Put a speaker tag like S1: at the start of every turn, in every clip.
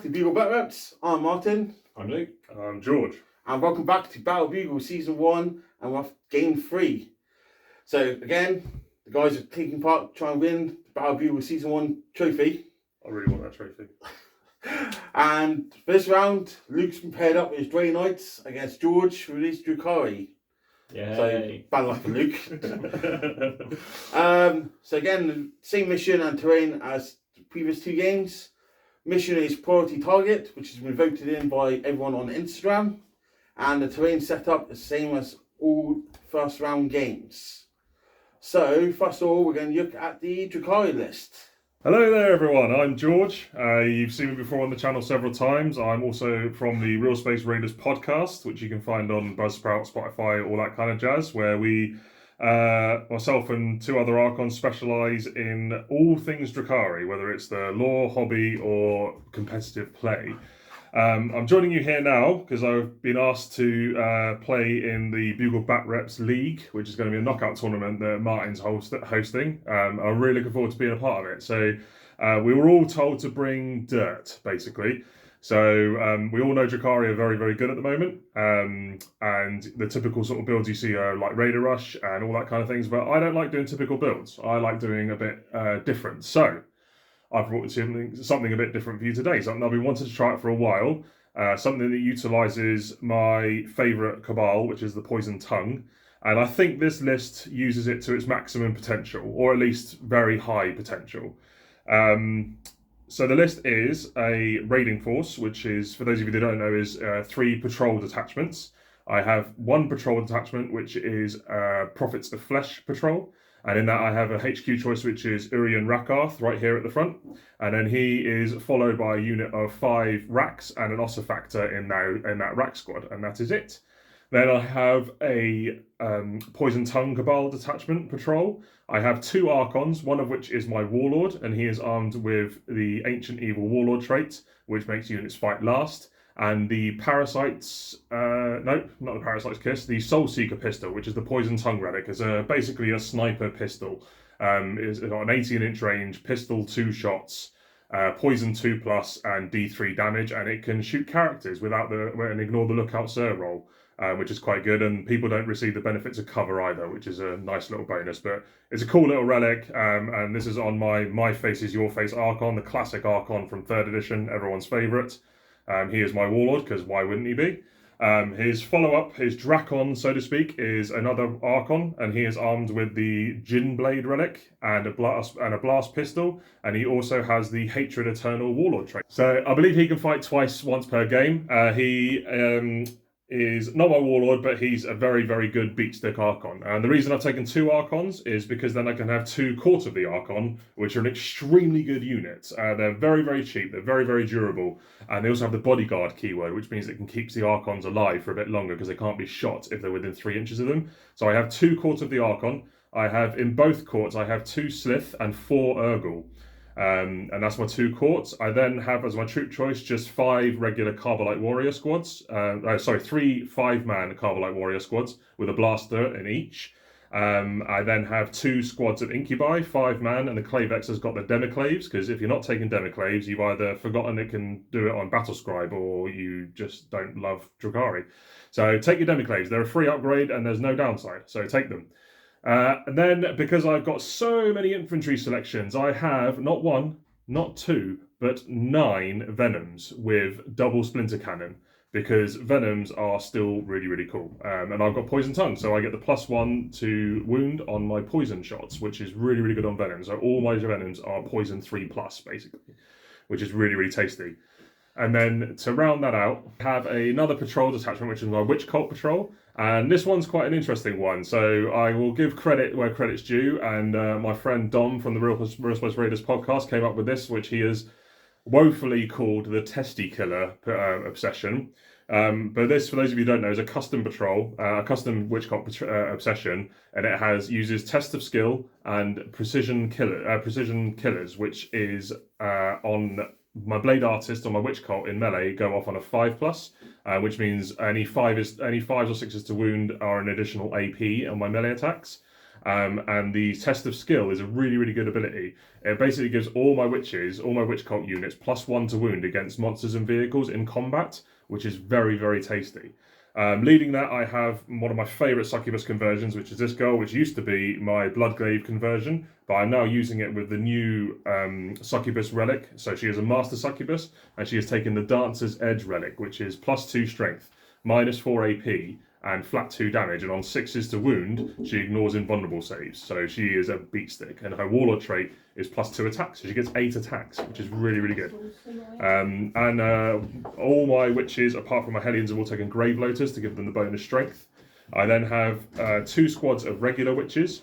S1: back to Bugle Bat Reps. I'm Martin.
S2: I'm Luke. I'm George.
S1: And welcome back to Battle Bugle Season 1 and we're off Game 3. So again, the guys are taking part trying to win the Battle Bugle Season 1 trophy.
S2: I really want that trophy.
S1: And this round, Luke's been paired up with his Grey Knights against George, who is Drukhari.
S2: Yeah.
S1: So bad luck for Luke. So again, the same mission and terrain as the previous two games. Mission is priority target, which has been voted in by everyone on Instagram. And the terrain setup is the same as all first round games. So first of all, we're going to look at the Drukhari list.
S2: Hello there everyone, I'm George. You've seen me before on the channel several times. I'm also from the Real Space Raiders podcast, which you can find on Buzzsprout, Spotify, all that kind of jazz, where we, myself and two other Archons, specialise in all things Drukhari, whether it's the lore, hobby or competitive play. I'm joining you here now because I've been asked to play in the Bugle Bat Reps League, which is going to be a knockout tournament that Martin's hosting. I'm really looking forward to being a part of it. So we were all told to bring dirt, basically. So we all know Drukhari are very, very good at the moment. And the typical sort of builds you see are like Raider Rush and all that kind of things. But I don't like doing typical builds. I like doing a bit different. So I've brought something a bit different for you today. Something I've been wanting to try out for a while. Something that utilises my favourite Kabal, which is the Poison Tongue. And I think this list uses it to its maximum potential, or at least very high potential. So the list is a raiding force, which is, for those of you that don't know, is 3 patrol detachments. I have 1 patrol detachment, which is Prophets of Flesh patrol. And in that I have a HQ choice, which is Urien Rakarth right here at the front. And then he is followed by a unit of 5 Wracks and an Ossifactor in that Wrack squad. And that is it. Then I have a Poison Tongue Kabal detachment patrol. I have 2 Archons, one of which is my Warlord. And he is armed with the Ancient Evil Warlord trait, which makes units fight last. And the Parasites, no, not the Parasite's Kiss, the Soul Seeker pistol, which is the Poison Tongue relic, is basically a sniper pistol. It's got an 18-inch range, pistol 2 shots, poison 2+, and D3 damage, and it can shoot characters without and ignore the Lookout Sir roll, which is quite good. And people don't receive the benefits of cover either, which is a nice little bonus. But it's a cool little relic, and this is on my Face is Your Face Archon, the classic Archon from 3rd edition, everyone's favourite. He is my Warlord, because why wouldn't he be? His follow-up, his Drakon, so to speak, is another Archon, and he is armed with the Jin Blade relic and a blast pistol, and he also has the Hatred Eternal Warlord trait. So I believe he can fight once per game. He is not my Warlord, but he's a very, very good beat stick Archon. And the reason I've taken 2 Archons is because then I can have 2 Court of the Archon, which are an extremely good unit. They're very, very cheap, they're very, very durable, and they also have the Bodyguard keyword, which means it can keep the Archons alive for a bit longer because they can't be shot if they're within 3 inches of them. So I have 2 Court of the Archon. I have, in both courts, I have 2 Sslyth and 4 Ur-Ghul. And that's my 2 courts. I then have as my troop choice just 5 regular Carbolite warrior squads. 3 5-man Carbolite warrior squads with a blaster in each. I then have 2 squads of Incubi, 5-man, and the Clavex has got the Demiclaves, because if you're not taking Demiclaves, you've either forgotten it can do it on Battlescribe or you just don't love Drukhari. So take your Demiclaves. They're a free upgrade and there's no downside, so take them. And then, because I've got so many infantry selections, I have not 1, not 2, but 9 Venoms with double splinter cannon, because Venoms are still really, really cool. And I've got Poison Tongue, so I get the +1 to wound on my poison shots, which is really, really good on Venoms. So all my Venoms are poison 3+, basically, which is really, really tasty. And then to round that out, I have another patrol detachment, which is my Witch Cult patrol. And this one's quite an interesting one. So I will give credit where credit's due. And my friend Dom from the Real Space Raiders podcast came up with this, which he has woefully called the Testy Killer obsession. But this, for those of you who don't know, is a custom patrol, a custom Witch Cult obsession. And it uses Test of Skill and Precision Killers, which is on my Blade Artist or my Witch Cult in melee go off on a 5+, which means any 5s or 6s to wound are an additional AP on my melee attacks. And the Test of Skill is a really, really good ability. It basically gives all my witches, all my witch cult units, +1 to wound against monsters and vehicles in combat, which is very, very tasty. Leading that, I have one of my favourite succubus conversions, which is this girl, which used to be my Bloodglaive conversion, but I'm now using it with the new succubus relic. So she is a master succubus, and she has taken the Dancer's Edge relic, which is +2 strength, -4 AP, and flat 2 damage, and on 6s to wound, she ignores invulnerable saves. So she is a beatstick, and her warlord trait is +2 attacks, so she gets 8 attacks, which is really, really good. All my witches, apart from my Hellions, have all taken Grave Lotus to give them the bonus strength. I then have 2 squads of regular witches,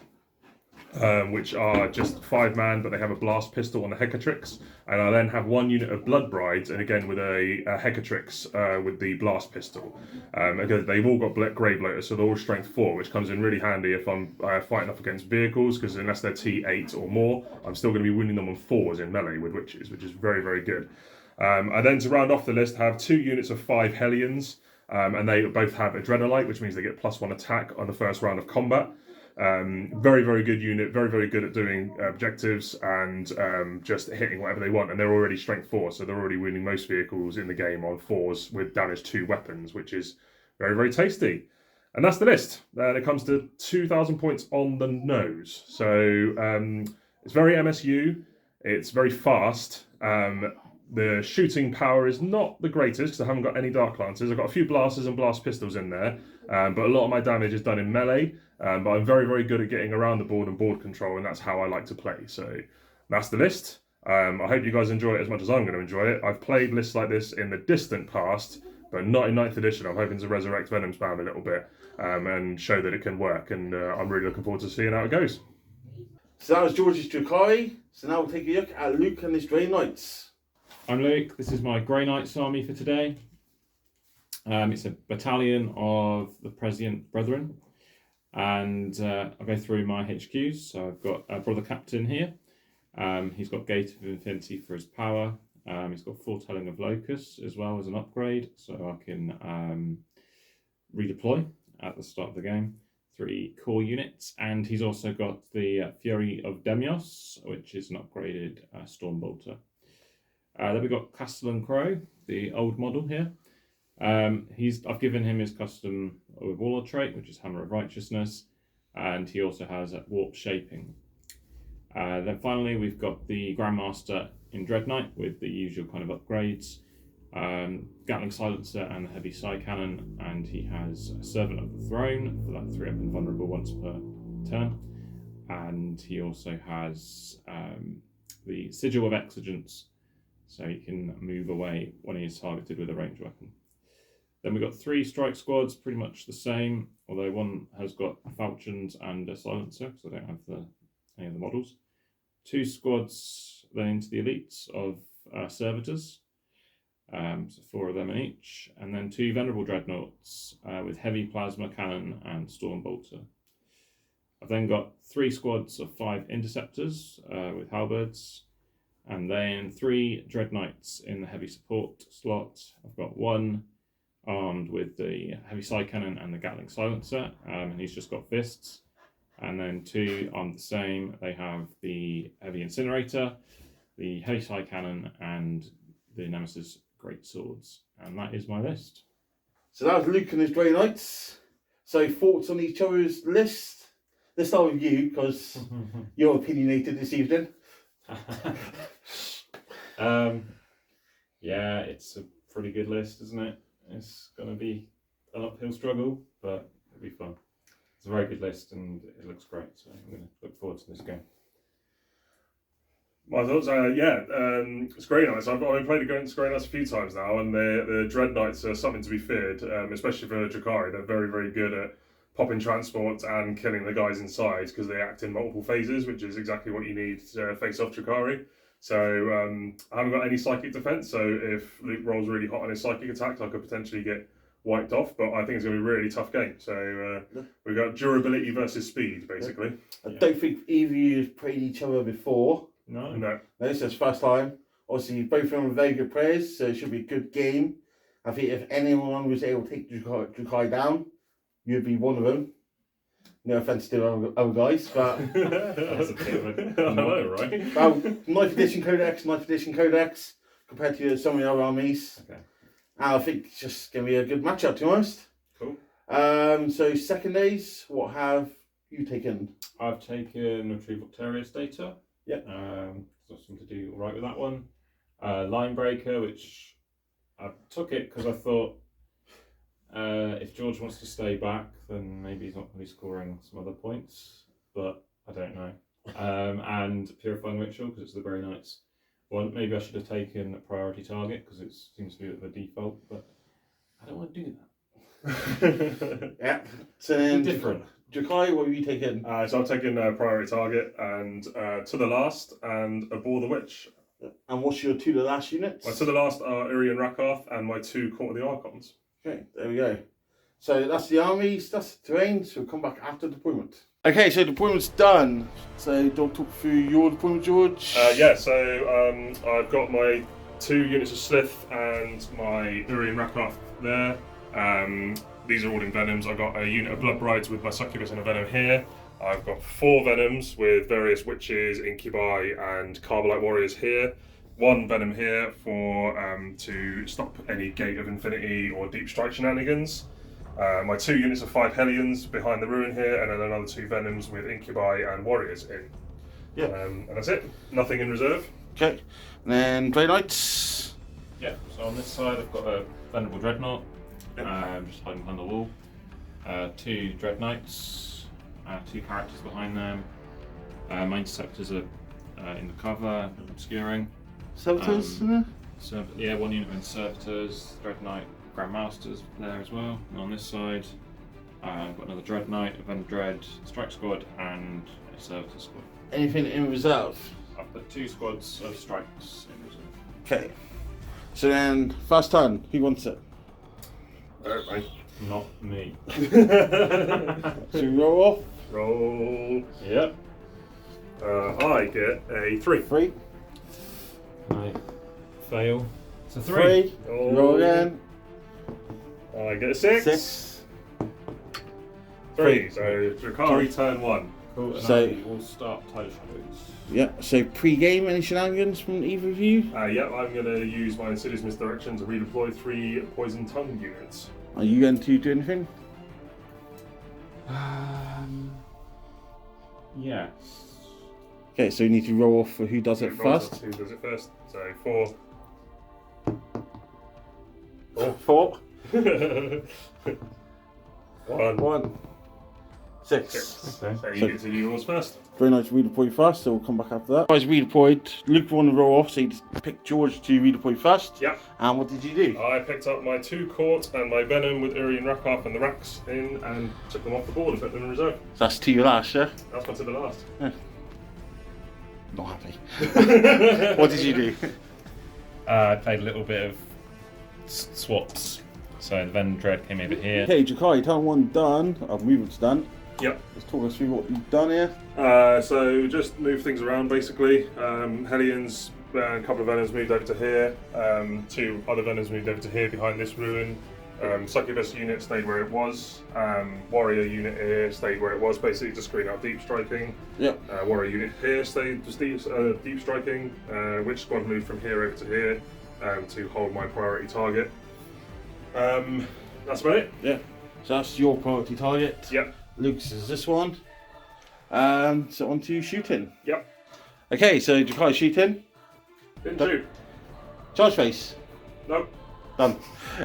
S2: which are just 5-man, but they have a blast pistol and a Hecatrix. And I then have 1 unit of Blood Brides, and again with a Hecatrix with the blast pistol. Again, they've all got Grave Lotus, so they're all strength 4, which comes in really handy if I'm fighting up against vehicles, because unless they're T8 or more, I'm still going to be winning them on 4s in melee with witches, which is very, very good. I then, to round off the list, have 2 units of 5 Hellions, and they both have Adrenalite, which means they get +1 attack on the first round of combat. Very, very good unit, very, very good at doing objectives and just hitting whatever they want. And they're already strength 4, so they're already winning most vehicles in the game on 4s with damage 2 weapons, which is very, very tasty. And that's the list. And it comes to 2,000 points on the nose. So it's very MSU, it's very fast. The shooting power is not the greatest because I haven't got any Dark Lancers. I've got a few blasters and blast pistols in there, but a lot of my damage is done in melee. But I'm very, very good at getting around the board and board control, and that's how I like to play. So that's the list. I hope you guys enjoy it as much as I'm going to enjoy it. I've played lists like this in the distant past, but not in 9th edition. I'm hoping to resurrect Venom Spam a little bit and show that it can work, and I'm really looking forward to seeing how it goes.
S1: So that was George's Drukhari. So now we'll take a look at Luke and his Grey Knights.
S3: I'm Luke. This is my Grey Knights army for today. It's a battalion of the Prescient Brethren, and I'll go through my HQs. So I've got a Brother Captain here. He's got Gate of Infinity for his power. He's got Foretelling of Locust as well as an upgrade, so I can redeploy at the start of the game. 3 core units, and he's also got the Fury of Demios, which is an upgraded Stormbolter. Then we've got Castellan Crow, the old model here. I've given him his custom Warlord trait, which is Hammer of Righteousness, and he also has Warp Shaping. Then finally, we've got the Grandmaster in Dread Knight with the usual kind of upgrades. Gatling Silencer and the Heavy Psy Cannon, and he has a Servant of the Throne for that 3-up invulnerable once per turn. And he also has the Sigil of Exigence, so he can move away when he is targeted with a ranged weapon. Then we've got 3 strike squads, pretty much the same, although one has got falchions and a silencer, because I don't have any of the models. 2 squads then into the elites of servitors, so 4 of them in each, and then 2 venerable dreadnoughts with heavy plasma cannon and stormbolter. I've then got 3 squads of 5 interceptors with halberds, and then 3 dread knights in the heavy support slot. I've got 1 armed with the heavy side cannon and the Gatling silencer, and he's just got fists. And then 2 armed the same. They have the heavy incinerator, the heavy side cannon, and the Nemesis great swords. And that is my list.
S1: So that was Luke and his Grey Knights. So thoughts on each other's list? Let's start with you, because you're opinionated this evening.
S3: Yeah, it's a pretty good list, isn't it? It's going to be an uphill struggle, but it'll be fun. It's a very good list and it looks great, so I'm going to look forward to this game.
S2: My thoughts are, it's Grey Knights. I've played against Grey Knights a few times now, and the Dread Knights are something to be feared, especially for Drukhari. They're very, very good at popping transport and killing the guys inside because they act in multiple phases, which is exactly what you need to face off Drukhari. So I haven't got any psychic defense, so if Luke rolls really hot on his psychic attacks, I could potentially get wiped off, but I think it's going to be a really tough game. So we've got durability versus speed, basically.
S1: I don't think either of you have played each other before.
S2: No.
S1: This is first time. Obviously, both of them are very good players, so it should be a good game. I think if anyone was able to take Drukhari down, you'd be one of them. No offence to other guys, but
S3: That's a bit of a I know, right?
S1: well, 9th edition codex compared to some of the other armies.
S3: Okay.
S1: And I think it's just going to be a good matchup, to be honest.
S3: Cool.
S1: So secondaries, what have you taken?
S3: I've taken Retrieval Terriers data.
S1: Yep.
S3: Got something to do all right with that one. Line Breaker, which I took it because I thought if George wants to stay back, then maybe he's not going to be scoring some other points, but I don't know. And Purifying Ritual, because it's the Grey Knights. Well, maybe I should have taken a priority target, because it seems to be a bit of a default, but I don't want to do that.
S1: Yeah. So then,
S3: Different.
S1: Drukhari, what have you taken?
S2: So I've taken priority target and To the Last and Abhor the Witch.
S1: And what's your 2 to last units?
S2: My To the Last are Urien Rakarth and my 2 Court of the Archons.
S1: Okay, there we go. So that's the armies, that's the terrain, so we'll come back after deployment. Okay, so deployment's done. So don't talk through your deployment, George.
S2: So I've got my 2 units of Sslyth and my Urien Rakarth there. These are all in Venoms. I've got a unit of Blood Brides with my Succubus and a Venom here. I've got 4 Venoms with various Witches, Incubi and Carbalite Warriors here. 1 Venom here for to stop any Gate of Infinity or Deep Strike shenanigans. My 2 units of 5 Hellions behind the ruin here, and then another 2 Venoms with Incubi and Warriors in.
S1: Yeah.
S2: And that's it. Nothing in reserve.
S1: Okay, and then Grey Knights.
S3: Yeah, so on this side I've got a Venerable Dreadnought, just hiding behind the wall. 2 Dread Knights, 2 characters behind them. My Interceptors are in the cover, obscuring.
S1: Servitors in there?
S3: Yeah, 1 unit of Servitors, Dread Knight, Grandmasters there as well. And on this side, I've got another Dread Knight, a Venom Dread, Strike Squad, and a Servitor Squad.
S1: Anything in reserve?
S3: I've put 2 squads of Strikes in reserve.
S1: Okay. So then, first turn, who wants it?
S2: Alright,
S3: Not me.
S1: So we roll off.
S2: roll.
S3: Yep.
S2: I get a 3.
S1: 3.
S3: I fail. It's a
S1: 3.
S2: Oh.
S1: Roll again.
S2: I get a 6.
S1: 6.
S2: 3. So Drukhari turn 1.
S3: Cool. And
S1: So-
S3: I will start Tidal Shadows.
S1: Yeah, so pre-game, any shenanigans from either of you?
S2: I'm going to use my Insidious Misdirection to redeploy 3 Poison Tongue units.
S1: Are you going to do anything?
S3: Yes.
S1: Okay, so we need to roll off for who does it first.
S2: Who does it first? So 4.
S1: 4.
S2: 1.
S1: 1. 6.
S2: 6.
S3: Okay.
S2: So you get to do yours first.
S1: Very nice redeploy first, so we'll come back after that. Guys redeployed. Luke won the roll off, so you just picked George to redeploy first.
S2: Yep.
S1: And what did you do?
S2: I picked up my 2 Court and my Venom with Urien Rakarth and the Wracks in and took them off the board and put them in reserve.
S1: So that's to your last, yeah?
S2: That's my To the Last.
S1: Not happy. What did you do?
S3: I played a little bit of swaps. So the Venom Dread came over here.
S1: Okay, Drukhari, turn 1 done. Movement's done.
S2: Yep.
S1: Let's talk us through what you've done here.
S2: So just move things around basically. Hellions and a couple of Venoms moved over to here. 2 other Venoms moved over to here behind this ruin. Succubus unit stayed where it was. Warrior unit here stayed where it was, basically to screen out deep striking.
S1: Yep.
S2: Warrior unit here stayed just deep striking. Witch squad moved from here over to here to hold my priority target. That's about it.
S1: Yeah. So that's your priority target.
S2: Yep.
S1: Luke's is this one. So on to shooting.
S2: Yep.
S1: Okay, so Drukhari shooting.
S2: Didn't shoot.
S1: Charge face.
S2: Nope.
S1: Done.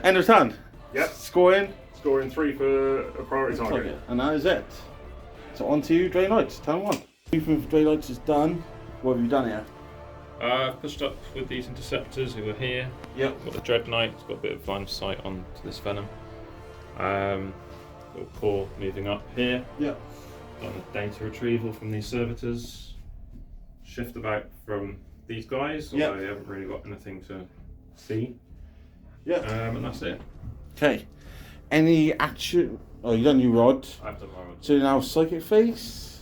S1: End of turn.
S2: Yep.
S1: Scoring.
S2: Scoring 3 for a priority target.
S1: And that is it. So on to Grey Knights, turn 1. Movement for Grey Knights is done. What have you done here?
S3: Pushed up with these Interceptors who are here.
S1: Yep.
S3: Got the Dread Knight, it's got a bit of line of sight onto this Venom. Little core moving up here.
S1: Yep.
S3: On data retrieval from these servitors. Shift about from these guys, although
S1: Yep.
S3: they haven't really got anything to see.
S1: Yeah.
S3: And that's it.
S1: Okay. Any action? Oh, you done your rod.
S3: I've done my rod.
S1: So now Psychic Face.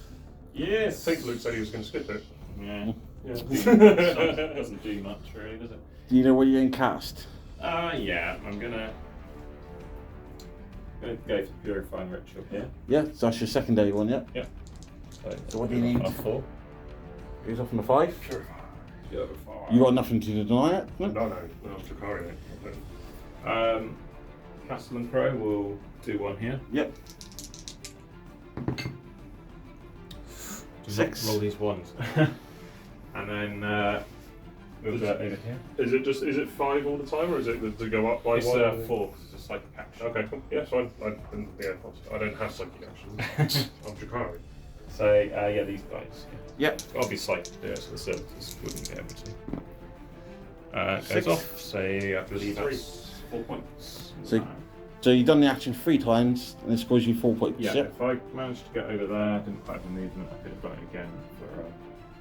S3: Yes!
S2: I think Luke said he was going to skip it.
S3: Yeah.
S2: Yeah.
S3: Doesn't do much really, does it?
S1: Do you know what you're getting cast?
S3: Yeah, I'm gonna going to go for Purifying Ritual here.
S1: Yeah, so that's your secondary one, yeah?
S3: Yep.
S1: So what do you need?
S3: A 4.
S1: Goes off on the 5.
S3: Purify.
S1: You got nothing to deny it?
S2: No, Drukhari.
S3: Castellan Crow will do 1 here.
S1: Yep.
S3: Do
S1: 6.
S3: Roll these ones. And then we'll do that over here.
S2: Is it 5 all the time, or is it to go up by
S3: It's
S2: 1?
S3: 4 because it's a psychic action.
S2: Okay, cool. Yeah, fine. I don't have psychic actions. I'm Drukhari.
S3: So yeah, these guys.
S1: Yep.
S3: It's got to be psychic to do it, so the servitors wouldn't be able to. Goes
S1: 6.
S3: off. So I believe
S2: 3.
S3: that's 4 points.
S1: So you've done the action 3 times, and it scores you 4 points.
S3: Yeah,
S1: Yeah.
S3: if I managed to get over there, didn't quite have the movement, I could have done it again for.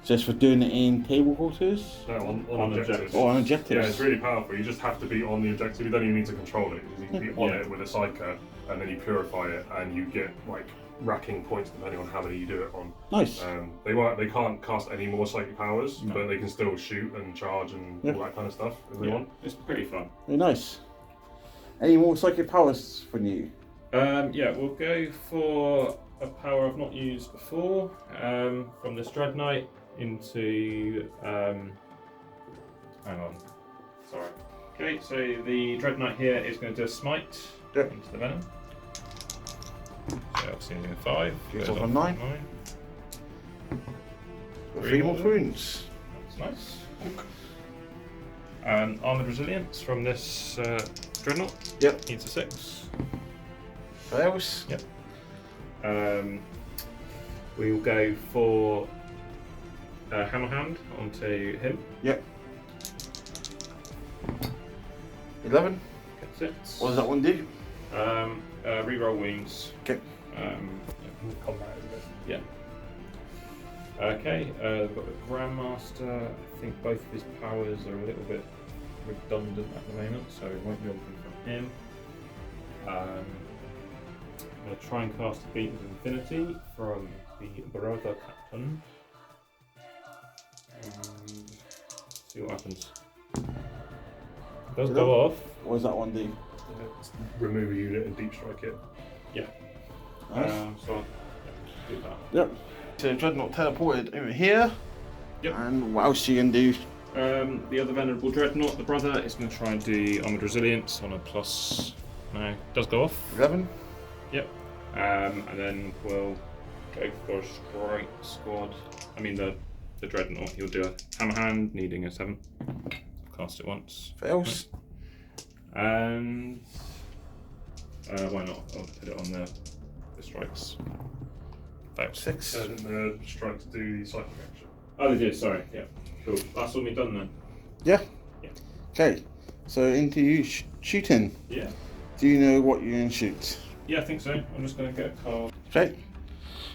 S1: Just for doing it in table quarters?
S2: No, on
S3: On
S2: objectives.
S3: objectives.
S1: Or on objectives?
S2: Yeah, it's really powerful. You just have to be on the objective. You don't even need to control it. You can be on
S3: Yeah.
S2: it with a psyker, and then you purify it, and you get like racking points depending on how many you do it on.
S1: Nice.
S2: They can't cast any more psychic powers,
S3: No.
S2: but they can still shoot and charge and all that kind of stuff if they want.
S3: It's pretty fun.
S1: Very nice. Any more psychic powers from you?
S3: Yeah, we'll go for a power I've not used before. From this Dread Knight into. Hang on. Sorry. Okay, so the Dread Knight here is going to do a smite
S1: Yep.
S3: into the venom. So obviously using a 5.
S1: Goes
S3: goes
S1: off
S3: off
S1: on 9.
S3: 9.
S1: 3 more wounds.
S3: That's nice. Armored Resilience from this Dreadnought.
S1: Yep.
S3: Needs a 6.
S1: Fails.
S3: Yep. We will go for Hammer Hand onto him.
S1: Yep. 11.
S3: Gets it.
S1: What does that one do?
S3: Reroll wounds.
S1: Okay.
S2: Combat, isn't it?
S3: Yeah. Okay, we've got the Grandmaster. I think both of his powers are a little bit redundant at the moment, so it won't be anything from him. I'm going to try and cast a Beat of Infinity from the Brother Captain. And see what happens. It does go off.
S1: What does that one do?
S2: Remove a unit and deep strike it.
S1: Nice.
S3: So I'll do that.
S1: Yep. So Dreadnought teleported over here.
S3: Yep.
S1: And what else are you going to do?
S3: The other Venerable Dreadnought, the brother, is going to try and do Armored Resilience on a plus. No, it does go off.
S1: 11.
S3: Yep. And then we'll go for a strike squad. I mean the Dreadnought. He'll do a Hammer Hand, needing a 7. Cast it once.
S1: Fails.
S3: And why not? I'll put it on the strikes. Fails.
S1: 6.
S2: And the strikes do the psychic action.
S3: Oh, they did. Sorry. Yeah. Cool. That's all we've done then.
S1: Yeah.
S3: Yeah.
S1: Okay. So into you shooting.
S3: Yeah.
S1: Do you know what you're going to shoot?
S3: Yeah, I think so. I'm just going to get a card.
S1: Okay.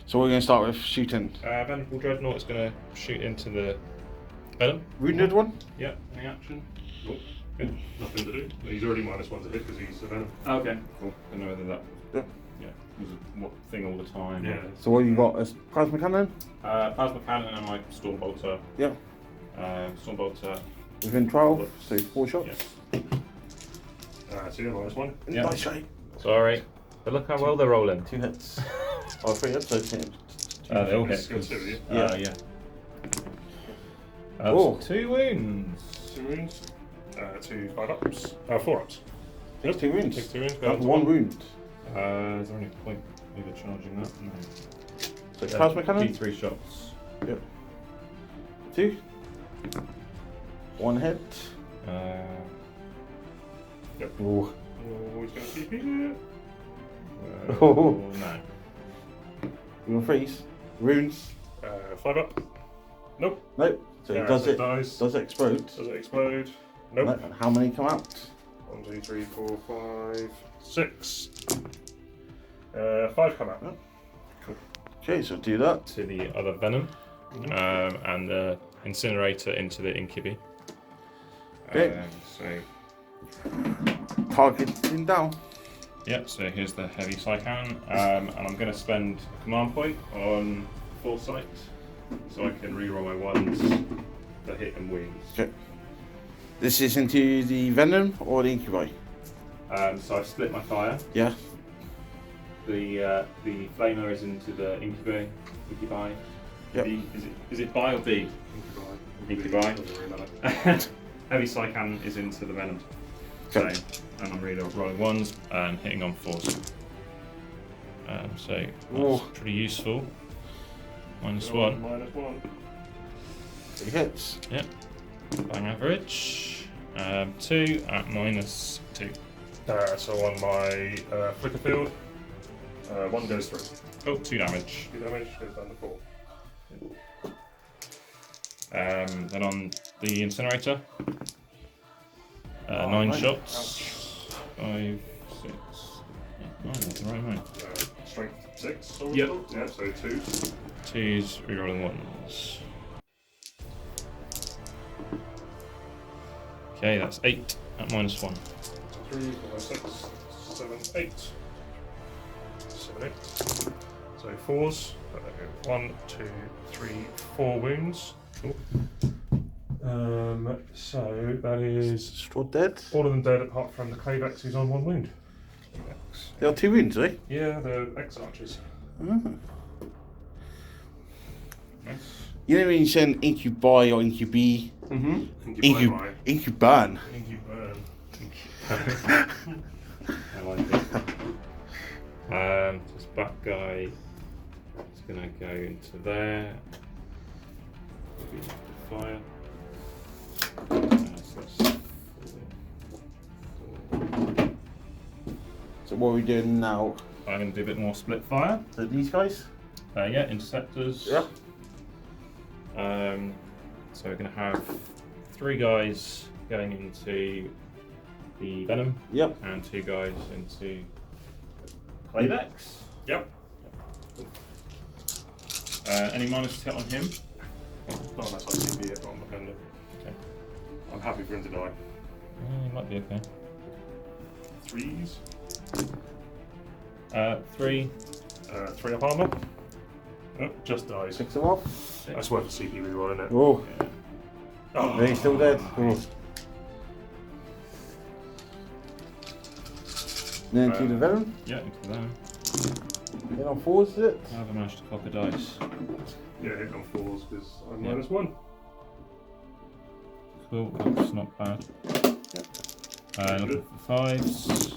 S1: So we're going to start with shooting.
S3: Venerable Dreadnought is going to shoot into the venom.
S1: Wounded one.
S3: Yeah. Any action?
S2: Cool. Good. Nothing to do. He's already -1 to hit because he's a venom.
S3: Okay. Cool. I know whether that.
S1: Yeah.
S3: Yeah. Was a what thing all the time.
S2: Yeah.
S1: So what have you got as plasma cannon?
S3: Plasma cannon and my Storm Bolter.
S1: Yeah.
S3: Storm Bolter.
S1: Within 12, so 4 shots.
S3: Yes.
S2: So yeah, -1.
S3: Yeah.
S1: Nice shot.
S3: Sorry. But look how well they're rolling.
S1: 2 hits. Oh, 3 hits, so 2 hits.
S3: They all hit.
S2: Skill 2, yeah.
S3: Yeah.
S1: Oh.
S3: 2 wounds.
S2: 2 wounds. 2 5-ups. 4-ups.
S1: Takes 2 wounds.
S3: Take 2 wounds. Go
S1: That's
S3: up to
S1: 1 wound.
S3: Is there any point either charging that? No.
S1: So plasma cannon.
S3: D3 shots.
S1: Yep. 2. 1 hit.
S2: Yep.
S1: Oh.
S2: Oh, he's going to TP it.
S1: Oh.
S3: No.
S1: You want freeze? Runes?
S2: 5-up. Nope.
S1: Nope. So
S2: Yeah,
S1: does
S2: so
S1: it
S2: dies.
S1: does it explode?
S2: Does it explode? Nope.
S1: No. And how many come out?
S2: 1, 2, 3, 4, 5, 6. 5 come out.
S1: Okay, so do that.
S3: To the other venom.
S2: Mhm.
S3: And the incinerator into the incubi.
S1: Okay.
S3: So
S1: Targeting down.
S3: yeah, so here's the heavy Psycan, and I'm going to spend a command point on Foresight, so I can reroll my ones that hit and wounds.
S1: Okay. This is into the venom or the incubi?
S3: So I split my fire.
S1: Yeah.
S3: the flamer is into the incubi.
S1: Yep.
S3: Is it bi or B? Incubi. Heavy Psycan is into the venom. So,
S1: Okay.
S3: and I'm really rolling 1s and hitting on 4s. So
S1: Oh.
S3: that's pretty useful. -1.
S2: -1.
S1: It hits.
S3: Yep. Bang average. 2 at -2.
S2: So on my flicker field, 1 goes through.
S3: Oh, 2 damage.
S2: 2 damage goes down to 4.
S3: Then on the incinerator, 9 shots. 5, 6, 8, 9. That's the right amount.
S2: Strength 6.
S3: Yep.
S2: Yeah, so 2.
S3: 2s, rerolling 1s. Okay, that's 8 at -1.
S2: 3, 4, 6, 7, 8. 7, 8. So 4s. 1, 2, 3, 4 wounds. Cool. So that is
S1: Straw dead.
S2: all of them dead apart from the Clavex who's on 1 wound.
S1: There are 2 wounds, eh?
S2: Yeah, the ex-archers.
S1: Oh.
S3: Nice.
S1: You know when you send incubi or incubi?
S3: Mm-hmm.
S1: Incuban.
S3: I like it. This back guy is going to go into there. Maybe fire. So that's
S1: So what are we doing now?
S3: I'm going to do a bit more split fire.
S1: So these guys?
S3: Yeah, interceptors.
S1: Yeah.
S3: So we're going to have 3 guys going into the venom.
S1: Yep.
S3: And 2 guys into Clavex.
S2: Yep.
S3: Any minus hit on him?
S2: Not unless I see the on the pendant.
S3: Okay.
S2: I'm happy for him to die.
S3: He might be okay.
S2: 3s.
S3: 3.
S2: 3 up armor. Oh, just dies.
S1: 6 them off.
S2: That's worth a CP reroll, isn't it?
S1: Oh,
S3: Yeah.
S2: Oh.
S1: he's still dead. Oh. Then to the venom.
S3: Yeah, into them.
S1: Then on 4s, is it?
S3: How have I managed to cock a dice?
S2: Yeah, hit on 4s because I'm
S3: Yeah.
S2: -1.
S3: Cool, that's not bad. Looking for 5s.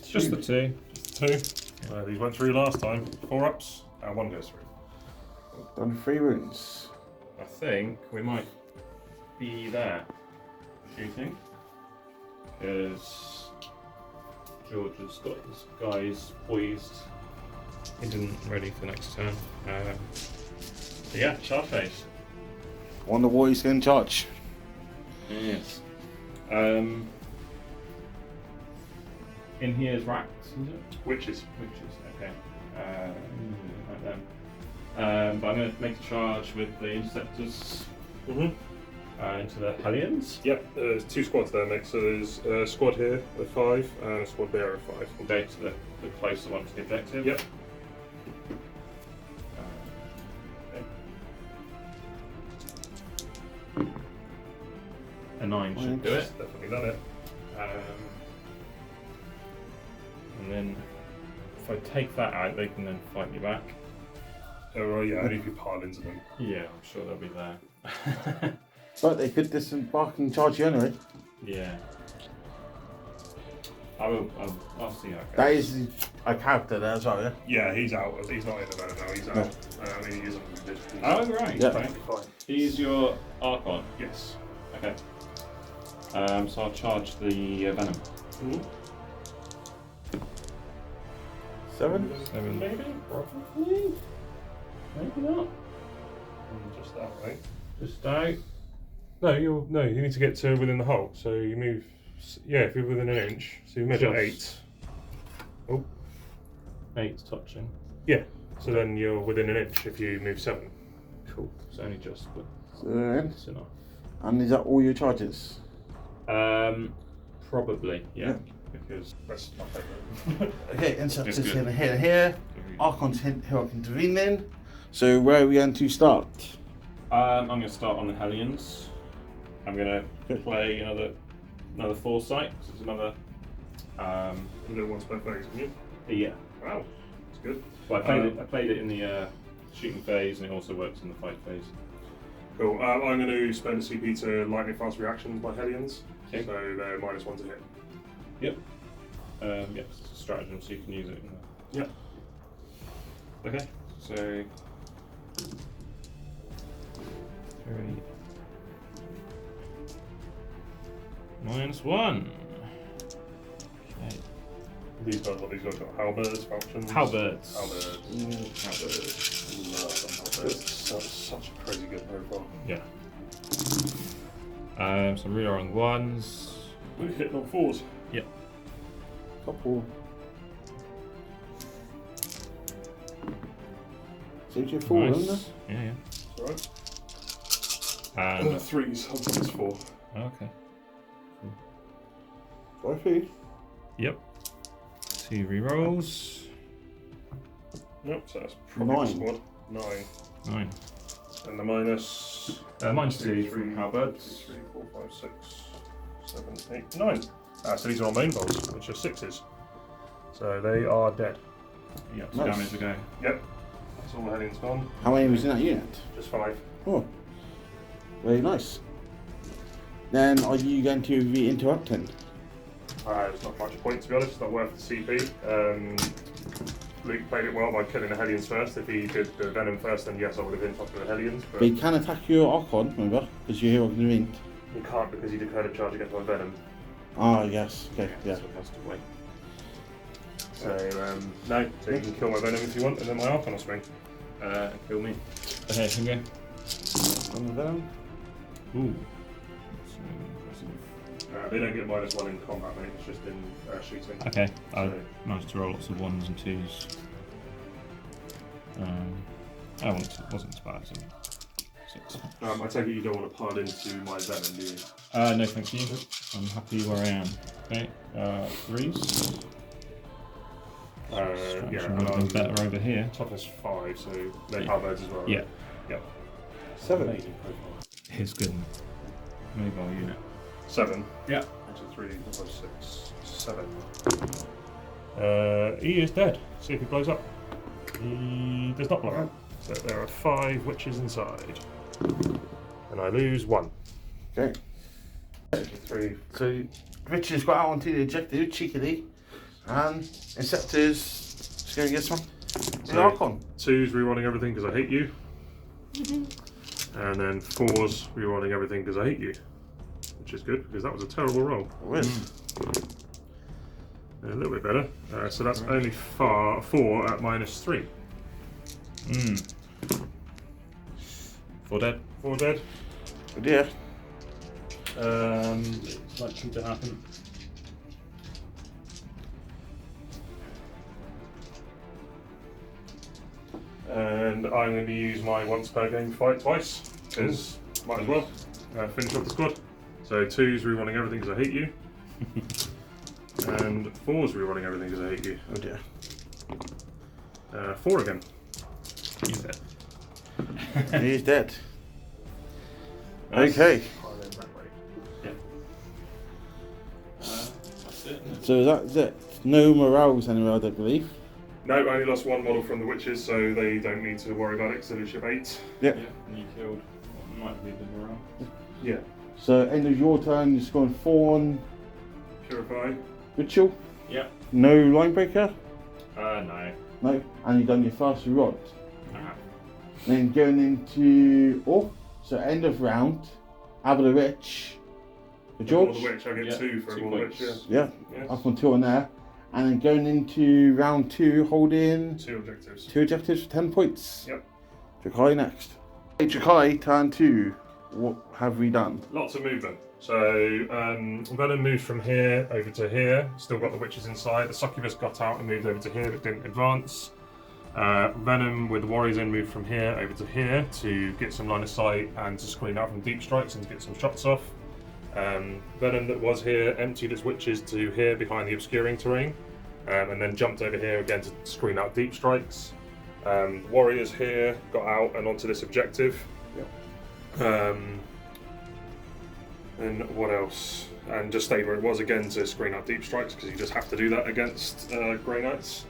S3: Just the 2.
S2: 2. These went through last time. 4 ups and 1 goes through.
S1: Done 3 wounds.
S3: I think we might be there. Shooting. Because George has got his guys poised. He didn't ready for next turn. Yeah, charge phase.
S1: Wonder what he's going to charge.
S3: Yes. In here is Wrack, is it?
S2: Witches.
S3: Witches, okay. Like them. But I'm going to make a charge with the interceptors into the Hellions.
S2: Yep, there's 2 squads there, mate. So there's a squad here with 5 and a squad there of 5.
S3: We'll go to the closer one to the objective.
S2: Yep.
S3: Okay. A 9 should do it.
S2: Definitely done it.
S3: And then if I take that out, they can then fight me back.
S2: Oh, well, yeah, only if you pile into them.
S3: Yeah, I'm sure they'll be there.
S1: But they could disembark and charge you anyway.
S3: Yeah. I'll see how it goes.
S1: That is a character there as well, yeah?
S2: Yeah, he's out. He's not in the venom now, he's out.
S1: No.
S2: I mean, he isn't wounded.
S3: Oh, right.
S1: Yeah.
S3: Okay.
S2: Fine.
S3: He's your Archon.
S2: Yes.
S3: Okay. So I'll charge the venom.
S1: 7?
S3: 7. Maybe? Probably? Maybe not.
S2: Just that way.
S3: Just out.
S2: No, you need to get to within the hole. So you move. Yeah, if you're within an inch. So you measure 8. Oh.
S3: 8's touching.
S2: Yeah. So then you're within an inch if you move 7.
S3: Cool. It's only just, but
S1: So,
S3: it's enough.
S1: and is that all your charges?
S3: Probably, yeah. Because
S2: That's my favourite.
S1: Okay, Interceptor's
S3: That's good.
S1: in here. Archon's here I can intervene in. So where are we going to start?
S3: I'm going to start on the Hellions. I'm going to play another Foresight. This is another.
S2: You don't want to spend things, haven't you?
S3: Yeah.
S2: Wow, that's good.
S3: Well, I played it in the shooting phase, and it also works in the fight phase.
S2: Cool. I'm going to spend a CP to lightning fast reactions by Hellions,
S3: Okay.
S2: so they're -1 to hit.
S3: Yep. Yep. It's a stratagem, so you can use it.
S2: Yep.
S3: Okay. So 3. -1. Okay.
S2: These guys got halberds, falchions.
S3: Halberds.
S2: Halberds. Such a crazy good profile.
S3: Yeah. Some rerolling 1s.
S2: We're hitting on 4s.
S3: Yep.
S1: Couple. So you're 4, isn't
S3: Nice. Yeah.
S2: Alright.
S3: And
S2: 3s, I've got this 4.
S3: okay.
S1: it? 5 feet.
S3: Yep. 2 rerolls.
S2: Nope, so that's probably
S1: 9.
S2: the squad. 9.
S3: 9.
S2: And the minus.
S3: -2 from halberds.
S2: 3, 4, 5, 6, 7, 8, 9. So these are our main rolls, which are 6s. So they are dead.
S3: Yep.
S1: Nice.
S3: Damage again.
S2: Yep. That's all the Hellions gone.
S1: How many was in that unit?
S2: Just 5.
S1: Oh, very nice. Then are you going to be interrupting?
S2: There's not much point, to be honest. It's not worth the CP. Luke played it well by killing the Hellions first. If he did the Venom first, then yes, I would have been top of the Hellions. But
S1: But you can attack your Archon, remember? Because you're here on the ring.
S2: you can't because he declared a charge against my Venom.
S1: Ah, yes. Okay, yeah.
S3: So it has to wait.
S2: So, no. So you can kill my Venom if you want, and then my Archon will swing.
S3: And kill me. Okay, can go.
S1: On the Venom.
S3: Ooh. That's impressive.
S2: They don't get -1 in combat, mate. It's just in shooting.
S3: Okay, I
S2: So-
S3: managed to roll lots of 1s and 2s. I wasn't as bad as 6.
S2: I take it you don't want to pile into my Venom, do you?
S3: No, thank you. I'm happy where I am. Okay, 3s.
S2: Yeah,
S3: Would have been better over here.
S2: Toughness 5, so they
S3: Yeah.
S2: halberds as well.
S3: Yeah.
S2: Yep.
S1: 7.
S2: Amazing profile.
S3: Here's good. Mobile unit.
S2: 7.
S3: Yeah.
S2: 3, 4, 5, 6, 7. He is dead. See if he blows up. He does not blow up. So there are 5 witches inside. And I lose 1.
S1: Okay.
S2: 3.
S1: So Richard's got out onto the objective cheekily, and Inceptor's just going to get some. The
S2: So-
S1: Archon.
S2: 2's rerolling everything because I hate you. And then 4's rerolling everything because I hate you. Which is good because that was a terrible roll.
S1: Whiz.
S2: A little bit better. So that's only 4 at -3.
S3: 4 dead.
S2: 4 dead.
S1: Oh dear.
S3: It's likely to happen.
S2: And I'm going to use my once per game fight twice because might as well finish off the squad. So 2's rerolling everything because I hate you. And 4's rerolling everything because I hate you.
S1: Oh dear.
S2: 4 again.
S3: He's dead.
S1: He's dead.
S3: Nice.
S1: Okay.
S3: Yeah. That's it.
S1: So that's it. No morales anywhere, I don't believe.
S2: No, I only lost 1 model from the witches, so they don't need to worry about it because they ship 8.
S1: Yeah.
S3: Yeah, and you killed what might be the morale.
S2: Yeah.
S1: So end of your turn, you're scoring 4 on
S2: Purify.
S1: Ritual.
S3: Yeah.
S1: No line breaker.
S3: No.
S1: No. And you've done your first rod.
S3: Uh-huh.
S1: Then going into so end of round, Abba the Rich. For
S2: George.
S1: George.
S2: The witch, I get
S3: Yeah,
S2: 2 for
S3: 2
S2: all the witch.
S3: points.
S2: Yeah.
S1: Yeah.
S2: Yes.
S1: Up on 2 on there. And then going into round 2, holding
S2: 2 objectives.
S1: 2 objectives for 10 points.
S2: Yep.
S1: Drukhari next. Hey, Drukhari, turn 2. What have we done?
S2: Lots of movement. So Venom moved from here over to here. Still got the witches inside. The succubus got out and moved over to here, but didn't advance. Venom with the warriors in moved from here over to here to get some line of sight and to screen out from deep strikes and to get some shots off. Venom that was here emptied its witches to here behind the obscuring terrain, and then jumped over here again to screen out deep strikes. The warriors here got out and onto this objective. And what else? And just stayed where it was again to screen out deep strikes because you just have to do that against Grey Knights.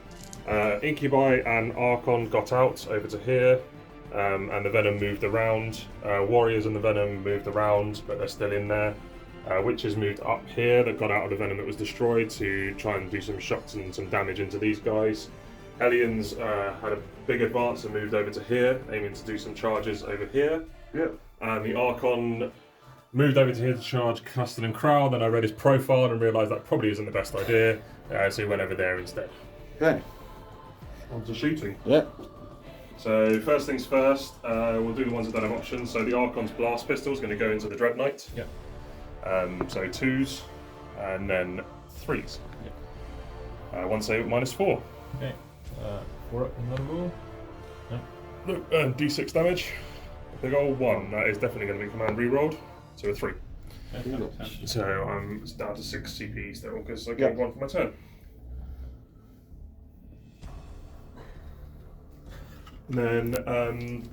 S2: Incubi and Archon got out over to here, and the Venom moved around. Warriors and the Venom moved around, but they're still in there. Witches moved up here, that got out of the Venom that was destroyed to try and do some shots and some damage into these guys. Hellions had a big advance and moved over to here, aiming to do some charges over here.
S1: Yep.
S2: And the Archon moved over to here to charge Custard and Crow. Then I read his profile and realised that probably isn't the best idea, so he went over there instead.
S1: Okay.
S2: On to shooting.
S1: Yep.
S2: So first things first, we'll do the ones that don't have options. So the Archon's blast pistol is going to go into the Dread Knight.
S3: Yep.
S2: So 2s, and then 3s.
S3: Yep.
S2: One save at -4.
S3: Okay. 4 up and another more.
S2: Look, D6 damage. Big old 1. That is definitely going to be command re-rolled. So a 3.
S3: Okay.
S2: So I'm down to 6 CP still because I
S1: Yep.
S2: gained 1 for my turn. And then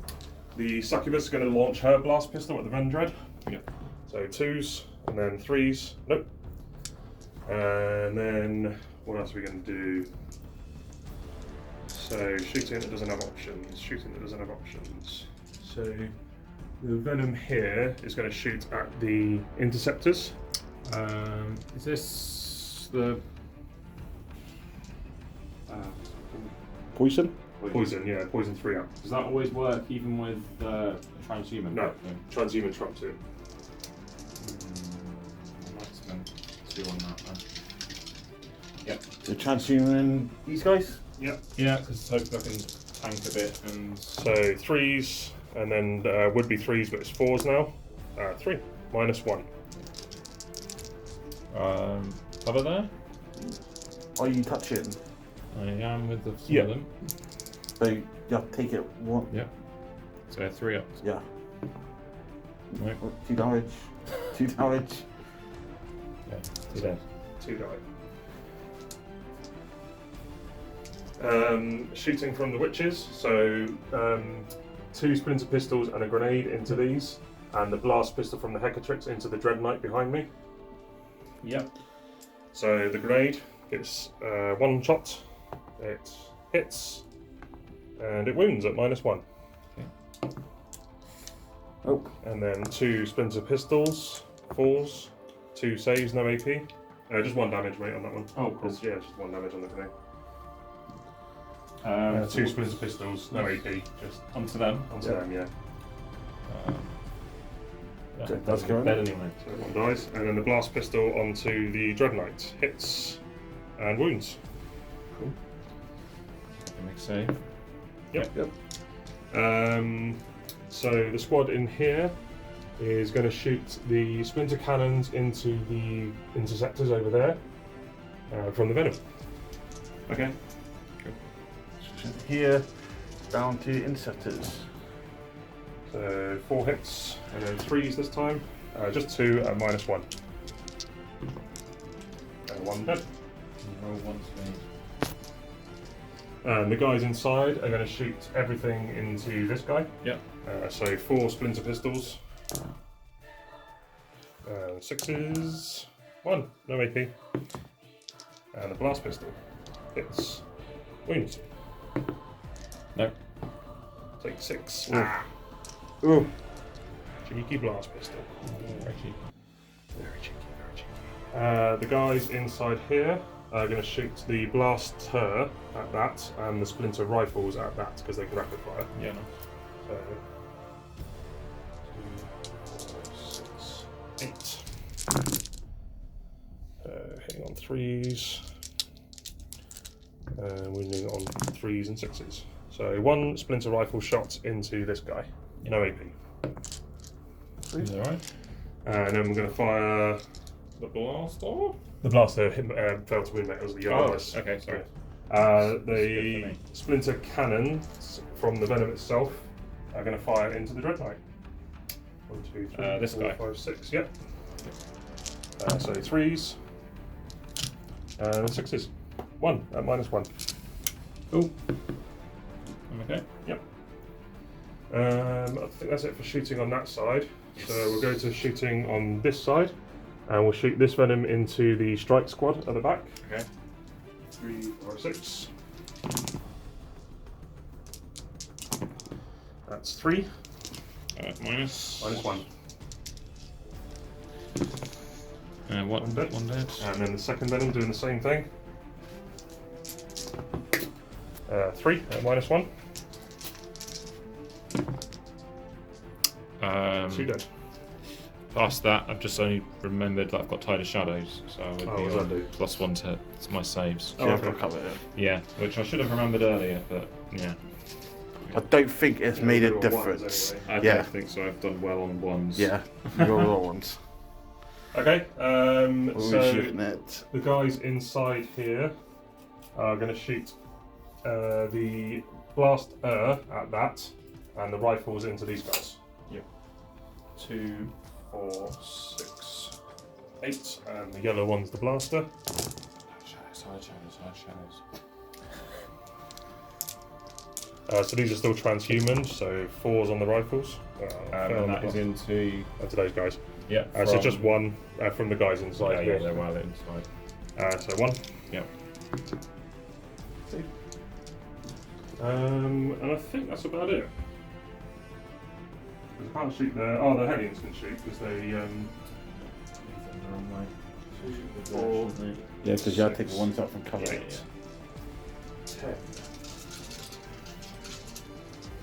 S2: the Succubus is going to launch her blast pistol at the Vendread.
S3: Yep.
S2: So 2s, and then 3s. Nope. And then what else are we going to do? So shooting that doesn't have options. Shooting that doesn't have options. So the Venom here is going to shoot at the Interceptors.
S3: Is this the
S1: Poison?
S2: Poison, yeah, poison 3 up.
S3: Does that always work even with transhuman?
S2: No, transhuman trump 2.
S3: I might spend 2 on that then. Yep.
S1: The transhuman, these guys?
S2: Yep.
S3: Yeah, because hopefully I can tank a bit and.
S2: So 3s, and then would be 3s, but it's 4s now. 3, -1.
S3: Cover there?
S1: Are you touching?
S3: I am with some
S2: Yeah.
S3: of them.
S1: So you have to take it one.
S3: Yep. So 3 up.
S1: Yeah.
S3: Right.
S1: 2 damage. 2 damage.
S3: Yeah, 2 dead.
S2: 2 die. Shooting from the Witches, so 2 Splinter Pistols and a grenade into these, and the blast pistol from the Hecatrix into the Dread Knight behind me.
S3: Yep.
S2: So the grenade gets 1 shot, it hits, and it wounds at -1.
S3: Okay.
S1: Oh.
S2: And then 2 Splinter Pistols, 4s, 2 saves, no AP. Just 1 damage, mate, on that one.
S3: Oh, cool.
S2: Yeah, just 1 damage on the grenade.
S3: So
S2: 2 Splinter Pistols, no AP, just
S3: onto them.
S2: onto them, yeah.
S3: Yeah,
S1: That's good.
S3: dead anyway.
S2: So 1 dies, and then the blast pistol onto the Dread Knight hits and wounds.
S3: Cool. Make save.
S2: Yep. So the squad in here is going to shoot the splinter cannons into the interceptors over there from the Venom.
S3: Okay.
S1: Here, down to Interceptors.
S2: So 4 hits, and then 3s this time. Just 2 at -1. And 1 dead.
S3: Roll 1 speed.
S2: And the guys inside are going to shoot everything into this guy.
S3: Yep.
S2: So 4 splinter pistols. 6s. 1, no AP. And the blast pistol hits. Wounds.
S3: No.
S2: Take 6.
S1: Ooh.
S2: Cheeky blast pistol.
S3: Very cheap.
S2: Very cheeky, very cheeky. The guys inside here are going to shoot the blaster at that and the splinter rifles at that because they can rapid fire.
S3: Yeah, no.
S2: So 2, 4, 6, 8. Hitting on 3s. Wounding on 3s and 6s. So 1 splinter rifle shot into this guy. No AP.
S3: Is that right?
S2: And then we're going to fire
S3: The blaster?
S2: the blaster. Failed to wound, mate. It was the yellow dice.
S3: Okay, sorry.
S2: The
S3: good for me.
S2: splinter cannons from the Venom itself are going to fire into the Dread Knight. 1, 2, 3,
S3: This
S2: 4,
S3: guy.
S2: 5, 6. Yep. So 3s and 6s. 1 at -1.
S3: Cool. I'm okay.
S2: Yep. I think that's it for shooting on that side. So we'll go to shooting on this side, and we'll shoot this Venom into the strike squad at the back.
S3: Okay.
S2: 3, 5, 6. That's 3.
S3: Minus.
S2: Minus 1.
S3: One dead.
S2: And then the second venom doing the same thing. 3 at minus 1. 2 dead.
S3: Past that, I've just only remembered that I've got Tide of Shadows, so I would be
S2: what does that do?
S3: +1 to my saves.
S1: So I've got to cover it.
S3: Yeah, which I should have remembered earlier, but yeah.
S1: I don't think it's made a
S2: we were
S1: difference.
S2: ones
S3: I
S1: Yeah.
S3: don't think so. I've done well on ones.
S1: Yeah, you're all ones.
S2: Okay,
S1: What are we
S2: so
S1: shooting at?
S2: the guys inside here are going to shoot the blaster at that, and the rifles into these guys.
S3: Yep.
S2: 2, 4, 6, 8, and the yellow one's the blaster.
S3: Hard shadows.
S2: So these are still transhuman, so 4s on the rifles.
S3: And that is into.
S2: To those guys.
S3: Yeah.
S2: So just 1 from the guys inside
S3: Yeah,
S2: here.
S3: they're well inside.
S2: So 1.
S3: Yep.
S2: And I think that's about it. I can't shoot the. Oh, the Hellions can shoot because they. 4,
S1: Yeah, because you had to take the ones out from cover.
S2: 8, 10.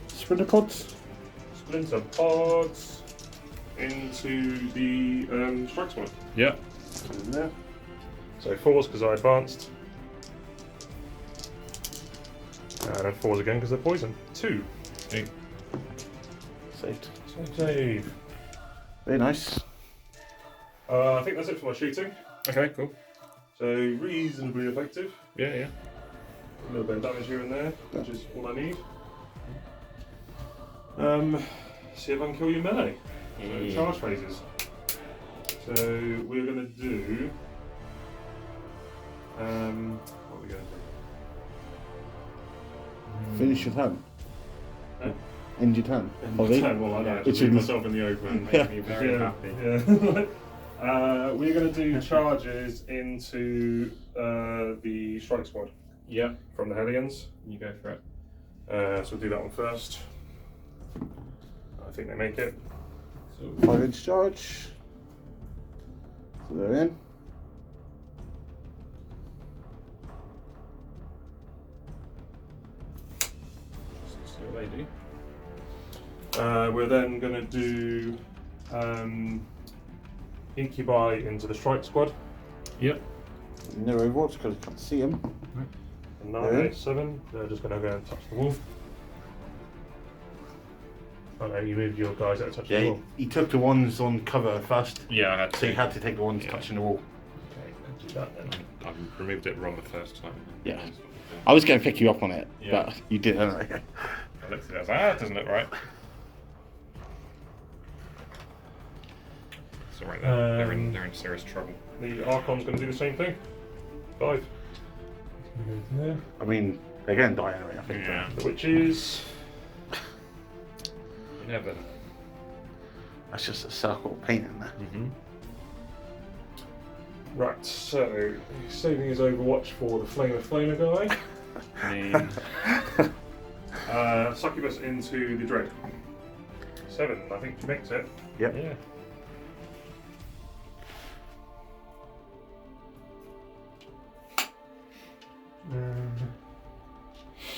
S1: Sprinter pods?
S2: Splinter pods into the strike squad.
S3: Yep.
S1: In there.
S2: So 4s because I advanced. And then 4s again because they're poison. 2.
S1: Saved.
S2: Save.
S1: Very nice.
S2: I think that's it for my shooting.
S3: Okay, cool.
S2: So reasonably effective.
S3: Yeah.
S2: A little bit of damage here and there, which is all I need. See if I can kill you melee. So charge phases. So we're going to do. What are we going to do?
S1: Finish your turn.
S2: Huh?
S1: End your turn.
S2: End
S1: Probably.
S2: your turn, well, I know,
S1: It's
S2: just leave
S1: in-
S2: myself in the open.
S3: Make me very happy.
S2: Yeah. We're going to do charges into the strike squad
S3: Yep.
S2: from the Hellions.
S3: You go for it.
S2: So we'll do that one first. I think they make it.
S3: So
S1: 5-inch charge. So they're in.
S3: see what they do.
S2: We're then going to do Incubi into the strike squad.
S3: Yep.
S1: No overwatch because you can't see them.
S2: And 9, 8, 7. They're just going to go and touch the wall. Oh no, you moved your guys out to touch the
S1: Yeah,
S2: wall.
S1: he took the ones on cover first,
S3: Yeah, I had
S1: so
S3: to.
S1: you had to take the ones
S3: Yeah.
S1: touching the wall.
S2: Okay, let's do that then.
S3: I removed it wrong the first time.
S1: Yeah. I was going to pick you up on it,
S3: Yeah.
S1: but you did anyway.
S3: I looked at it, I was like, that doesn't look right. It's alright, they're in serious trouble.
S2: The Archon's going to do the same thing. 5.
S1: I mean, they're going to die anyway, I think.
S3: Yeah.
S2: Which is
S3: 11.
S1: That's just a circle of paint in there.
S3: Mm-hmm.
S2: right. So he's saving his Overwatch for the Flamer guy.
S3: I mean,
S2: Succubus into the Dread. 7. I think she makes it.
S1: Yep.
S3: yeah.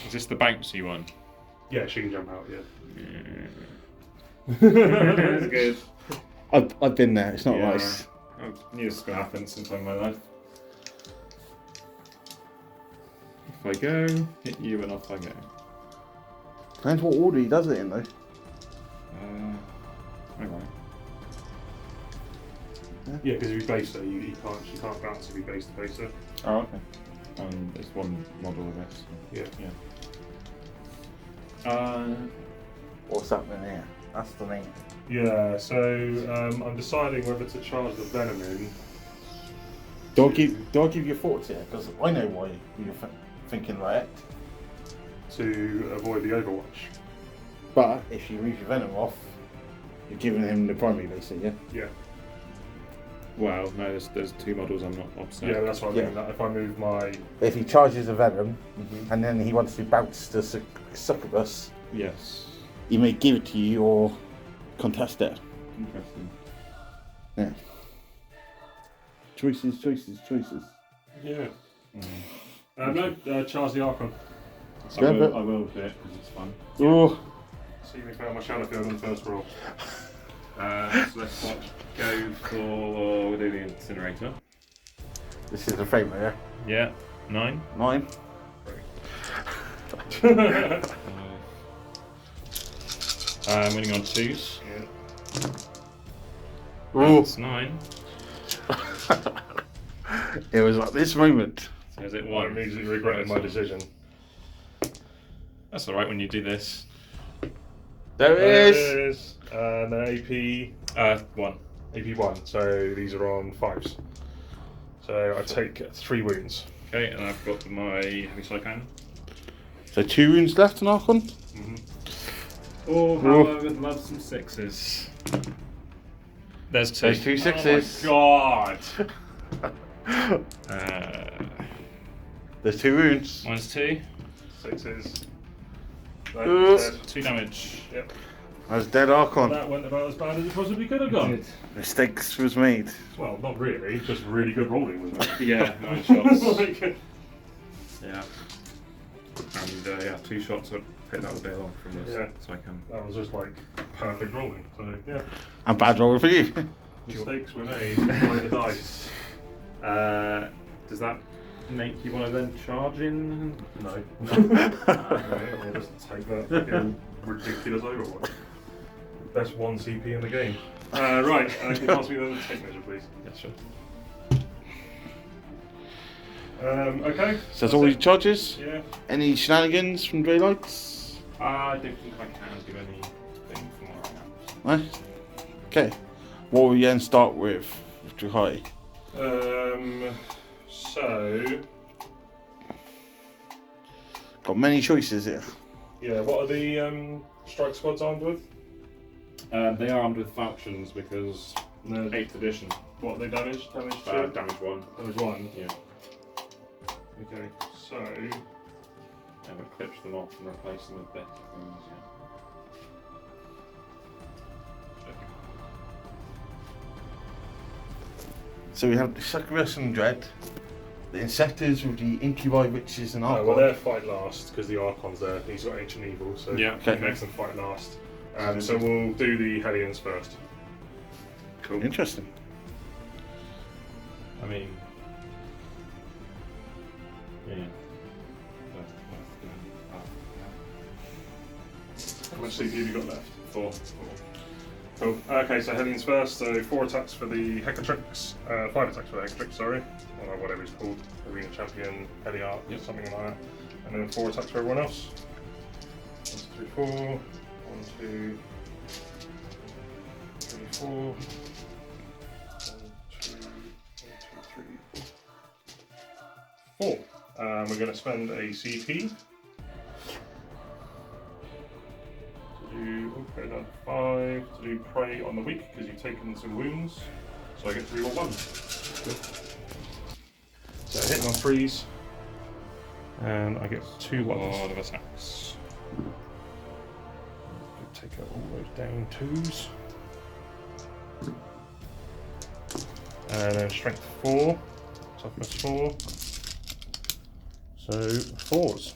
S3: Is this the bouncy one?
S2: Yeah, she can jump out. Yeah.
S3: That's good.
S1: I've been there, it's not
S3: Yeah.
S1: nice.
S3: I knew this was going to happen sometime in my life. If I go, hit you, and off I go.
S1: Depends what order he does it in though.
S3: Alright.
S2: Yeah, because if you base her, she can't bounce if you base her.
S3: Oh, okay. There's one model of this.
S2: Yeah.
S3: Yeah.
S1: What's happening here? That's the main.
S2: Yeah, so I'm deciding whether to charge the Venom in.
S1: Do I give you thoughts here? Because I know why you're thinking like it.
S2: To avoid the Overwatch.
S1: But if you move your Venom off, you're giving him the primary basically, yeah?
S2: Yeah.
S3: Well, no, there's two models I'm not upset.
S2: Yeah, that's what I mean.
S1: Yeah.
S2: That if I move my.
S1: If he charges a Venom, and then he wants to bounce the succubus,
S3: Yes.
S1: You may give it to you or contest it.
S3: Interesting.
S1: Yeah. Choices.
S2: Yeah. No, charge the Archon.
S3: I will do it because it's fun.
S1: Oh.
S2: See me found my shadow field on the first roll.
S3: So let's go for. We'll do the incinerator.
S1: This is the favourite,
S3: Yeah. 9.
S1: 9.
S3: Winning on 2s.
S2: Yeah.
S3: That's 9.
S1: It was at this moment.
S3: So is it
S2: I
S3: 1?
S2: immediately regretted my decision.
S3: That's alright when you do this.
S1: There it is.
S2: And AP
S3: 1.
S2: AP1. So these are on 5s. So I take 3 wounds.
S3: Okay, and I've got my heavy psychic.
S1: So 2 wounds left on Archon.
S2: Mm-hmm.
S3: Oh, how I would love some 6s. There's 2.
S1: There's 2 6s.
S3: Oh my god!
S1: There's 2 wounds.
S3: Minus 2.
S2: 6s.
S1: Ooh.
S3: 2 damage.
S2: Yep.
S1: That's dead Archon.
S2: That went about as bad as it possibly could have gone.
S1: Mistakes was made.
S2: Well, not really, just really good rolling, wasn't it?
S3: Yeah, 9 shots.
S2: Like,
S3: Yeah. And 2 shots would hit that all day long from this.
S2: Yeah.
S3: So I can.
S2: that was just like perfect rolling. So yeah,
S1: And bad roll for you.
S2: mistakes were made by the dice.
S3: Does that make you want to then charge in?
S2: No. I'll just take that fucking ridiculous overwatch. Best 1 CP in the game. Right, can you pass me the tape measure, please?
S3: Yeah, sure.
S2: Okay.
S1: So that's all your charges.
S2: Yeah.
S1: Any shenanigans from Daylights?
S3: I don't think I can do anything from where I am.
S1: No? Okay. What will we then start with Drukhari?
S2: So
S1: Got many choices here.
S2: yeah, what are the strike squads armed with?
S3: They are armed with falchions because
S2: No.
S3: 8th edition.
S2: What are they damage? Damage 2?
S3: Damage 1.
S2: Damage 1.
S3: Yeah.
S2: Okay, so
S3: And we clip them off and replace them with better things.
S1: So we have the Succubus and Dread, the Insectors with the Incubi, Witches and Archon.
S2: well, they'll fight last because the Archon's there. He's got Ancient Evil, so
S3: Yeah.
S1: Okay.
S2: it makes them fight last. So we'll do the Hellions first.
S3: Cool.
S1: Interesting.
S3: I mean, yeah.
S2: How much CP have you got left?
S3: 4.
S2: Cool. Okay, so Hellions first. So 4 attacks for the Hecatrix, 5 attacks for the Hecatrix, sorry. Or whatever it's called. Arena Champion, Heliarch,
S3: Yep.
S2: something like that. And then 4 attacks for everyone else. 1, 2, 3, 4. 1, 2, 3, 4. 1, 2, 3, 4. We're going to spend a CP. Okay, down to 5 to do prey on the weak because you've taken some wounds. So I get to reroll 1. So hitting on 3s. And I get 2
S3: A
S2: 1s.
S3: lot of attacks.
S2: Take out all those down 2s. And then strength 4. Toughness 4. So 4s.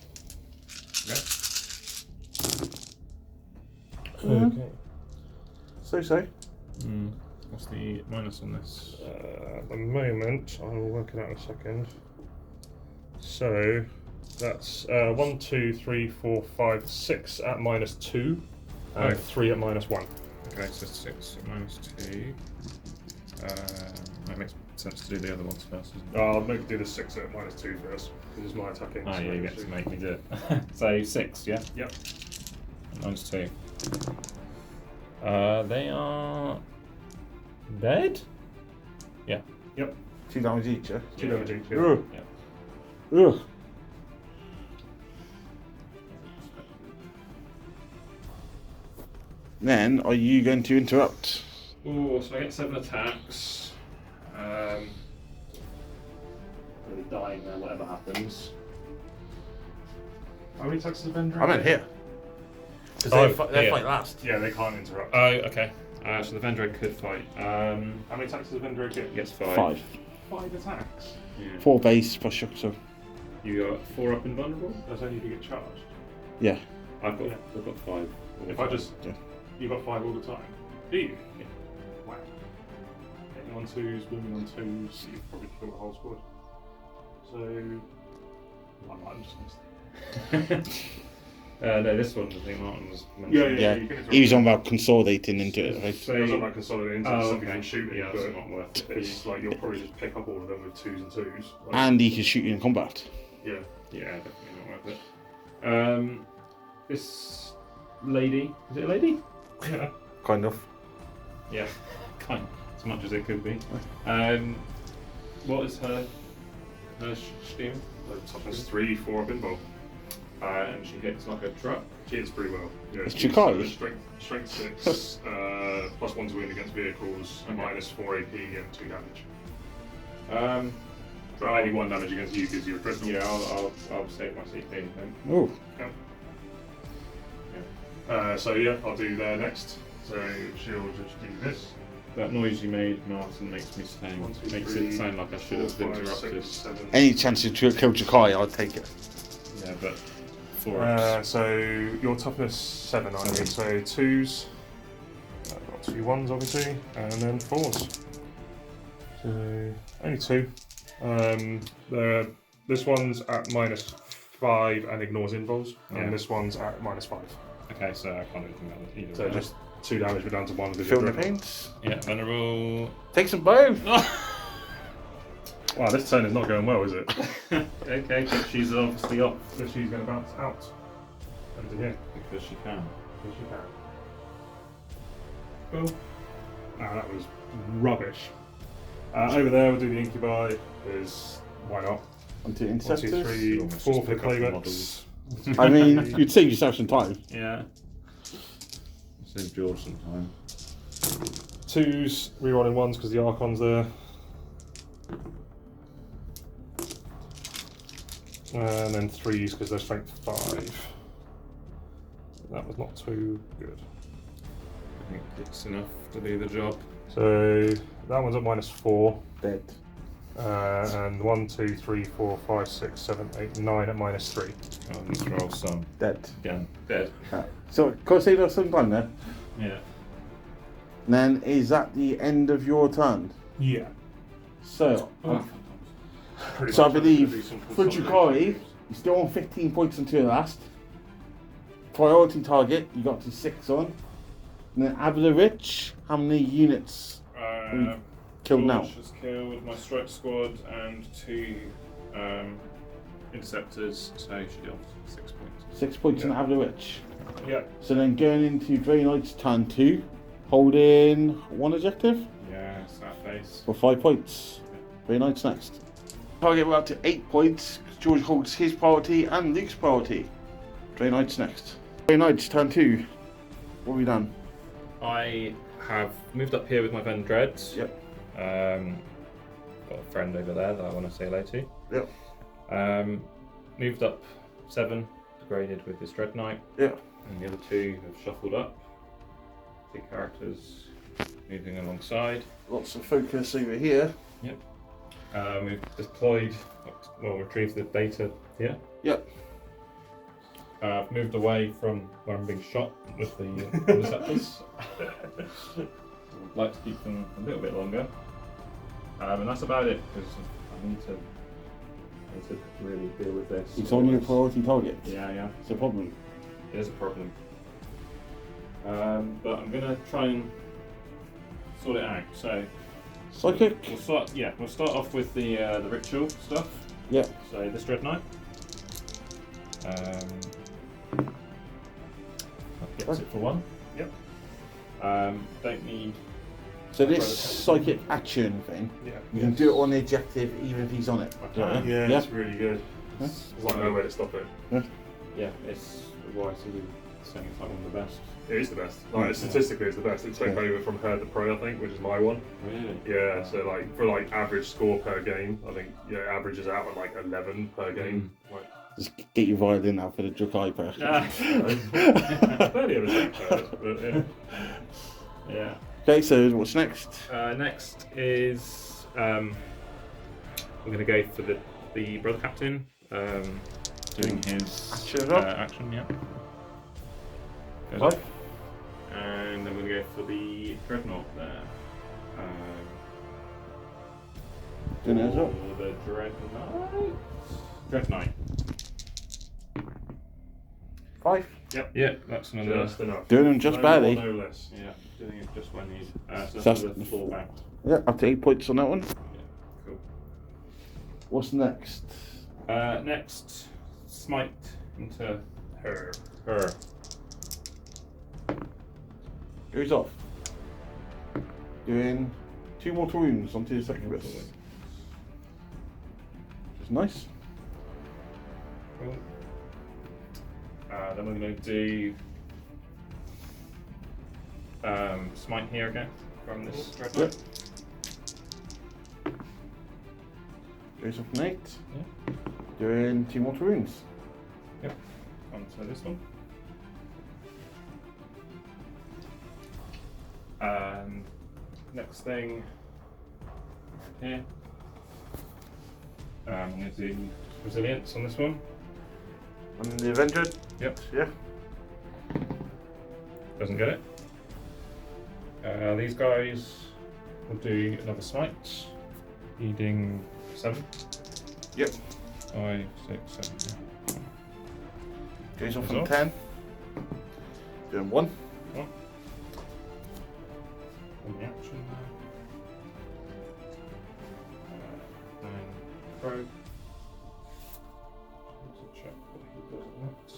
S2: Okay.
S1: So.
S3: What's the minus on this?
S2: At the moment, I will work it out in a second. So that's 1, 2, 3, 4, 5, 6 at -2, and 3 at -1.
S3: Okay, so 6 at -2. That makes sense to do the other ones first, doesn't it?
S2: I'll make do the 6 at -2 first, because it's my attacking.
S3: Oh,
S2: so
S3: yeah, you get to make me do it. So 6, yeah?
S2: Yep.
S3: -2. They are dead? Yeah.
S2: Yep.
S1: 2 damage each, yeah?
S2: 2 damage each. Yeah.
S1: Ugh.
S3: Yeah.
S1: Ugh. Then, are you going to interrupt?
S3: Ooh, so I get 7 attacks. I'm dying now, whatever happens.
S2: How many attacks does Vendor
S1: I meant here. Because
S2: Oh,
S1: they fight last.
S2: Yeah, they can't interrupt.
S3: Oh, okay. So the Vendread could fight.
S2: How many attacks does the Vendread get?
S3: Gets 5.
S1: 5.
S2: 5 attacks.
S3: Yeah.
S1: 4 base plus shock, so.
S3: You got 4 up invulnerable?
S2: That's only if you get charged.
S1: Yeah.
S3: I've got 5.
S2: If I just...
S1: Yeah.
S2: You got 5 all the time. Do you?
S3: Yeah.
S2: Wow. Hitting on 2s, wounding on 2s, you've probably killed a whole squad. So... I'm just going to stay.
S3: No, this one, I think Martin was
S2: Yeah,
S3: mentioning.
S1: Yeah.
S2: you can interrupt
S1: He was
S2: it.
S1: on about consolidating into it, right?
S2: So it was on that consolidated into stuff you can shoot
S3: Yeah,
S2: in,
S3: it's
S2: but
S3: not worth it.
S2: it's like you'll probably just pick up all of them with 2s and 2s. Like,
S1: And he can shoot you in combat.
S2: yeah.
S3: Yeah, definitely not worth it. This lady, is it a lady?
S2: Yeah.
S1: Kind of.
S3: Yeah, kind as much as it could be. What is her steam?
S2: Like toughness 3, 4 up invul.
S3: And she hits like a truck.
S2: She hits pretty well. Yeah,
S1: It's
S2: she's,
S1: Drukhari.
S2: Strength 6, plus 1 to win against vehicles,
S3: Okay.
S2: minus 4 AP and 2 damage.
S3: Um,
S2: Only 1 damage against you gives you a critical.
S3: yeah, I'll save my CP then.
S1: Oh.
S2: So yeah, I'll do there next. So she'll just do this.
S3: That noise you made, Martin, makes me sound
S2: 1, 2,
S3: makes
S2: 3,
S3: it sound like I should
S2: 4,
S3: have
S2: 5,
S3: interrupted.
S2: 6, 7.
S1: Any chance to kill Drukhari, I'll take it.
S3: Yeah, but 4 ups.
S2: So your toughness 7, I need. So 2s. I've got 2 1s obviously, and then 4s. So only 2. This one's at minus 5 and ignores invuls,
S3: Yeah.
S2: and this one's at minus 5.
S3: Okay, so I can't do anything about it either.
S2: So
S3: way.
S2: just 2 damage, we're down to 1 with
S1: Feel the
S2: your
S1: pains.
S3: Yeah, vulnerable.
S1: Take some both.
S2: Wow, this turn is not going well, is it?
S3: Okay, but she's obviously off
S2: So she's going to bounce out. Over to here.
S3: because she can.
S2: Yes, you can. Cool. Ah, that was rubbish. Over there, we'll do the incubi. Is why not?
S1: Onto
S2: 1, 2,
S1: interceptors.
S2: 3,
S3: Almost
S2: 4
S3: just
S2: for
S3: pick up the
S2: playbooks.
S1: I mean, you'd save yourself some time.
S3: Yeah. Save George some time.
S2: 2s, rerolling 1s because the Archon's there. And then 3s because they're strength 5. That was not too good.
S3: I think it's enough to do the job.
S2: So that one's at minus 4.
S1: Dead.
S2: And 1, 2, 3, 4, 5, 6, 7, 8, 9 at minus 3.
S3: Oh, let's roll some.
S1: Dead.
S3: Again, dead.
S1: So, can I save us some time there?
S3: Yeah.
S1: And then, is that the end of your turn?
S2: Yeah.
S1: So,
S2: Pretty
S1: So I
S2: much
S1: believe
S2: do some
S1: for
S2: consolidation
S1: Drukhari,
S2: moves.
S1: you're still on 15 points until last. Priority target, you got to 6 on. And then Aeldari, how many units killed now?
S3: George has killed my strike squad and 2 interceptors, so she got 6 points.
S1: 6 points
S2: Yeah.
S1: on Aeldari.
S2: Yeah.
S1: So then going into Grey Knight's turn 2, holding 1 objective
S3: Yeah, sad face.
S1: for 5 points. Grey Knight's next. Target we're up to 8 points. George holds his priority and Luke's priority. Grey Knight's next. Grey Knight's turn 2. What have we done?
S3: I have moved up here with my Vendreads.
S1: Yep.
S3: Got a friend over there that I want to say hello to.
S1: Yep.
S3: Moved up 7, degraded with this Dread Knight.
S1: Yep.
S3: And the other 2 have shuffled up. 2 characters moving alongside.
S1: Lots of focus over here.
S3: We've deployed, retrieved the data here.
S1: Yep.
S3: I've moved away from where I'm being shot with the interceptors. I'd like to keep them a little bit longer. And that's about it, because I need to really deal with this.
S1: It's on your priority target.
S3: Yeah,
S1: It's a problem.
S3: it is a problem. But I'm going to try and sort it out. So
S1: Psychic.
S3: we'll start off with the ritual stuff.
S1: Yep.
S3: So this Dread Knight. That gets it for 1.
S2: Yep.
S3: Don't need.
S1: So this psychic action thing,
S2: Yeah.
S1: you can do it on the objective even if he's on it.
S3: Okay.
S2: Yeah,
S1: Yeah.
S2: it's really good. There's like no way to stop it.
S3: Yeah, it's why so we're saying it's like one of the best.
S2: It is the best. Like statistically, it's the best. It's taken over from Herd the Prey, I think, which is my one.
S3: Really?
S2: Yeah. So like for like average score per game, I think averages out at like 11 per game. Like,
S1: Just get your violin out for the Drukhari pair.
S2: Plenty of a but yeah.
S3: Yeah.
S1: Okay, so what's next?
S3: Next is I'm going to go for the brother captain doing his action. Yeah. Goes
S1: What?
S3: up. And I'm going to go for the dreadnought there.
S1: Doing it as well?
S3: For the dread knight.
S1: 5.
S3: Yeah, that's another.
S2: Just enough.
S1: Doing them just
S2: No
S1: barely.
S2: more, no less.
S3: Yeah, doing it just when needed. So
S1: So
S3: that's
S1: that's-
S3: the 4 back.
S1: Yeah, up to 8 points on that one.
S3: Cool.
S1: What's next?
S3: Next, smite into her.
S1: Goes off. Doing 2 mortal wounds onto the succubus. Which is nice.
S3: Cool. Then we're going to do smite here again from this dreadnought.
S1: Yep. Goes off an 8.
S3: Yeah.
S1: Doing 2 mortal wounds.
S3: Yep. Onto this one. Next thing here. I'm going to do resilience on this one.
S1: On the Avenger?
S3: Yep.
S1: Yeah.
S3: Doesn't get it. These guys will do another smite, needing 7.
S1: Yep.
S3: 5, 6, 7.
S1: Goes off
S3: Goes
S1: on
S3: off.
S1: 10. Doing 1.
S3: On the action there. 9 pro. Let's check what he does on that.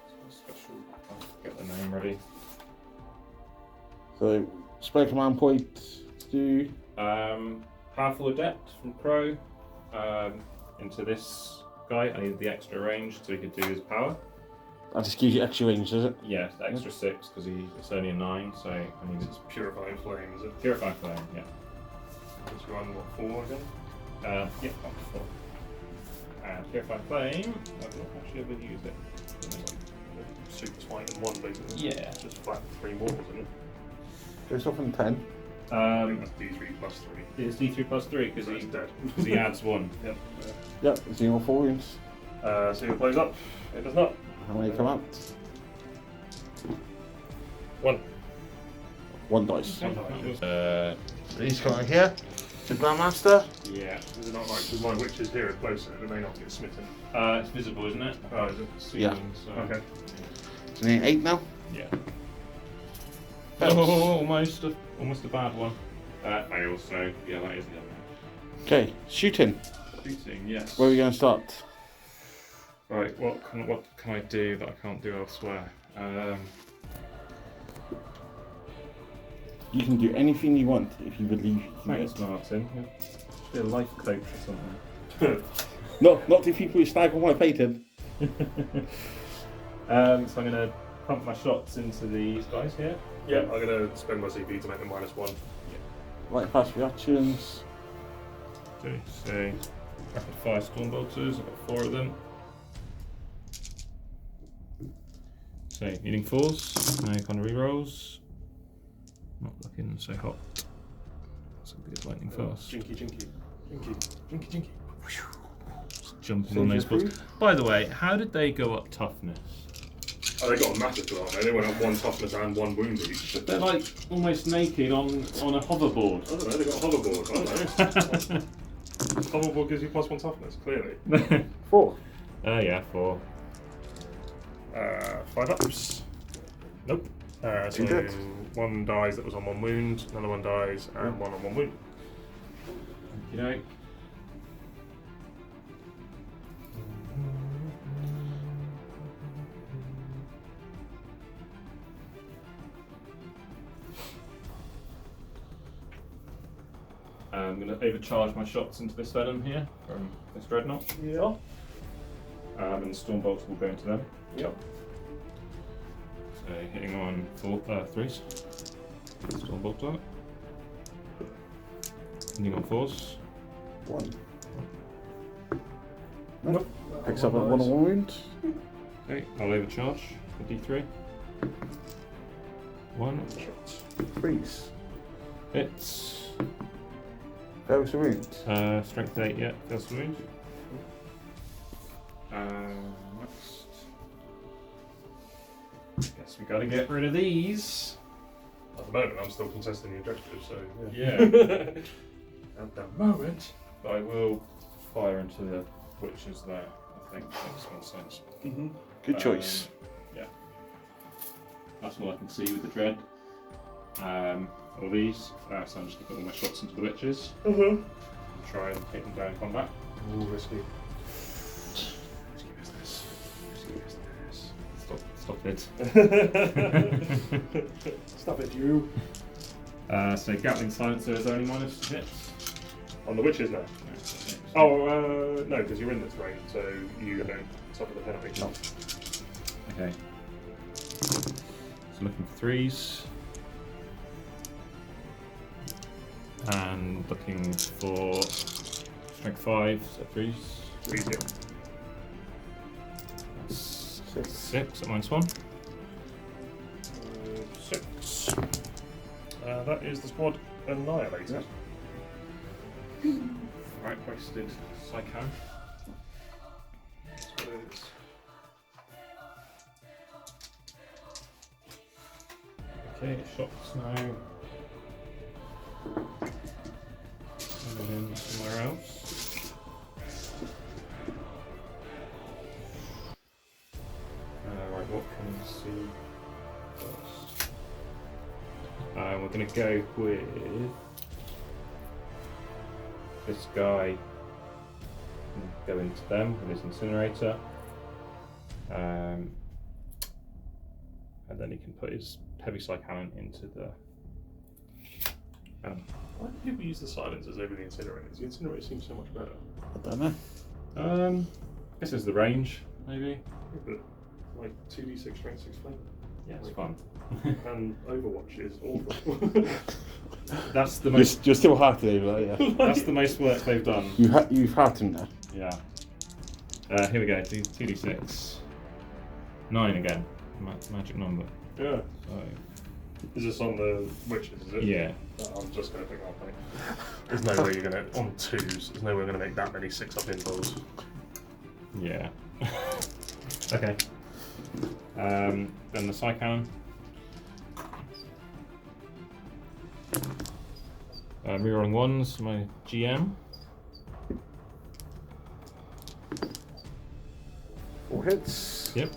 S3: It's a special. I'll get the name ready.
S1: So, spare command point to do.
S3: Powerful Adept from Crow into this guy. I needed the extra range so he could do his power.
S1: That just gives you extra range, does it?
S3: Yeah, the extra 6 because it's only a 9, so I needed
S2: It's purifying flame, is it?
S3: Purify Flame. Yeah.
S2: Just run what, 4 again?
S3: Yeah, up to 4. Purify Flame. I've not actually ever used it.
S2: Super smite in 1 basically.
S3: Yeah.
S2: It's just flat 3 walls, isn't it?
S1: Goes off on 10.
S2: I think that's D3 plus 3.
S3: It's D3 plus 3 because
S2: He's dead.
S3: he adds 1.
S2: Yep.
S1: Yep, 0 4 wounds.
S2: See who plays up. It does not.
S1: How many come out?
S2: 1.
S1: 1 dice.
S3: These
S1: coming here. To Grandmaster.
S3: Yeah.
S2: Is it not like, because my witch is here closer, it may not get smitten.
S3: It's visible, isn't it?
S2: Oh, is it?
S1: Yeah.
S3: So.
S2: Okay.
S1: It's an 8 now.
S3: Yeah.
S1: Fails.
S3: Almost a bad one. Fails, so yeah, that is the other one.
S1: Okay, shooting.
S3: Shooting, yes.
S1: Where are we going to start?
S3: Right, what can I do that I can't do elsewhere?
S1: You can do anything you want if you believe you can.
S3: Thanks, Martin. Yeah. Be a life coach or something.
S1: Not to people who stag on my painted.
S3: So I'm going to pump my shots into these guys here.
S2: Yeah, I'm going to spend my CP to make them -1.
S1: Right, fast reactions.
S3: Okay, so rapid fire stormbolters. I've got 4 of them. So needing 4s. No kind of rerolls. Not looking so hot. That's a good lightning fast.
S2: Jinky.
S3: Just jumping
S1: So
S3: on
S1: you're
S3: those balls.
S1: through?
S3: By the way, how did they go up toughness?
S2: Oh, they got a massive aren't they? They went up 1 toughness and 1 wound each.
S3: They're like almost naked on a hoverboard.
S2: I don't know, they got a hoverboard. I don't know. Hoverboard gives you +1 toughness, clearly.
S1: 4.
S3: Yeah, 4.
S2: 5 ups. Nope. So
S1: You did.
S2: 1 dies that was on 1 wound, another 1 dies, and 1 on 1 wound.
S3: You know. I'm going to overcharge my shots into this venom here from this dreadnought.
S2: Yeah.
S3: And the storm bolts will go into them.
S2: Yep.
S3: So hitting on 3s. Storm bolt on it. Hitting on 4s.
S1: 1.
S2: Nope.
S1: Picks up a 1 wound.
S3: Okay, I'll overcharge for D3. 1.
S1: Freeze.
S3: It's
S1: Fails the wound.
S3: strength 8, yeah, fails the wound. Next. Guess we gotta get rid of these.
S2: At the moment, I'm still contesting the objective, so
S3: Yeah. At the moment, I will fire into the witches there. I think makes more sense.
S1: Good choice.
S3: Yeah. That's all I can see with the dread. All these. So I'm just going to put all my shots into the witches. And try and hit them down in combat.
S2: Ooh, risky.
S3: Risky business. Risky business. Stop it.
S2: Stop it, you.
S3: So Gatling Silencer is only minus hits.
S2: On the witches now. Oh, no, because you're in the terrain, so you don't suffer the penalty.
S1: No.
S3: Okay. So looking for 3s. And looking for strength 5, so 3s.
S2: Easy.
S3: That's 6 at -1.
S2: 6. That is the squad annihilated.
S3: Right, wasted Psycho.
S2: That's what it is.
S3: Okay, shots now. And then somewhere else. Right, what can we see first? We're going to go with this guy. Go into them with his incinerator. And then he can put his heavy psych cannon into the.
S2: Why do people use the silencers over the incinerators? The incinerator seems so much better.
S1: I don't know.
S3: I guess it's the range, maybe.
S2: But like 2d6 strength 6 flame.
S3: Yeah, it's fun.
S2: And Overwatch is awful.
S3: That's the most.
S1: You're still hard today, but yeah.
S3: That's the most work they've done.
S1: You've had him now.
S3: Yeah. Here we go. 2d6. 9 again. Magic number.
S2: Yeah.
S3: So,
S2: Is this on the witches, is it?
S3: yeah.
S2: Oh, I'm just going to pick that up, mate. There's no way you're going to, on 2s, there's no way we're going to make that many 6-up involves.
S3: Yeah. Okay. Then the psych cannon. Rerolling 1s, my GM.
S1: 4 hits.
S3: Yep.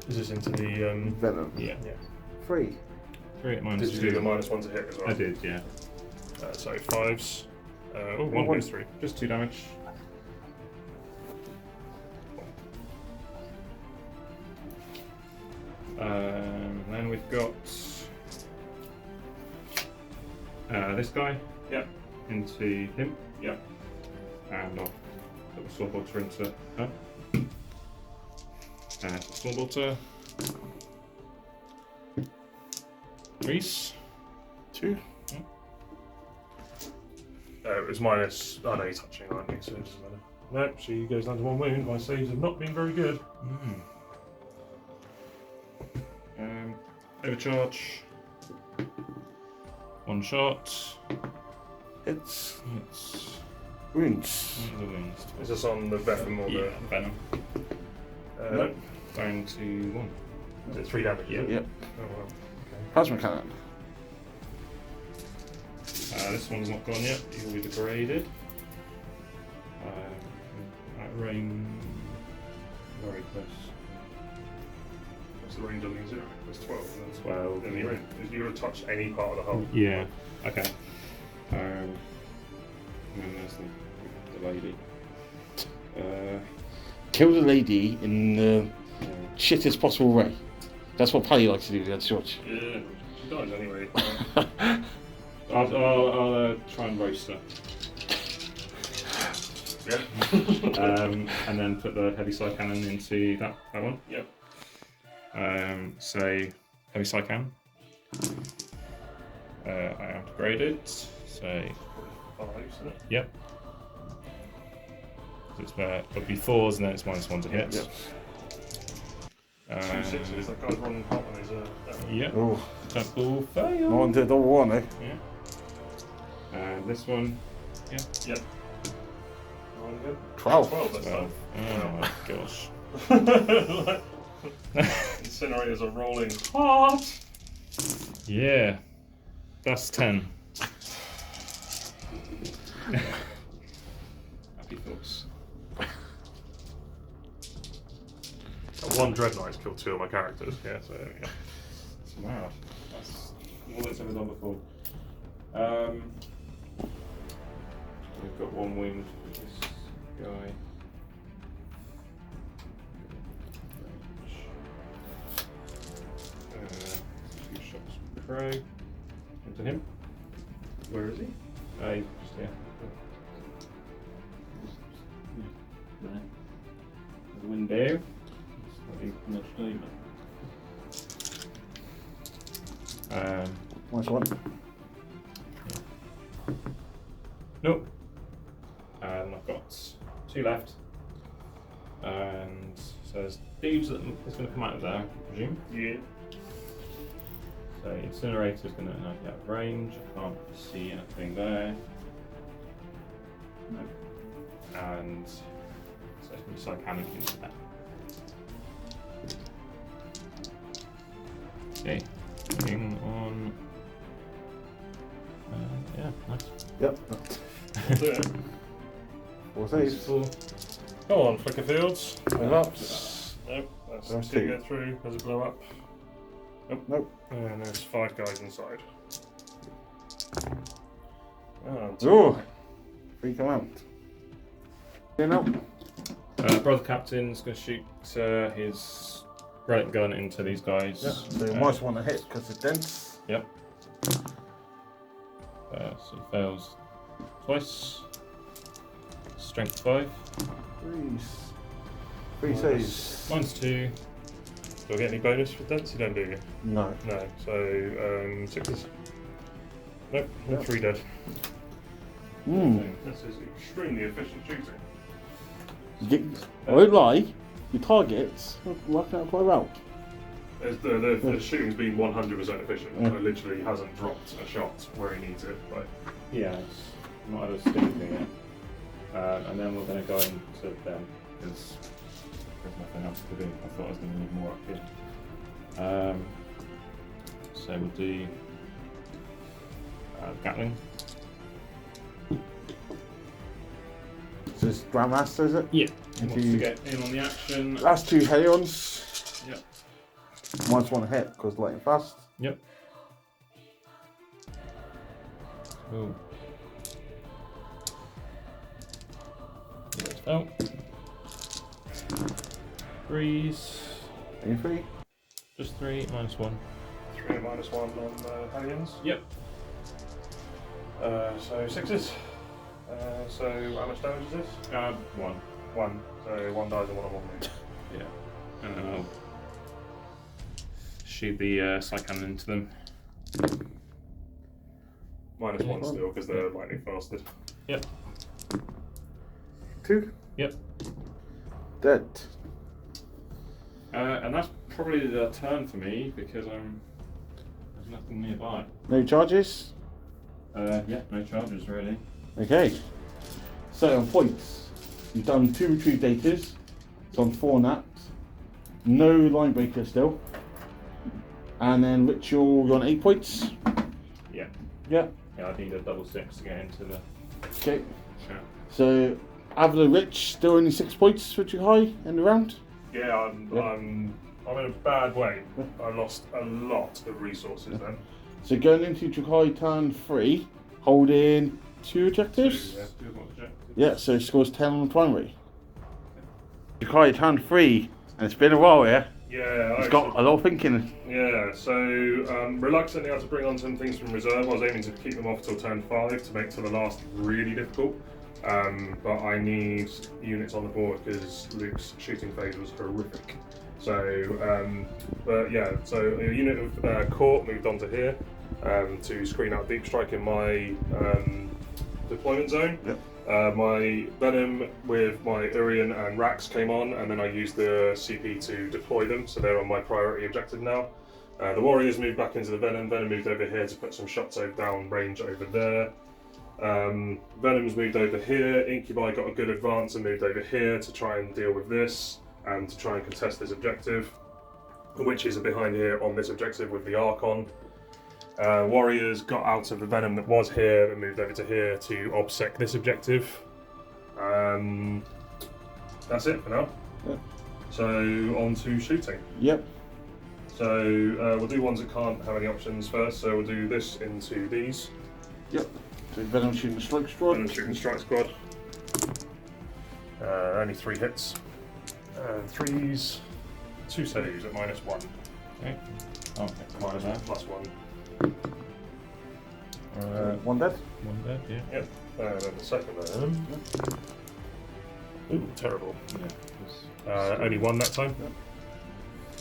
S2: Is this into the,
S1: Venom.
S3: Yeah.
S1: 3.
S3: 3 at -2.
S2: Did you do the -1 to hit as well?
S3: I did, yeah.
S2: So 5s. Oh, 1
S1: one.
S2: goes 3.
S3: Just 2 damage. Then we've got this guy.
S2: Yep.
S3: Into him.
S2: Yep.
S3: And I'll put the sword bolter into her. Sword bolter. Reese.
S1: 2.
S2: It was minus. Oh no, you're touching, aren't you? So it doesn't matter. Nope, she goes down to 1 wound. My saves have not been very good.
S3: Overcharge. 1 shot.
S1: Hits.
S3: It's
S1: Wounds.
S3: the wounds.
S2: Is this on the venom or
S3: Yeah, venom.
S2: the?
S3: Down to 1.
S2: Is it 3 damage?
S3: Yeah.
S1: Yep.
S2: Oh well.
S1: Plasma cannon.
S3: This one's not gone yet. He'll be degraded. At range. Very close.
S2: What's the range on the incinerator? It's 12. Isn't it?
S3: 12.
S2: Then you're in. You're going to touch any part of the hull.
S3: Yeah. Okay. And then there's the lady.
S1: Kill the lady in the shittest possible way. That's what Paddy likes to do against George.
S2: Yeah. She dies anyway.
S3: I'll try and roast her.
S2: Yeah.
S3: And then put the heavy psych cannon into that one.
S2: Yep.
S3: So heavy psych cannon. I am degraded. So
S2: 5, isn't it?
S3: yep. It's where it'll be 4s and then it's -1 to hit.
S1: Yep.
S2: 2 6s. That guy's running hot on his.
S3: Yep.
S1: Oh,
S3: Double fail.
S1: not into double one, eh?
S3: Yeah. And this one. Yeah.
S2: Yep. 9 good.
S1: 12.
S2: 12 this
S3: 12.
S2: time.
S3: Oh my gosh.
S2: Incinerators are rolling hard.
S3: Yeah. That's 10. Happy thoughts.
S2: One Dread Knight's killed 2 of my characters. Yeah, so there we go.
S3: Wow. That's more than it's ever done before. We've got 1 wing for this guy. Two shots with Crow. Into him.
S2: Where is he?
S3: He's just here. There. The window.
S1: -1.
S3: Nope. And I've got 2 left. And so there's dudes that's going to come out of there, I presume.
S2: Yeah.
S3: So Incinerator's going to knock out of range. I can't see anything there. Nope. And so it's going to be Psychanic into that. Okay. Moving on. Yeah, nice.
S1: Yep.
S2: We'll do it.
S1: 4 saves.
S2: Go on, Flicker Fields.
S1: Move up.
S2: Nope, that's
S1: That's
S2: 2
S1: 2.
S2: get through. Does it blow up?
S1: Nope.
S2: And there's 5 guys inside. Oh,
S1: Oh, 3 come out. You know.
S3: Brother Captain's going to shoot his relic gun into these guys.
S1: Yeah. So -1 to hit because it's dense.
S3: Yep. So he fails twice. Strength 5.
S1: 3 saves.
S3: -2.
S2: do I get any bonus for dense? You don't, do you?
S1: No.
S2: No. So 6s. Nope.
S1: Yep.
S2: 3 dead. This is extremely efficient shooting.
S1: I won't lie, your targets are working out quite well.
S2: The shooting's been 100% efficient.
S1: Yeah.
S2: It literally hasn't dropped a shot where he needs it. Like,
S3: Yeah, it's not had a stinking yet. And then we're going to go into them because there's nothing else to do. I thought I was going to need more up here. So we'll do Gatling.
S1: So it's Grandmaster, is it?
S3: Yeah. He wants to
S1: Into-
S3: get in on the action.
S1: That's 2 Helions.
S3: Yep.
S1: -1 to hit because lightning fast.
S3: Yep. Cool. Oh. 3s.
S1: Any 3?
S3: Just 3, -1.
S2: 3 and -1 on Hellions.
S3: Yep.
S2: So 6s. So how much damage is this?
S3: 1.
S2: 1. So 1 dies and 1 on 1 move.
S3: Yeah. And then I'll shoot the Psy Cannon into them.
S2: -1 still because they're lightning fasted.
S3: Yep.
S1: 2?
S3: Yep.
S1: Dead.
S3: And that's probably the turn for me because there's nothing nearby.
S1: No charges?
S3: Yeah, no charges really.
S1: Okay. So on points, you've done 2 retrieve datas, it's on 4 naps, no line breaker still, and then ritual you're on 8 points.
S3: Yeah.
S1: Yeah.
S3: Yeah, I need a double 6 to get into the
S1: Okay.
S3: chat.
S1: So Avila Rich still only 6 points, which is high in the round.
S2: Yeah, I'm in a bad way. I lost a lot of resources then.
S1: So going into Drukhari turn 3, holding 2 objectives.
S2: Yeah, 2 objectives.
S1: Yeah, so he scores 10 on the primary. Drukhari turn 3, and it's been a while here.
S2: Yeah,
S1: He's got a lot of thinking.
S2: Yeah, so reluctantly I had to bring on some things from reserve. I was aiming to keep them off till turn 5 to make to the last really difficult. But I need units on the board because Luke's shooting phase was horrific. So, but yeah, so a unit of Court moved onto here to screen out deep strike in my deployment zone.
S1: Yep.
S2: My Venom with my Urien and Racks came on, and then I used the CP to deploy them, so they're on my priority objective now. The Warriors moved back into the Venom. Venom moved over here to put some shots down range over there. Venom's moved over here. Incubi got a good advance and moved over here to try and deal with this and to try and contest this objective. Witches are behind here on this objective with the Archon. Warriors got out of the Venom that was here and moved over to here to obsec this objective. That's it for now.
S1: Yep.
S2: So on to shooting.
S1: Yep.
S2: So we'll do ones that can't have any options first. So we'll do this into these.
S1: Yep. So Venom shooting strike squad.
S2: Venom shooting strike squad. Only 3 hits. 3s. 2 saves at -1.
S3: Okay. Oh, okay.
S2: -1 +1.
S1: 1 dead.
S3: 1 dead, yeah.
S2: Yep. And then the second one. Ooh, terrible.
S3: Yeah.
S2: Only 1 that time.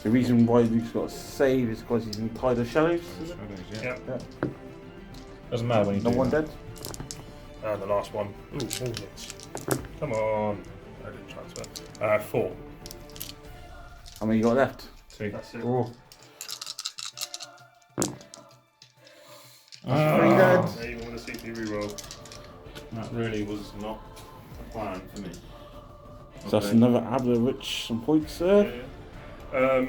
S1: The reason why Luke's got a save is because he's in Tide of Shadows. Is it?
S3: Yeah.
S2: Yeah.
S3: Doesn't matter when you
S1: No
S3: do
S1: 1
S3: that.
S1: dead.
S2: And the last one. Ooh, all hits. Come on. I didn't transfer. 4.
S1: How many you got left?
S3: 2.
S2: That's it.
S1: 4.
S3: Ah,
S1: 3 dead.
S2: Even with a CP reroll.
S3: that really was not a plan for me.
S1: So that's another Abler Rich some points there.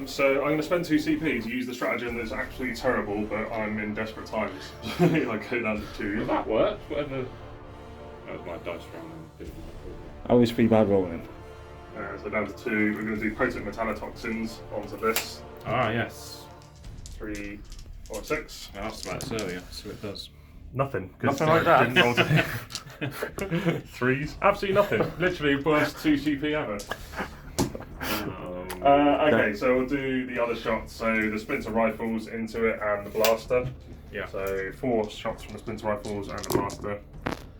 S2: So I'm going to spend 2 CPs, use the stratagem that's absolutely terrible, but I'm in desperate times. I go down to 2.
S3: Well, that worked, whatever. That was my dice round and didn't
S1: I was pretty bad rolling.
S2: So down to 2. We're going to do potent metallotoxins onto this.
S3: Ah, yes.
S2: 3, 4, 6.
S3: I asked about this earlier, see what it does.
S2: Nothing.
S1: Nothing like that.
S2: Didn't roll to 3s. Absolutely nothing. Literally worst 2 CP ever. Okay, so we'll do the other shots. So the splinter rifles into it and the blaster.
S3: Yeah.
S2: So 4 shots from the splinter rifles and the blaster.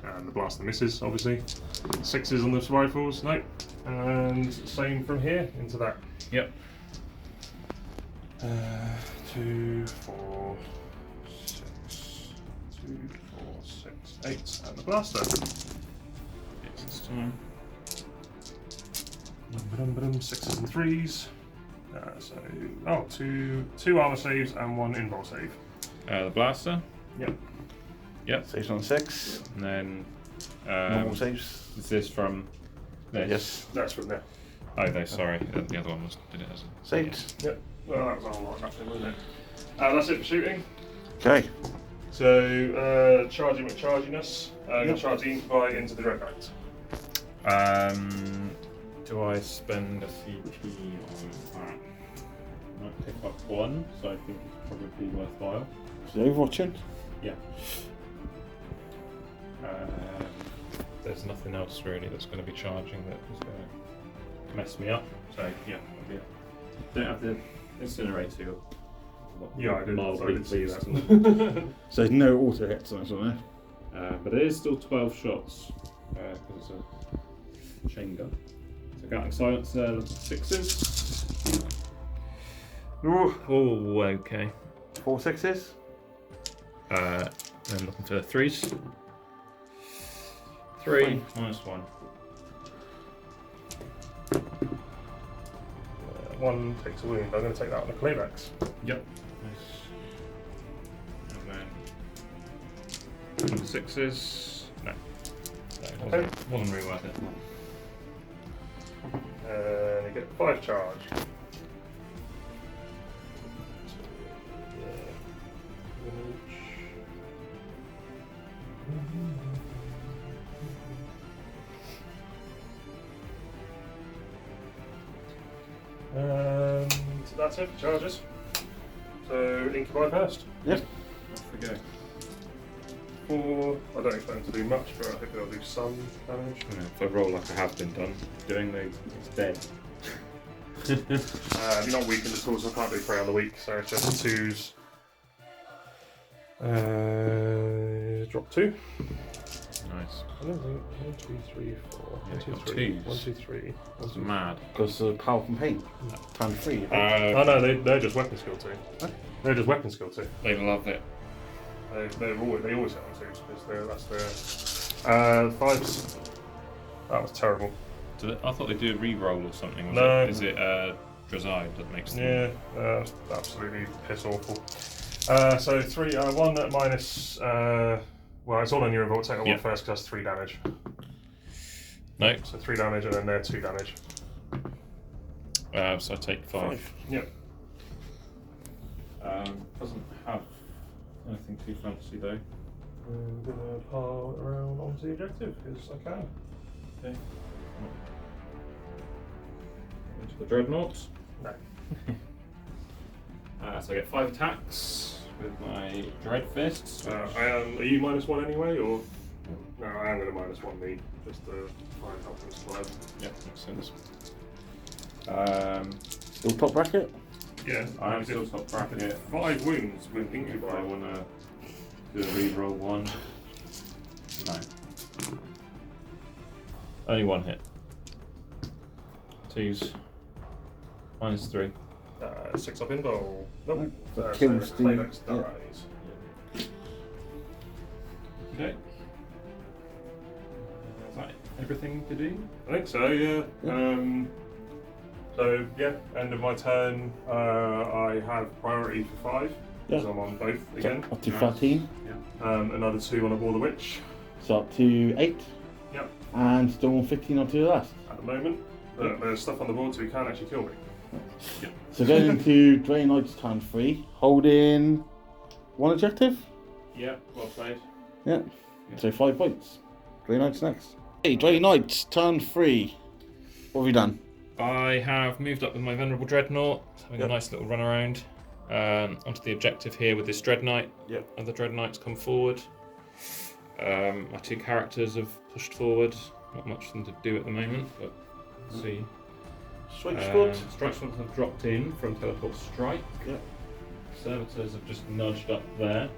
S2: And the blaster misses, obviously. 6s on the rifles, no. And same from here into that.
S3: Yep.
S2: 2, 4, 6. 2, 4, 6, 8. And the blaster.
S3: 8 this time.
S2: 6s and 3s. Two armor saves and 1 invul save.
S3: The blaster.
S2: Yep.
S3: Yep.
S1: Saves on 6.
S3: And then
S1: Normal saves.
S3: is this from this?
S1: Yes.
S2: That's from there.
S3: Oh no, sorry. The other one was did it as a
S1: Saved.
S2: Yep. Well, that was a whole lot of nothing, wasn't it? That's it for shooting.
S1: Okay.
S2: So, charging with charginess.
S1: Yep.
S2: Charge the Incubi into the Refund.
S3: Do I spend a CP on that? I might pick up 1, so I think it's probably worthwhile.
S1: So Overwatching.
S3: Yeah. There's nothing else really that's going to be charging that is going to mess me up. So yeah, don't have the incinerator.
S2: Yeah, I did.
S3: Mildly
S2: I did see
S3: pleased.
S2: that.
S1: So there's no auto hits on this one there.
S3: But it is still 12 shots because it's a chain gun. So Gatling silencer, looking for 6s. Oh, okay.
S1: 4 6s.
S3: Then looking for 3s. 3 -1.
S2: 1 takes a wound. I'm going to take that on the Claybax.
S3: Yep. And then 6s. No. No, it wasn't really worth it.
S2: And you get 5 charge. And that's it for charges. So Incubi first.
S1: Yep.
S3: Off we go.
S2: 4. I don't expect them to do much, but I think they'll do some damage.
S3: If I roll like I have been doing, it's dead.
S2: You're not weakened at all, so I can't do 3 on the week, so it's just 2s. Drop 2.
S3: Nice.
S2: I don't think 1, 2, 3, 4.
S3: Yeah,
S2: 1, 2,
S3: got
S2: 3.
S3: twos.
S2: 1, 2, 3.
S3: That's mad.
S1: Because of power from pain. Time 3.
S2: Oh no, they're just weapon skill 2.
S1: What?
S2: They're just weapon skill 2.
S3: They love it.
S2: They always hit on 2s because that's 5s. That was terrible.
S3: I thought they do a re-roll or something.
S2: No.
S3: Is it Drazide that makes them?
S2: Yeah, absolutely piss awful. So 3, 1 at minus. Well, it's all on your revolt. Take that one first because that's 3 damage.
S3: No.
S2: So 3 damage, and then they're 2 damage.
S3: So I take 5.
S2: Yep.
S3: Doesn't have anything too fancy though.
S2: I'm gonna pile around onto the objective because I can.
S3: Okay. Into the dreadnought.
S2: No.
S3: So I get 5 attacks with my dread fists.
S2: Are you -1 anyway, or? No, I am going to -1 me just to try and help them survive.
S3: Yeah, makes sense.
S1: Still top bracket?
S2: Yeah,
S3: I am still top bracket.
S2: 5 wounds with
S3: If
S2: Incubi.
S3: I want to do a re-roll 1. No. Only 1 hit. 2s. -3.
S2: 6 up in bowl. Nope.
S1: Kills the-
S2: Playdex
S1: yeah.
S2: dies.
S3: Okay. Is that everything to do?
S2: I think so, yeah. So, yeah, end of my turn. I have priority for 5. Because I'm on both again.
S1: Up to 13.
S2: Another 2 on a Ball of Witch
S1: So up to 8.
S2: Yep.
S1: And still on 15 up to the last.
S2: at the moment. But there's stuff on the board so he can't actually kill me.
S1: So going into Drain Knight's turn 3, holding 1 objective.
S3: Yeah, well played.
S1: Yeah. So 5 points. Drain Knight's next. Hey, Drain Knight's turn 3. What have you done?
S3: I have moved up with my Venerable Dreadnought, having a nice little run around. Onto the objective here with this Dread Knight.
S1: Yep.
S3: Other Dread Knights come forward. My 2 characters have pushed forward. Not much for them to do at the moment, but let's see.
S1: Strike squad.
S3: Strike squads have dropped in from Teleport Strike.
S1: Yep.
S3: Servitors have just nudged up there.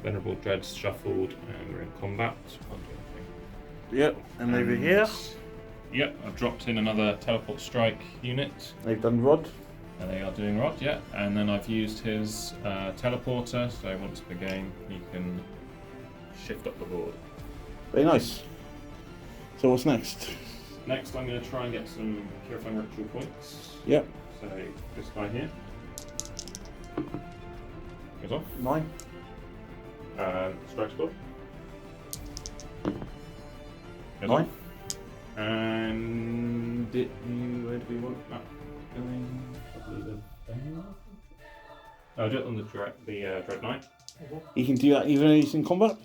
S3: Venerable Dreads shuffled, and we're in combat. So can't do anything.
S1: Yep. And over here,
S3: Yep, I've dropped in another Teleport Strike unit.
S1: they've done Rod.
S3: And they are doing Rod, yeah. And then I've used his teleporter, so once per game he can shift up the board.
S1: Very nice. So what's next?
S3: Next, I'm going to try and get some Purifying Ritual points.
S1: Yep.
S3: So this guy here goes off.
S1: 9.
S3: Strike squad. Goes
S1: 9.
S3: off. And where do we want that going? Probably the I'll do it on the Dread Knight.
S1: You can do that even though he's in combat.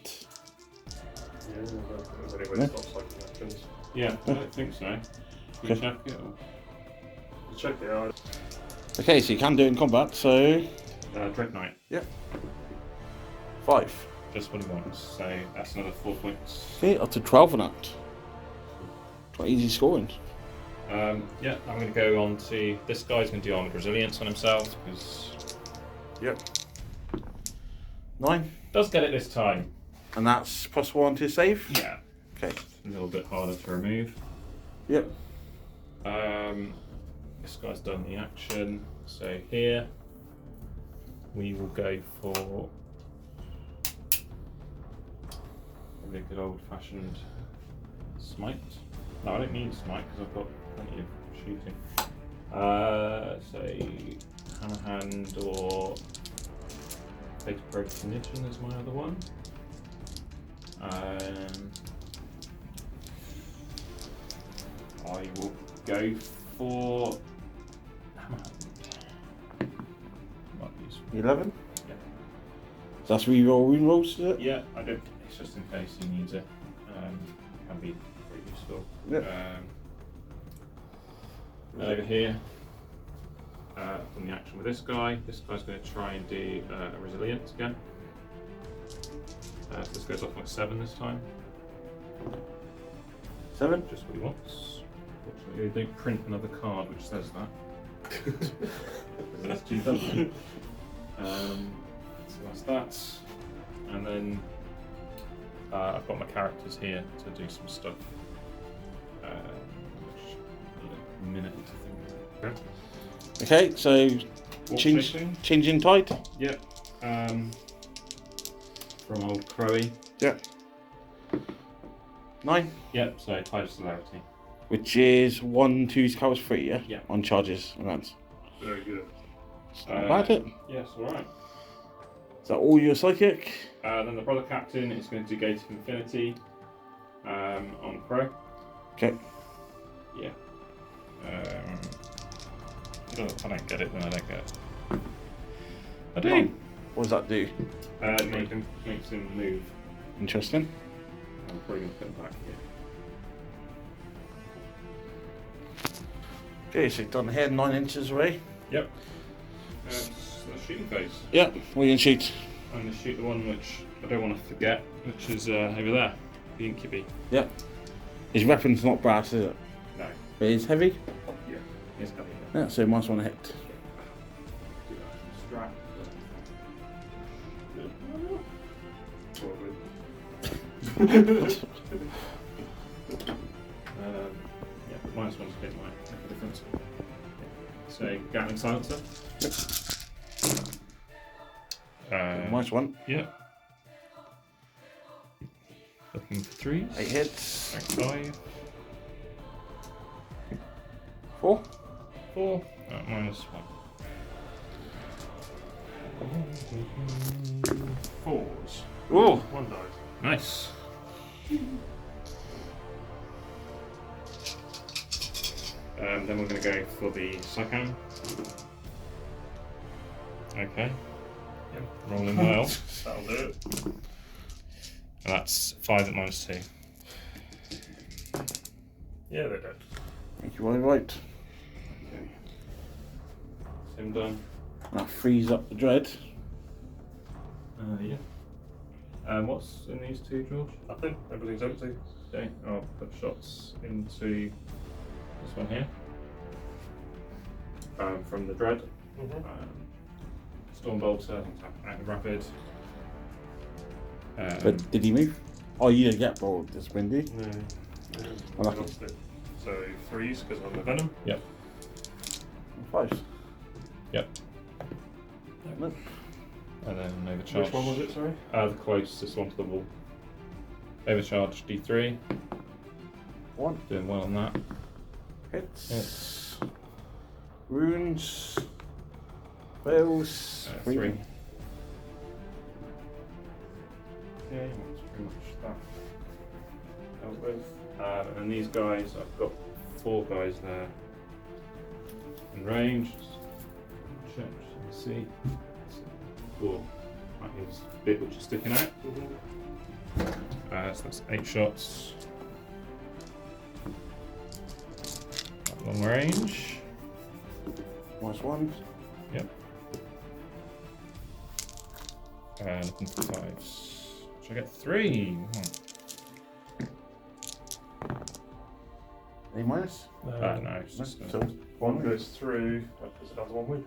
S2: Yeah, there's any way
S1: Yeah.
S2: to stop cycling actions.
S3: Yeah, I don't think so. Can you
S1: Okay.
S3: check it? Or?
S2: Check it out.
S1: Okay, so you can do it in combat, so
S3: Dread Knight.
S1: 5.
S3: Just what he wants. So that's another 4 points.
S1: Okay, up to 12 on that. Quite easy scoring.
S3: Yeah, I'm going to go on to this guy's going to do Armored Resilience on himself because
S1: Yep. 9.
S3: does get it this time.
S1: And that's +1 to save?
S3: Yeah,
S1: Okay.
S3: a little bit harder to remove.
S1: Yep.
S3: This guy's done the action, so here we will go for a good old-fashioned smite. No, I don't need smite because I've got plenty of shooting. Say hammer hand or fatal recognition is my other one. I will go for hammer hand. Might be useful.
S1: 11.
S3: Yeah.
S1: So that's reroll wound rolls, is it?
S3: Yeah, I don't. It's just in case he needs it. Can be pretty useful.
S1: Yep.
S3: And over here, from the action with this guy's going to try and do a resilience again. So this goes off like 7 this time.
S1: 7.
S3: Just what he wants. Fortunately, they don't print another card which says that. That's too dumb. So that's that. And then I've got my characters here to do some stuff. Which need a minute to think.
S1: Okay, so
S3: Warp
S1: change,
S3: fishing.
S1: changing tide.
S3: Yep. From old Crowy.
S1: Yep. 9.
S3: Yep, so tide celerity.
S1: Which is 1, 2 cows 3, yeah?
S3: Yeah.
S1: On charges events.
S2: Very good.
S1: Not bad, it.
S3: Yes, alright.
S1: Is that all your psychic?
S3: Then the brother captain is going to do Gate of Infinity on Pro.
S1: Okay.
S3: Yeah. If I don't get it, then I don't get it. I do.
S1: What does that do?
S3: Makes him move.
S1: Interesting.
S3: I'm probably going to put him back here.
S1: Okay, so done here 9 inches away.
S3: Yep. That's the shooting phase.
S1: Yeah, what are you going to shoot?
S3: I'm going to shoot the one which I don't want to forget, which is over there, the Incubi.
S1: Yeah. His weapon's not brass, is it?
S3: No.
S1: But it's heavy?
S3: Yeah. It's heavy.
S1: Yeah, so minus 1 hit.
S3: Do that strap. Yeah, minus 1 hit might make a difference. So, Gatling silencer.
S1: Minus 1.
S3: Yeah. Looking for 3s.
S1: 8 hits.
S3: 5.
S1: 4.
S3: 4. Minus 1.
S2: 4s.
S1: Oh!
S2: 1 died.
S3: Nice. Then we're going to go for the Psycam. Okay.
S2: Yep.
S3: Rolling well.
S2: That'll do it.
S3: And that's 5 at minus 2.
S2: Yeah, they're dead.
S1: Thank you very right.
S3: Okay. Him done.
S1: That frees up the dread.
S3: Yeah. What's in these two, George?
S2: Nothing. Everything's empty.
S3: Okay, I'll put shots into this one here. From the Dread. Stormbolter, active rapid.
S1: But did he move? Oh, you didn't get bold this windy.
S2: No.
S1: I like it.
S2: Lost it. So 3s because I'm the Venom.
S3: Yep.
S1: 5s.
S3: Yep.
S1: Nope.
S3: And then overcharge.
S2: Which one was it, sorry?
S3: The closest one to the wall. Overcharge D3.
S1: 1.
S3: Doing well on that.
S1: Hits.
S3: Hits.
S1: Runes. Fails.
S3: 3.
S2: Okay.
S3: That's pretty much that. Dealt with. And these guys, I've got 4 guys there in range. Check, just see. 4. That is a bit which is sticking out. So that's 8 shots. Long range.
S1: Minus 1.
S3: Yep. Looking for 5s. Should I get 3?
S1: A minus?
S3: No, it's just
S1: So,
S2: 1 goes through. Because it does 1 win.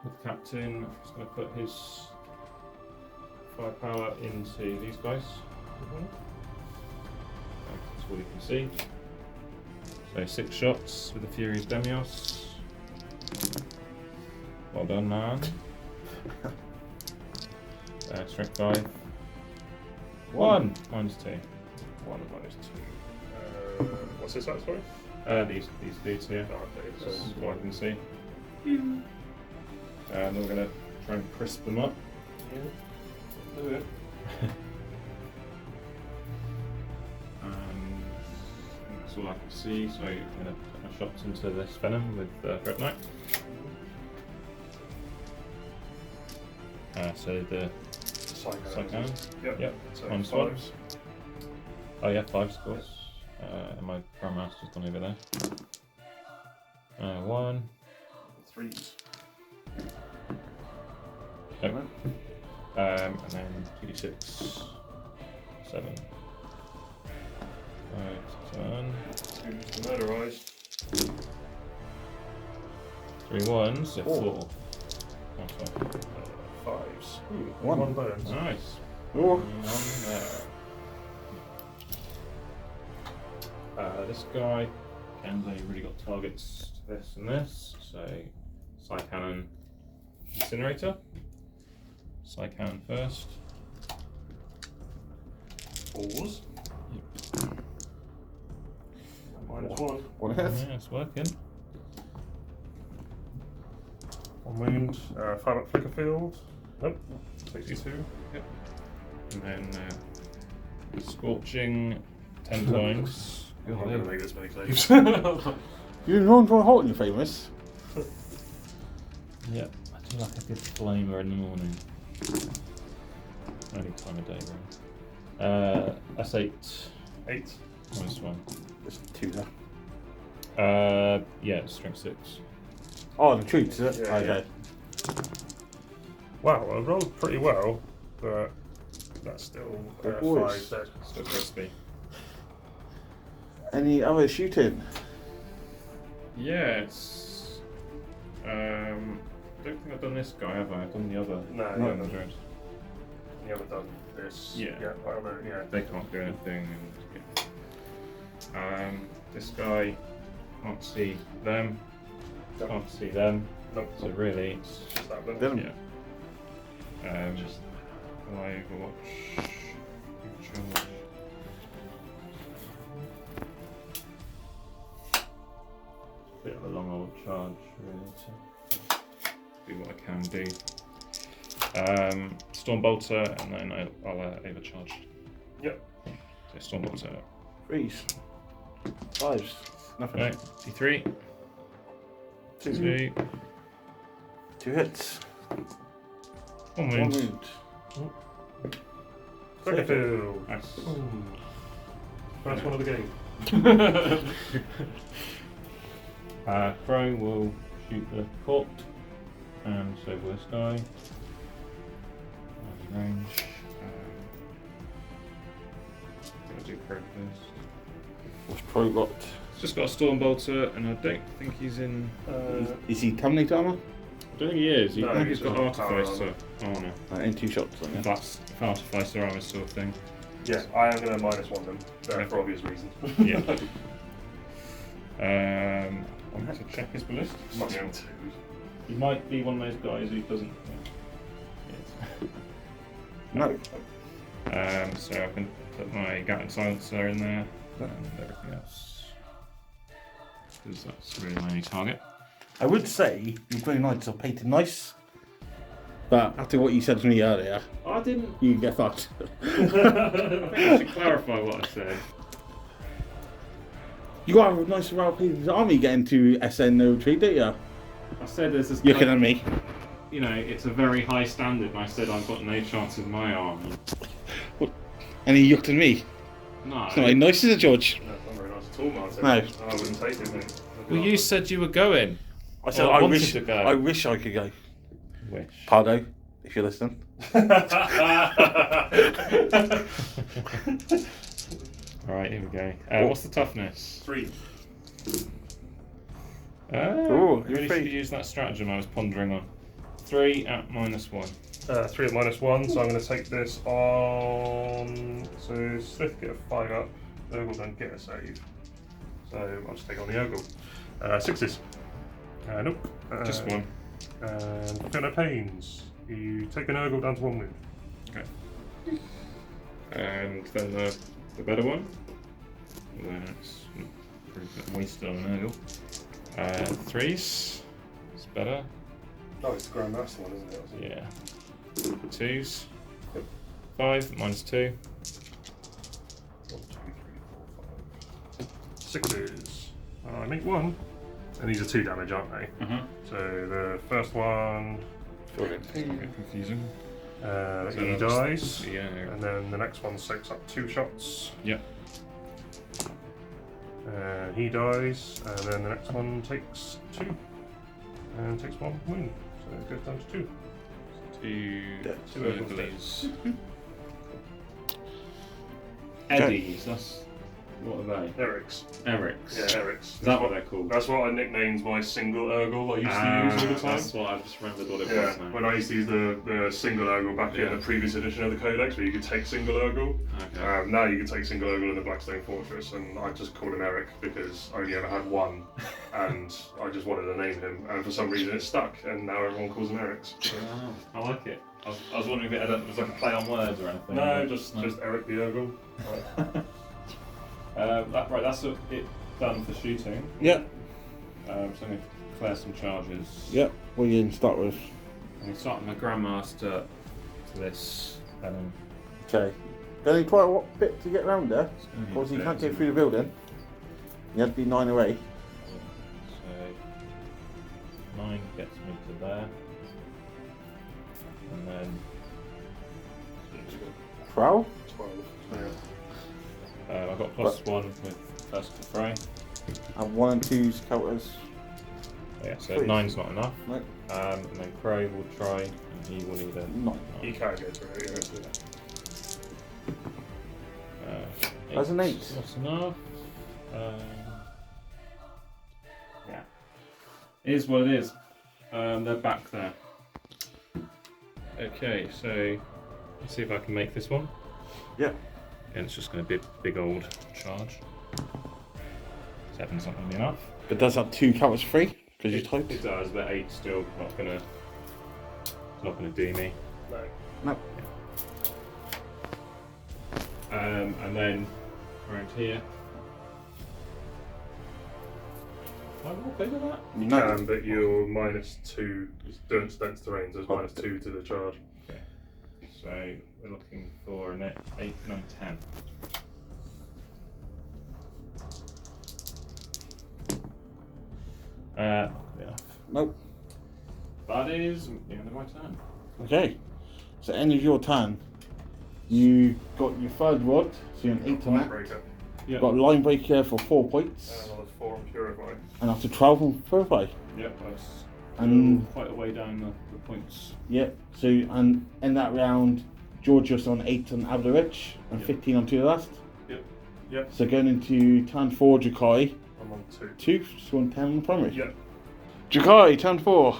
S3: With the captain, I'm just going to put his firepower into these guys. That's all you can see. So 6 shots with the Fury's Demios. Well done, man. Strength 5. 1 minus 2.
S2: 1 minus 2. What's this at, sorry?
S3: These dudes here.
S2: Oh, okay,
S3: This is
S2: so
S3: what I can see. And then we're going to try and crisp them up.
S2: yeah. Do it.
S3: That's all I can see, so I'm going to put my shots into this Venom with Threat Knight. So the Psycho.
S2: Yep. So
S3: Minus
S2: 5s.
S3: Oh yeah, 5 scores. And my Grandmaster's gone over there. 1.
S2: 3s.
S3: Oh. And then 2d6. 7. 7.
S2: Who's the murderized?
S3: 3 1s, so 4.
S2: 5s. Ooh,
S1: 1.
S2: 1 burns.
S3: Nice.
S1: Oh.
S3: 1 there. This guy, again, they really got targets to this and this, so Psycannon Incinerator. Psycannon first.
S2: Pause. -1.
S1: One hit.
S3: Yeah, it's working.
S2: 1 wound. 5 up flicker field. Nope. 62. Yep.
S3: And then Scorching 10 times.
S2: I'm not going to make this many saves.
S1: You're known for halting famous.
S3: Yep, I do like a good flamer in the morning. Only time of day, really. That's 8.
S2: 8.
S3: -1.
S1: There's 2 there.
S3: Yeah, strength 6.
S1: Oh, the treats, is it?
S2: Yeah,
S1: Okay.
S2: Wow, I rolled pretty well, but that's still
S1: Good
S2: 5
S1: boys.
S2: dead.
S3: Still crispy.
S1: Any other shooting?
S3: Yes. I don't think I've done this guy, have I? I've done the other.
S2: No,
S1: No.
S2: you haven't done this.
S3: Yeah.
S2: Whatever, yeah.
S3: They can't do anything. And, this guy can't see them.
S2: Nope.
S3: Can't see them.
S2: Nope.
S3: So really, it's
S2: Just that one.
S1: Them.
S3: yeah. Just Overwatch. Charge. Bit of a long old charge, really, to do what I can do. Stormbolter, and then I'll overcharge.
S2: Yep.
S3: So Stormbolter.
S1: 3s. 5s. Nothing.
S3: Right, D3.
S1: 2.
S3: 2.
S1: 2 hits.
S3: 1
S1: 1
S3: wound.
S1: wound.
S2: Flicker field.
S3: Nice.
S2: First one of the game.
S3: Crow will shoot the court, and so will this guy. Range. Gonna do Crow first.
S1: What's Pro got?
S3: He's just got a Stormbolter, and I don't think he's in.
S1: Is he Terminator armor?
S3: I don't think he is.
S2: No,
S3: He's got
S2: he's got
S3: Artificer armor.
S1: In 2 shots on
S3: If
S1: it.
S3: that's Artificer armor sort of thing.
S2: Yeah, I am going to -1 them for obvious reasons.
S3: Yeah. I'm going to check his ballista.
S2: Might be on 2.
S3: He might be one of those guys who doesn't.
S1: No.
S3: So I can put my Gatling Silencer in there and everything else. Because that's really my only target.
S1: I would say your Grey Knights are painted nice. But after what you said to me earlier,
S3: I didn't.
S1: you can get fucked.
S3: I think I should clarify what I said.
S1: You got a nice well painted army getting to SN no retreat, don't you?
S3: I said there's this.
S1: You're looking at me.
S3: You know, it's a very high standard, and I said I've got no chance with my army.
S1: And he looked at me.
S3: No.
S1: It's not very nice, is it, George?
S2: No, it's not very nice at all, Martin.
S1: No.
S2: I wouldn't take it, mate.
S3: Well, you said you were going.
S1: I said,
S3: Well,
S1: I
S3: wanted
S1: wish
S3: to go.
S1: I wish I could go.
S3: Wish.
S1: Pardo, if you're listening.
S3: Alright, here we go. What's the toughness?
S2: 3.
S1: Ooh,
S3: I
S1: you're
S3: really should
S1: free.
S3: have used that stratagem I was pondering on. 3 at -1.
S2: 3 at -1, so I'm going to take this on. So Sslyth get a 5 up, Ur-Ghul don't get a save. So I'll just take on the Ur-Ghul. 6s. Nope.
S3: Just 1.
S2: And Feel No Pains. You take an Ur-Ghul down to 1 wound.
S3: Okay. And then the better one. Then it's wasted on an Ur-Ghul. 3s. It's better.
S2: Oh, it's the Grandmaster one, isn't it?
S3: Yeah. 2s. 5 -2.
S2: 1, 2, 3, 4, 5. 6s. I make 1. And these are 2 damage, aren't they? So the first one,
S3: A bit confusing.
S2: he dies.
S3: Yeah.
S2: And then the next one soaks up 2 shots.
S3: Yep.
S2: And he dies. And then the next one takes 2. And takes 1 wound. So it goes down to 2.
S3: 2
S2: Ur-Ghuls
S3: Ur-Ghuls. Eddies, that's What are they?
S2: Eric's.
S3: Eric's.
S2: Yeah, Eric's.
S3: Is that what they're called?
S2: That's what I nicknamed my single Ur-Ghul I used to use all the time.
S3: That's what I just remembered what it
S2: Yeah,
S3: was now.
S2: when I used to use the single Ur-Ghul back in the previous edition of the Codex, where you could take single Ur-Ghul.
S3: Okay.
S2: Now you can take single Ur-Ghul in the Blackstone Fortress, and I just called him Eric because I only ever had one, and I just wanted to name him, and for some reason it stuck, and now everyone calls him Eric's.
S3: Oh, I like it. I was wondering if it was like a play on words or anything.
S2: No, just Eric the Ur-Ghul.
S3: Right, that's it done for shooting.
S1: Yep.
S3: So I'm going to declare some charges.
S1: Yep. What are you going to start with?
S3: I'm going to start with my Grandmaster to this venom.
S1: Okay. Going quite a bit to get around there. Of course, you can't go through the building. You have to be 9 away.
S3: So 9 gets me to there. And then
S1: 12?
S2: 12. Yeah.
S3: I've got +1 with first to fray.
S1: And 1 and 2's counters.
S3: Yeah, so
S1: Please.
S3: 9's not enough.
S1: Nope.
S3: And then Crow will try, and he will need a
S1: 9.
S2: You can go through it, yeah.
S1: That's an 8.
S3: That's enough. Yeah. It is what it is. They're back there. Okay, so let's see if I can make this one.
S1: Yeah.
S3: Again, it's just going to be a big old charge. 7's not going to be enough.
S1: But does have 2 counters free? Because you typed?
S3: It does, but 8's still not going to do me.
S2: No.
S1: No.
S3: And then around here. Can I walk over that?
S2: You
S1: No.
S2: can, but you're -2. It's dense terrain, so it's -2 to the charge.
S3: Okay. So we're looking for an 8, 9, 10. Yeah.
S1: Nope.
S3: That is the end of my turn.
S1: Okay. So end of your turn. You got your 3rd rod, so you're an 8 on that.
S2: Breaker.
S3: Yep.
S1: Got line breaker for 4 points.
S2: And another 4 on Purify.
S1: And after 12 on Purify.
S3: Yep, that's
S1: And
S3: quite a way down the points.
S1: Yep. So and in that round, George was on 8 on Aeldari and 15 on 2 last.
S2: Yep. Yep.
S1: So going into turn 4, Drukhari.
S2: I'm on 2.
S1: 2, so on 10 on the primary.
S2: Yep.
S1: Drukhari, turn 4.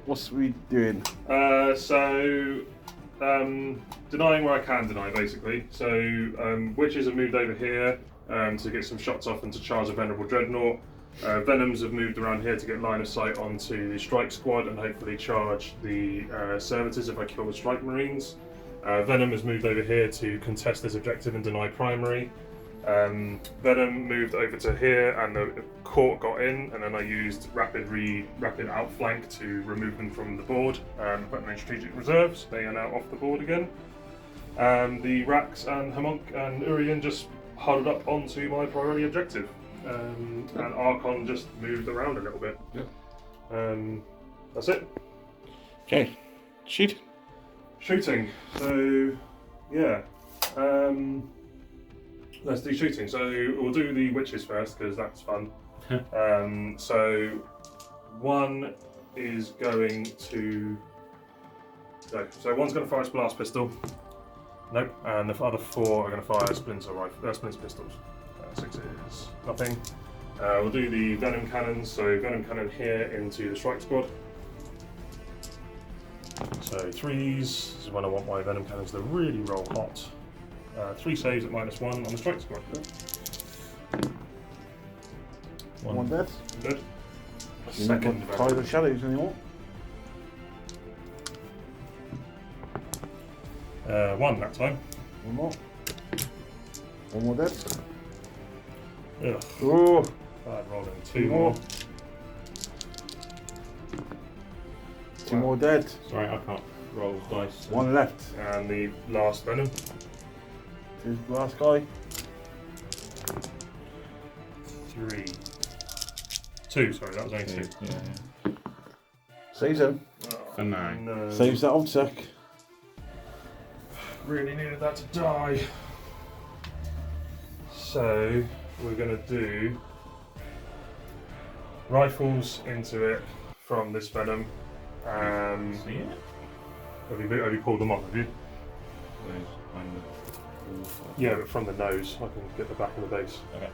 S1: What's we doing?
S2: Denying where I can deny, basically. So, witches have moved over here to get some shots off and to charge a venerable dreadnought. Venoms have moved around here to get line of sight onto the strike squad and hopefully charge the servitors if I kill the strike marines. Venom has moved over here to contest this objective and deny primary. Venom moved over to here and the court got in, and then I used rapid outflank to remove them from the board and put them in strategic reserves. They are now off the board again. The Wracks and Haemoxyte and Urien just huddled up onto my priority objective. And Archon just moved around a little bit.
S1: Yeah.
S2: That's it.
S1: Okay. Shoot.
S2: Shooting. So, yeah. Let's do shooting. So we'll do the witches first because that's fun. So one is going to go. So one's going to fire its blast pistol. Nope. And the other 4 are going to fire splinter pistols. 6 is nothing. We'll do the venom cannons. So venom cannon here into the strike squad. So 3s. This is when I want my venom cannons to really roll hot. 3 saves at -1 on the strike squad.
S1: One dead.
S2: Good.
S1: You're not
S2: Second
S1: got Tide of Shadows anymore.
S2: 1 that time.
S1: One more. One more dead.
S2: Ugh.
S1: Oh,
S2: Bad rolling. 2 more.
S1: 2 more dead.
S3: Sorry, I can't roll dice.
S1: 1 left.
S2: And the last venom.
S1: Here's the last guy.
S2: 3. 2, sorry, that was only 2.
S3: Yeah.
S1: Saves him.
S2: Oh,
S3: For now.
S2: no.
S1: Saves that obsec.
S2: Really needed that to die. So we're going to do rifles into it from this venom.
S3: See it?
S2: Have you pulled them off? Have you?
S3: Those kind of
S2: Yeah, but from the nose, I can get the back of the base.
S3: Okay.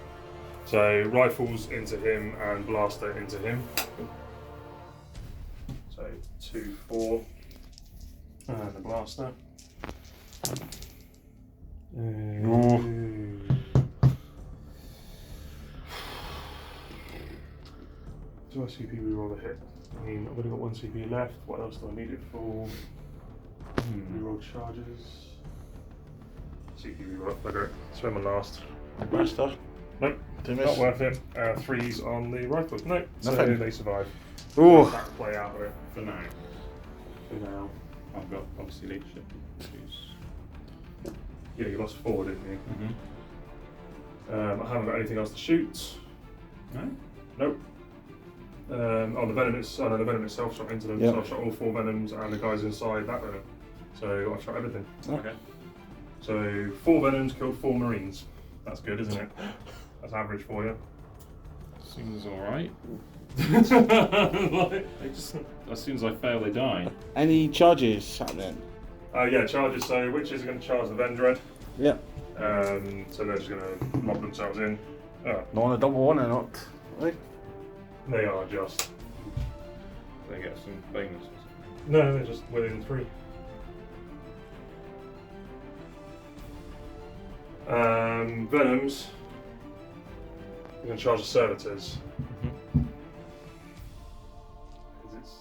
S2: So rifles into him and blaster into him. So 2, 4, and the blaster. Do I CP reroll the hit? I mean, I've only got 1 CP left. What else do I need it for? Reroll charges. CP reroll. Okay, spend my last.
S1: Blaster.
S2: Nope,
S1: Don't
S2: not
S1: miss.
S2: worth it. 3s on the rifles. Nope, so
S1: Nothing.
S2: they survive.
S1: Oh.
S2: That play out of it
S3: For now.
S2: for now.
S3: I've got obviously leadership. Choose.
S2: Yeah, you lost 4, didn't you?
S3: Mm-hmm.
S2: I haven't got anything else to shoot.
S3: No?
S2: Nope. The venom the venom itself shot into them.
S1: Yep.
S2: So I shot all 4 venoms and the guys inside that venom. So I shot everything.
S3: Okay.
S2: So 4 venoms killed 4 marines. That's good, isn't it? That's average for you.
S3: Seems alright. As soon as I fail, they die.
S1: Any charges happening?
S2: Yeah, charges. So witches are going to charge the Vendread.
S1: Yep.
S2: So they're just going to lock themselves in.
S1: Not on a double one or not. Right.
S2: They are just.
S3: They get some bonuses.
S2: No, they're just within 3. Venoms. We're going to charge the servitors. Because it's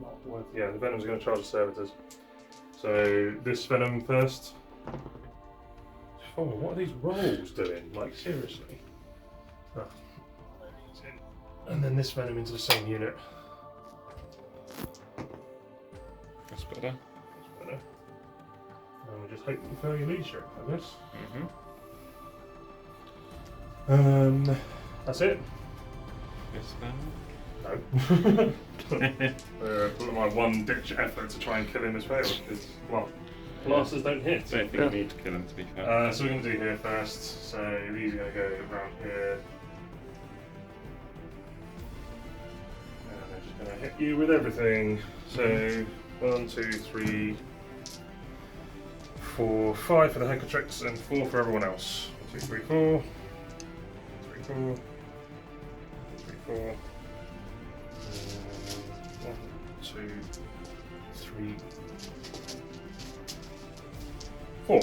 S2: not worth. Yeah, the Venom's going to charge the servitors. So this Venom first. Oh, what are these rolls doing? Like, seriously? Oh. And then this Venom into the same unit.
S3: That's better.
S2: That's better. And we just hope you fail your leadership, I guess. That's it.
S3: Yes, then.
S2: No. Put my one ditch effort to try and kill him has failed because, well, blasters don't hit.
S3: I don't think you need to kill him, to be fair.
S2: So we're going to do here first. So these are going to go around here. And they're just going to hit you with everything. So 1, 2, 3, 4, 5 for the Haemoxytes and 4 for everyone else. 1, 2, 3, 4. 3, 4. 3, 4. 1, 2, 3, 4.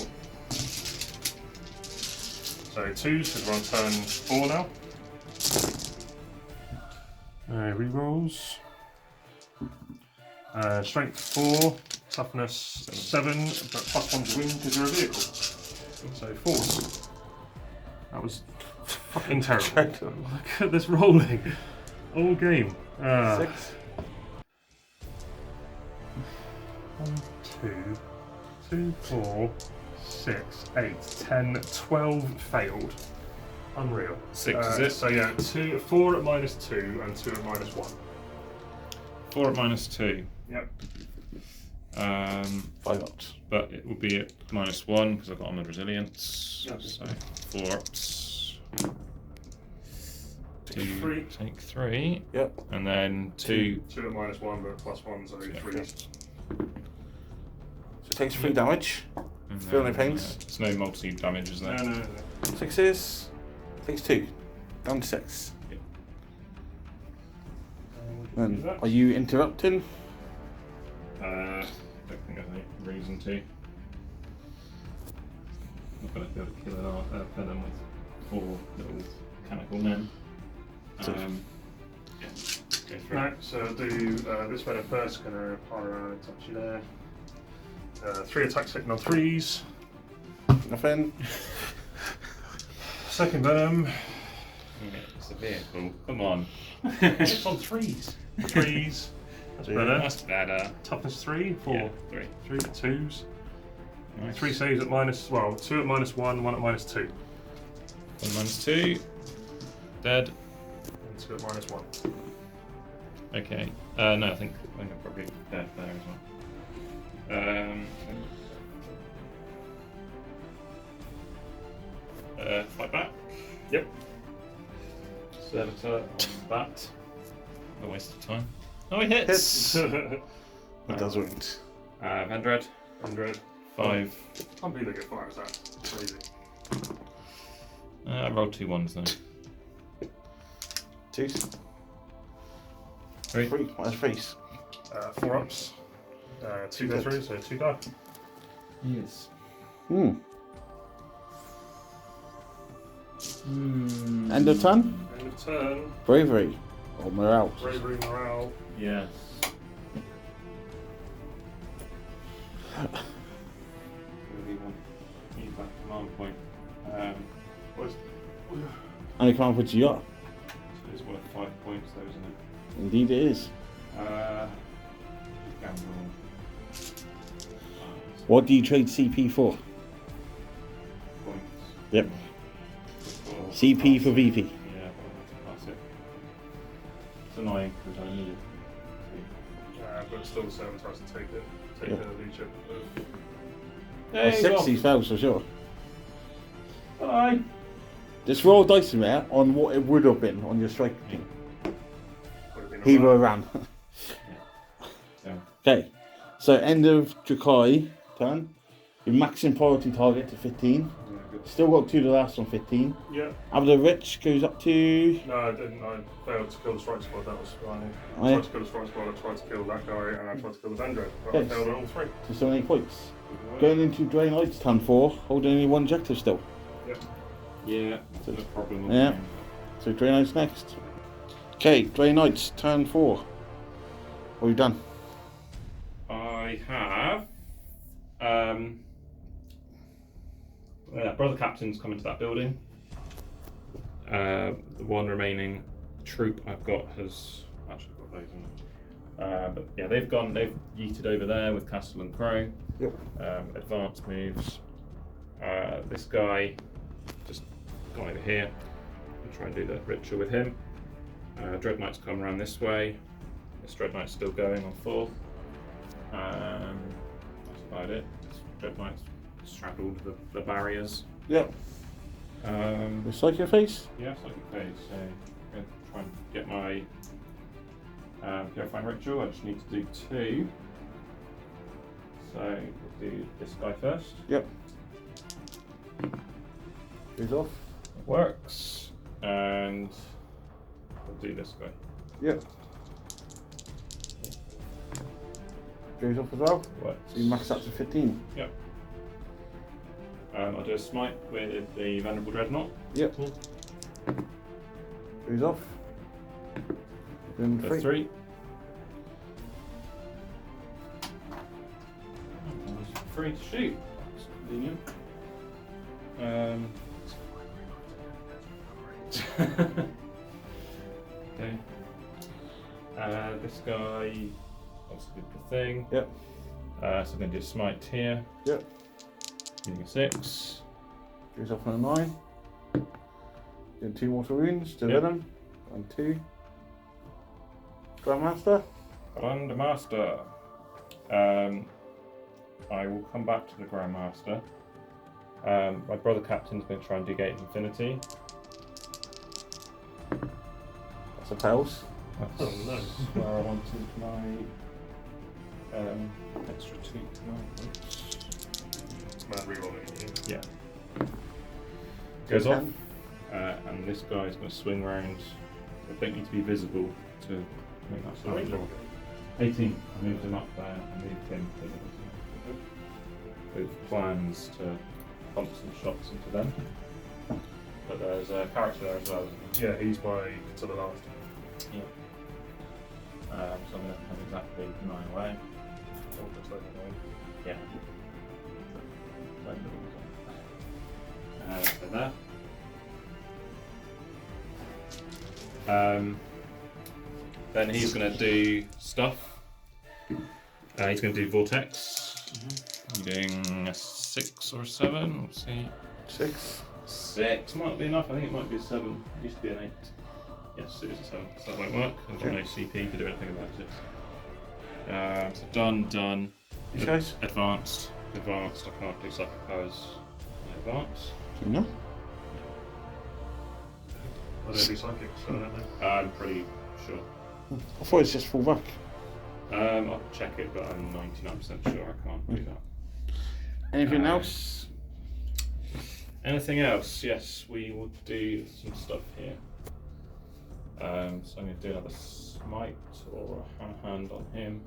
S2: So 2, so we're on turn 4 now. Rerolls. Strength 4, toughness 7, but +1 to win because you're a vehicle. So 4s. That was fucking terrible. Look at this rolling. All game.
S1: 6.
S2: 1, 2, 4, 6, 8, 10, 12 failed. Unreal.
S3: 6 is it?
S2: So yeah, 4 at -2 and 2 at -1.
S3: 4 at -2.
S2: Yep.
S1: 5 ups.
S3: But it will be at -1 because I've got armored resilience.
S2: Yep.
S3: So 4 ups.
S2: Take 3.
S3: Take 3.
S1: Yep.
S3: And then 2.
S2: 2 at -1, but +1, so 3s.
S1: So it takes 3 damage. Feel no pains?
S3: It's no multi damage, is there?
S2: No.
S1: 6s. Takes 2. Down to 6. Then, are you interrupting?
S3: Don't think I have any reason to. Not going to be able to kill an venom with 4 little mechanical men.
S1: So-
S3: Yeah. Go through.
S2: No, so I'll do this venom first, gonna pile around and touch you there. 3 attacks hitting on 3s.
S1: Nothing.
S2: Second venom.
S3: Yeah, it's a vehicle. Come on.
S2: It's on 3s. 3s. That's better.
S3: That's better.
S2: Toughness 3, 4.
S3: Yeah, 3.
S2: 3 at 2s.
S3: Nice.
S2: 3 saves at 2 at -1, 1 at -2.
S3: 1 -2. Dead.
S2: And 2 at -1.
S3: Okay. No, I think I'm probably dead there as well. Fight back.
S2: Yep.
S3: Servitor on that. A waste of time. Oh, he hits!
S1: It doesn't.
S3: Vendread.
S2: 100.
S3: 5.
S2: Can't believe they get 5 as that. Crazy.
S3: I rolled 2 ones though.
S1: 2.
S3: 3.
S1: 3. What's face?
S2: 4 ups. 2 go through, so 2 die.
S3: Yes.
S1: End of turn?
S2: End of turn.
S1: Bravery. Or morale.
S2: Bravery, morale.
S3: Yes. Use that command point.
S2: What's
S1: How many command points you got?
S3: So it's worth 5 points though, isn't it?
S1: Indeed it is.
S3: Gamble.
S1: What do you trade CP for?
S3: Points.
S1: Yep.
S3: For
S1: CP for
S3: pass it.
S1: VP.
S3: Yeah, that's it. It's annoying because I need it.
S2: but still the servant tries to take it. Take the leadership.
S1: A 60 fails for sure.
S3: Bye.
S1: Just roll dice in there on what it would have been on your strike team.
S2: Would have been
S1: He
S2: alright.
S1: were ran.
S3: Yeah.
S1: Okay, so end of Drukhari turn. Your maximum priority target to 15.
S2: Yeah, good.
S1: Still got 2 to the last on 15.
S2: Yeah.
S1: Abdul Rich goes up to.
S2: No, I didn't. I failed to kill the strike squad. That was fine.
S1: Oh,
S2: I
S1: yeah.
S2: tried to kill the strike squad. I tried to kill that guy, and I tried to kill the Vandro. But
S1: Yes.
S2: I failed on all 3.
S1: To 78 points. Going into Drain Knights turn 4, holding only 1 objective still.
S3: Yeah, that's a problem.
S1: Yeah. So Drain Knights next. Okay, Drain Knights turn 4. What have you done?
S3: I have. Brother Captain's come into that building. The one remaining troop I've got has actually got those in it. But yeah, they've yeeted over there with Castle and Crow.
S1: Yep.
S3: Advanced moves. This guy just gone over here and try and do the ritual with him. Dread Knight's come around this way. This Dread Knight's still going on 4th. That's about it. This Dread Knight's straddled the barriers.
S1: Yep. Recycle your face?
S3: Yeah, psychic phase. So I'm going to try and get my Purifying Ritual. I just need to do 2. So we'll do this guy first.
S1: Yep. Goes off.
S3: It works. And we'll do this guy.
S1: Yep. Goes off as well.
S3: Works.
S1: So you max that to 15.
S3: Yep. I'll do a smite with the Venerable Dreadnought.
S1: Yep. Goes off. Then
S3: For 3. Free to shoot. That's convenient. Okay. This guy also did the thing.
S1: Yep.
S3: So I'm going to do a smite here.
S1: Yep.
S3: Using a 6.
S1: Goes off on a 9. Doing 2 mortal wounds to
S3: Yep.
S1: Venom. And 2. Grandmaster.
S3: Grandmaster. I will come back to the Grandmaster. My brother Captain's going to try and do Gate of Infinity.
S1: That's a fails.
S3: That's
S2: Oh, no.
S3: where I wanted my extra 2 command points.
S2: It's mad rerolling.
S3: Yeah. Goes off.
S1: 10.
S3: And this guy's going to swing round. I don't need to be visible to make that
S2: How many
S3: sort
S2: roll?
S3: 18. I moved him up there and moved him with plans to pump some shots into them. But there's a character there as well, isn't there?
S2: Yeah, he's by to the last.
S3: Yeah. So I'm going to have exactly 9 away.
S2: Oh, just like that.
S3: Yeah. So there. Then he's going to do stuff. He's going to do Vortex. Doing a 6 or a 7. We'll see.
S1: 6.
S3: 6 might be enough. I think it might be a 7. It used to be an 8. Yes, it is a 7. So that won't work. I've got no CP to do anything about it. So done.
S1: These guys?
S3: Advanced. I can't do psychic powers. Advanced.
S1: Do you know?
S2: I don't do psychics, so I don't know.
S3: I'm pretty sure.
S1: I thought it's just full back.
S3: I'll check it, but I'm 99% sure I can't do that.
S1: Anything else?
S3: Anything else? Yes, we will do some stuff here. So I'm going to do another smite or a hammer hand on him.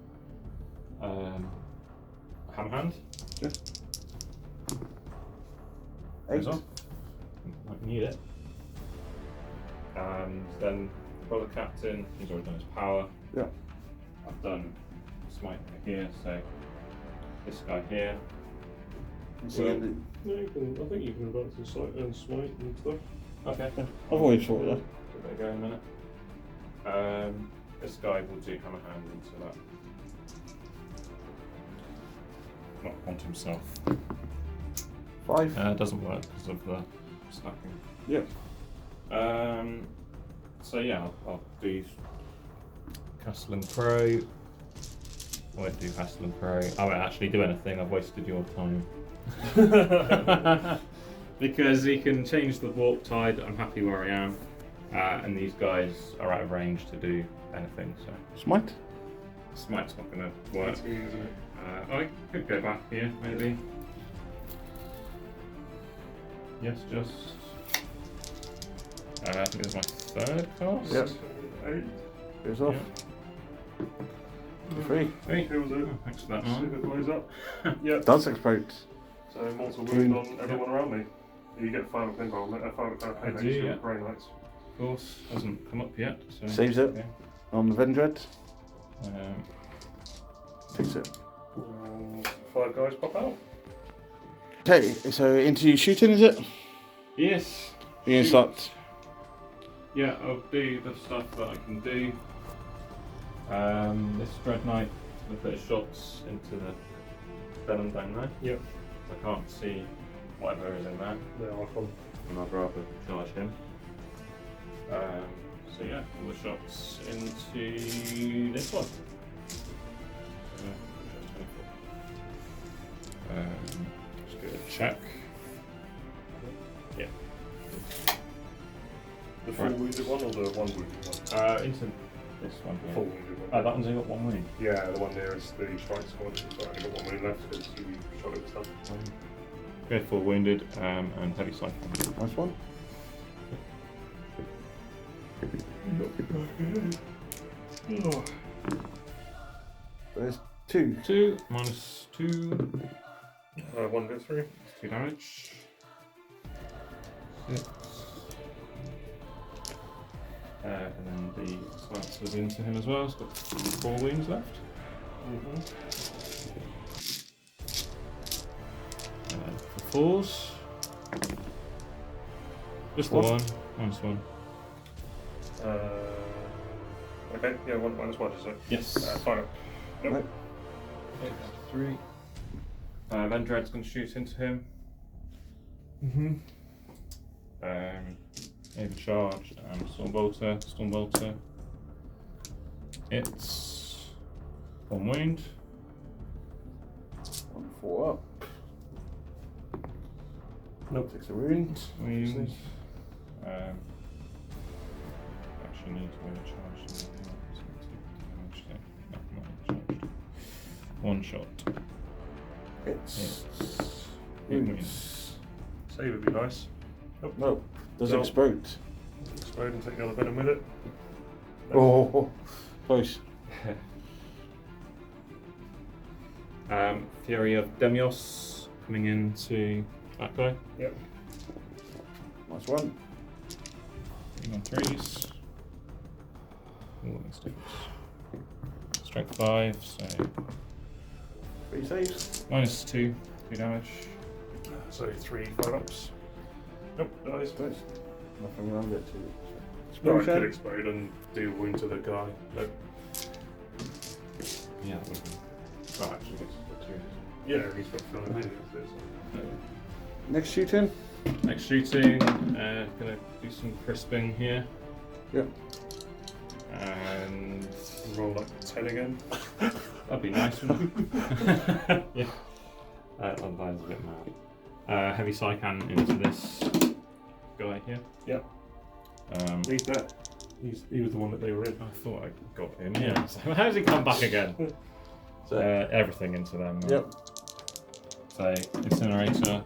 S3: Hammer hand.
S1: Yeah.
S3: Goes
S1: 8.
S3: off. Might need it. And then brother captain, he's already done his power.
S1: Yeah.
S3: I've done smite here, so this guy here.
S1: So
S2: Well, no, you can, I think you can advance and smite and stuff.
S3: Okay.
S1: I've always thought that.
S3: Give it a go in a minute. This guy will do hammer hand into that. Not onto himself.
S1: 5.
S3: Doesn't work because of the snapping.
S1: Yeah.
S3: So yeah, I'll do Castle and Crow. I won't do Castle and Crow. I won't actually do anything. I've wasted your time. Because he can change the warp tide. I'm happy where I am, and these guys are out of range to do anything. So
S1: Smite.
S3: smite's not going to work.
S2: That's easy, isn't it?
S3: I could go back here, maybe. Yes, just. I think this is my third cast.
S1: Yep.
S2: 8.
S1: Goes off.
S3: Yeah.
S1: 3.
S3: Hey,
S2: Kills it.
S3: thanks for that,
S2: See
S3: man.
S2: if it blows up. Yep.
S1: Does explode.
S2: So mortal wound on everyone around me. You get final pinball, final
S3: I do, yeah.
S2: Grey Knights.
S3: Of course, hasn't come up yet. So.
S1: Saves it.
S3: Okay.
S1: On the Vendread.
S3: Um,
S1: Takes it.
S2: 5 guys pop out.
S1: Okay, so into shooting, is it?
S3: yes.
S1: You're gonna
S3: Shoot.
S1: start.
S3: Yeah, I'll do the stuff that I can do. This Dread Knight will put shots into the venom down there.
S2: Yep.
S3: I can't see whatever is in there,
S2: The Archon.
S3: and I'd rather charge him. So yeah, all the shots into this one. Just do a check. Yeah.
S2: The full
S3: Right.
S2: wounded one or the one wounded one?
S3: Into this one here.
S2: Full wounded one.
S3: Oh, that one's only got one wound.
S2: Yeah, the one nearest the strike squad. So I only got 1 wound left because you shot it with stuff.
S3: Go full wounded and heavy cycling.
S1: Nice one.
S2: Oh.
S1: There's 2.
S3: 2 minus 2.
S2: 1 bit 3.
S3: 2 damage. 6. And then the slancer's into him as well. He's got 4 wounds left. For 4s. Just the
S1: What?
S3: 1. Minus 1.
S2: Okay, yeah, 1 minus 1 is it?
S3: Yes.
S2: Fire. Yep.
S1: Right.
S3: 3. Vendread's going to shoot into him. Ava charge and Stormbolter. Stormbolter. It's 1 wound.
S1: 1 4 up.
S2: Nope.
S1: Takes a wound.
S3: Wound. Actually need to really charge. No, not charged. 1 shot.
S1: It's
S3: It's
S1: wounds.
S2: Save would be nice.
S1: No. Does
S2: No.
S1: explode.
S2: Explode and take the other venom with it.
S1: Oh, close.
S3: Fury of Demios coming into that guy.
S2: Yep.
S1: Nice one.
S3: 3 on 3s. Ooh, let's do this. Strength 5, so
S1: 3 saves.
S3: minus 2 damage.
S2: So 3 fire-ups. Nope, dies.
S1: Nice. Nothing around it too.
S2: No, I could
S1: Explosion.
S2: explode and deal wound to the guy. But
S3: Yeah, that would be. Well, actually, it's got 2.
S2: yeah, he's got feeling with it.
S1: Next shooting.
S3: Next shooting, gonna do some crisping here.
S1: Yep.
S3: And
S2: Roll like 10 again.
S3: that'd be nice, wouldn't it? Yeah. Otherwise, a bit mad. Heavy Psycan into this guy here.
S2: Yep. He's that. He was the one that they were in.
S3: I thought I got him. Yeah. So how does he come back again?
S1: So,
S3: Everything into them.
S1: yep.
S3: So incinerator.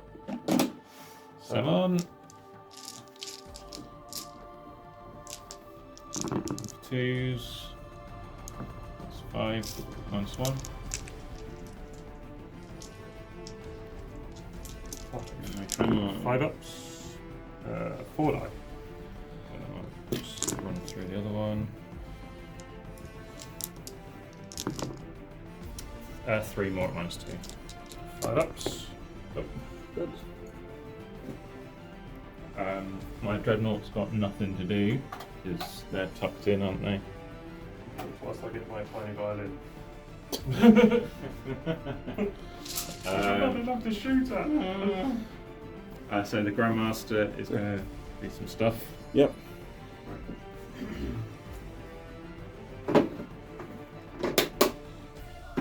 S3: 7. 2s. That's 5 minus 1. Come on.
S2: 5 ups. 4 die.
S3: Just run through the other one. 3 more at minus 2.
S2: 5 ups. Oh,
S1: Good.
S3: My dreadnought's got nothing to do because they're tucked in, aren't they?
S2: whilst I get my tiny violin. Not enough to shoot at.
S3: So the Grandmaster is going to do some stuff.
S1: Yep.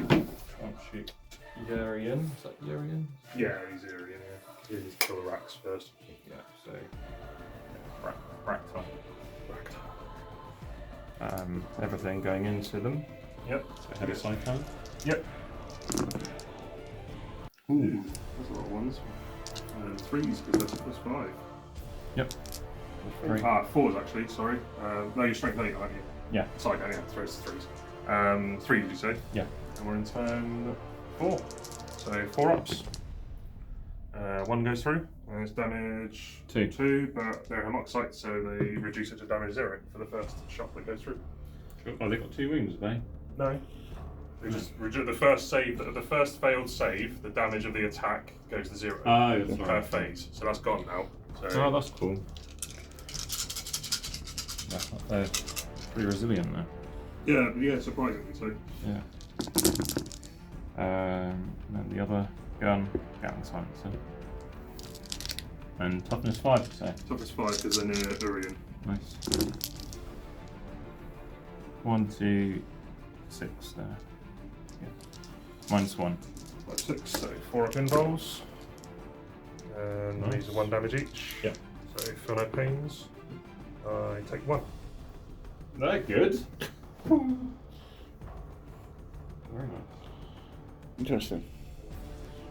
S3: Try and shoot Urien. Is that Urien?
S2: Yeah, he's Urien, yeah. He needs to kill the racks first.
S3: Yeah, so Wrack time. Everything going into them.
S2: Yep.
S3: So head of Cyclone.
S2: Yep. Ooh, that's a lot of ones. 3s, because that's plus 5.
S3: Yep.
S2: 4s actually, sorry. No, you're strength 8, aren't you?
S3: Yeah.
S2: Sorry, yeah, 3s. 3 did you say?
S3: Yeah.
S2: And we're in turn 4. So 4 ups. 1 goes through, and it's damage 2, but they're Haemoxytes, so they reduce it to damage 0 for the first shot that goes through.
S3: Oh, they've got 2 wounds, have they?
S2: No. They just the first save, the first failed save, the damage of the attack goes to 0
S3: that's
S2: per
S3: right.
S2: phase. So that's gone now. So
S3: Oh, that's cool. Yeah, they're pretty resilient now.
S2: yeah, surprisingly so.
S3: Yeah. And then the other gun, silencer. And toughness 5, you say?
S2: Toughness 5 because they're near Urien.
S3: Nice. 1, 2, 6 there. Yeah. -1.
S2: 5, 6, so 4 up in rolls. And
S3: Nice.
S2: these are 1 damage each.
S3: Yep.
S2: So feel no pains. I take 1.
S3: They're good. Very nice.
S1: Interesting.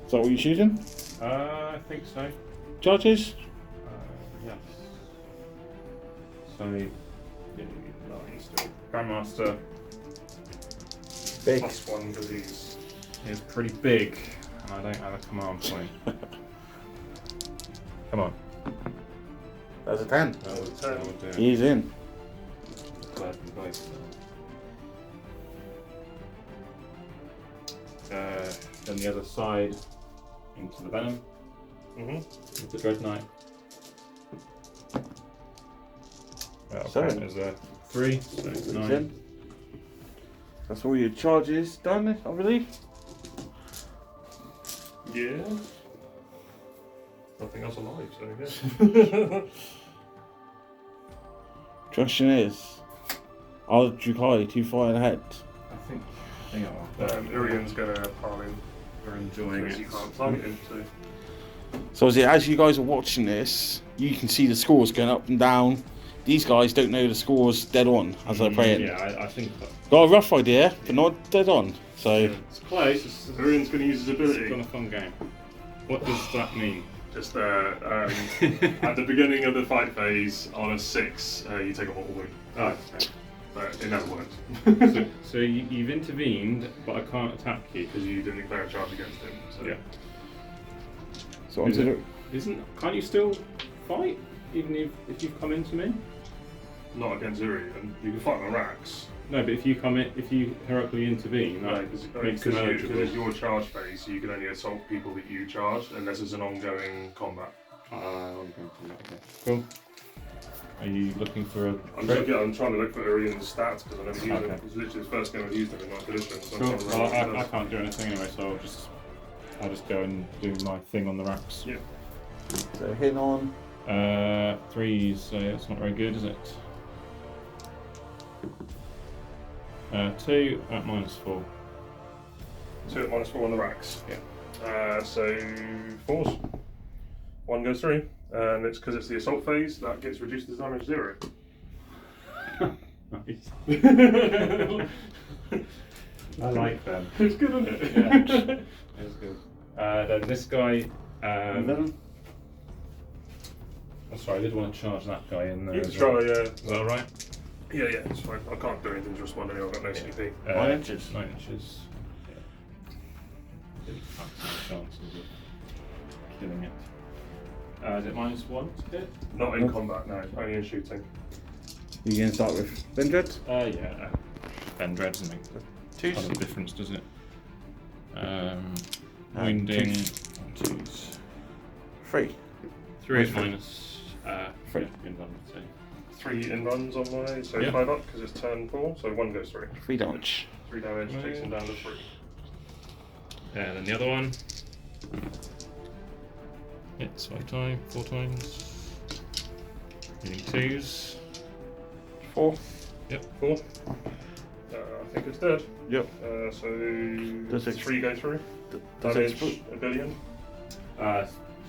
S1: Is that what you're shooting?
S3: I think so.
S1: Charges?
S3: Yes. So, yeah, nice. Grandmaster
S1: Big.
S2: +1 because he's
S3: is pretty big, and I don't have a command point. Come on.
S1: That's a 10.
S3: That would do it.
S1: He's in.
S3: Glad we both. Then the other side into the venom with the Dread Knight.
S1: Seven.
S3: There's a 3, so
S1: He's
S3: 9.
S1: in. That's all your charges done, I believe.
S2: yeah. Nothing else alive, so yeah.
S1: Question is, are the Drukhari too far ahead?
S3: I think they are.
S2: Urien's gonna pile in.
S3: We're enjoying
S2: Because
S3: it.
S2: you can't target him, so.
S1: So as you guys are watching this, you can see the scores going up and down. These guys don't know the scores dead on as they're playing.
S3: Yeah, I think so.
S1: Got a rough idea, but not dead on. So
S3: It's close. It's
S2: Urien's gonna use his
S3: been
S2: ability.
S3: a fun game. What does that mean?
S2: Just at the beginning of the fight phase, on a 6, you take a mortal wound.
S3: Oh, okay.
S2: But it never works.
S3: So you've intervened, but I can't attack you.
S2: Because you didn't declare a charge against him. So.
S3: Yeah.
S1: so onto the
S3: Can't you still fight even if you've come into me?
S2: Not against Urien. You can fight on racks.
S3: No, but if you heroically intervene, that makes them eligible.
S2: Because it's your charge phase, so you can only assault people that you charge unless it's an ongoing combat.
S3: Okay. Cool. Are you looking for a?
S2: I'm trying to look for Urien's stats because I never used
S3: Okay.
S2: him. It's literally the first game I've used him in 9th edition. So
S3: Cool.
S2: I'm trying to
S3: Well,
S2: remember what
S3: I
S2: it
S3: can't do anything anyway, so I'll just go and do my thing on the racks.
S2: Yeah.
S1: so hit on
S3: 3s, so it's not very good, is it? 2 at -4.
S2: 2 at -4 on the racks.
S3: Yeah.
S2: So 4s. 1 goes through, and it's because it's the assault phase that gets reduced to damage 0.
S3: Nice. I like them.
S2: It's good, isn't it?
S3: Yeah, it's good. Then this guy,
S1: venom.
S3: Oh, sorry, I did want to charge that guy in there.
S2: You can try, yeah.
S3: Is that alright?
S2: Yeah, it's fine. I can't do anything to respond anyway, I've got no CP.
S1: 9 inches.
S3: 9 inches. Yeah. Really fancy chances of killing it. Is it -1 to hit?
S2: Not in combat, no, only in shooting.
S1: You can start with Vendred.
S3: Yeah. Ben Dread doesn't make a
S1: Twos.
S3: ton of difference, does it? Wounding. Twos.
S1: 3.
S3: 3
S1: Minus
S3: is
S1: three.
S3: minus.
S1: Three.
S3: Yeah, in one, so.
S2: 3 in runs on my, so
S3: Yeah.
S2: 5 up because it's turn 4, so 1 goes through.
S1: 3 damage.
S2: 3 damage takes him down to 3.
S3: And then the other one. Hits 4 times. Hitting 2s.
S1: 4.
S3: Yep.
S2: 4. I think it's dead.
S1: Yep.
S2: So
S1: Does it-
S2: 3 go through.
S1: Does it
S2: Damage
S1: explode?
S2: 1 billion.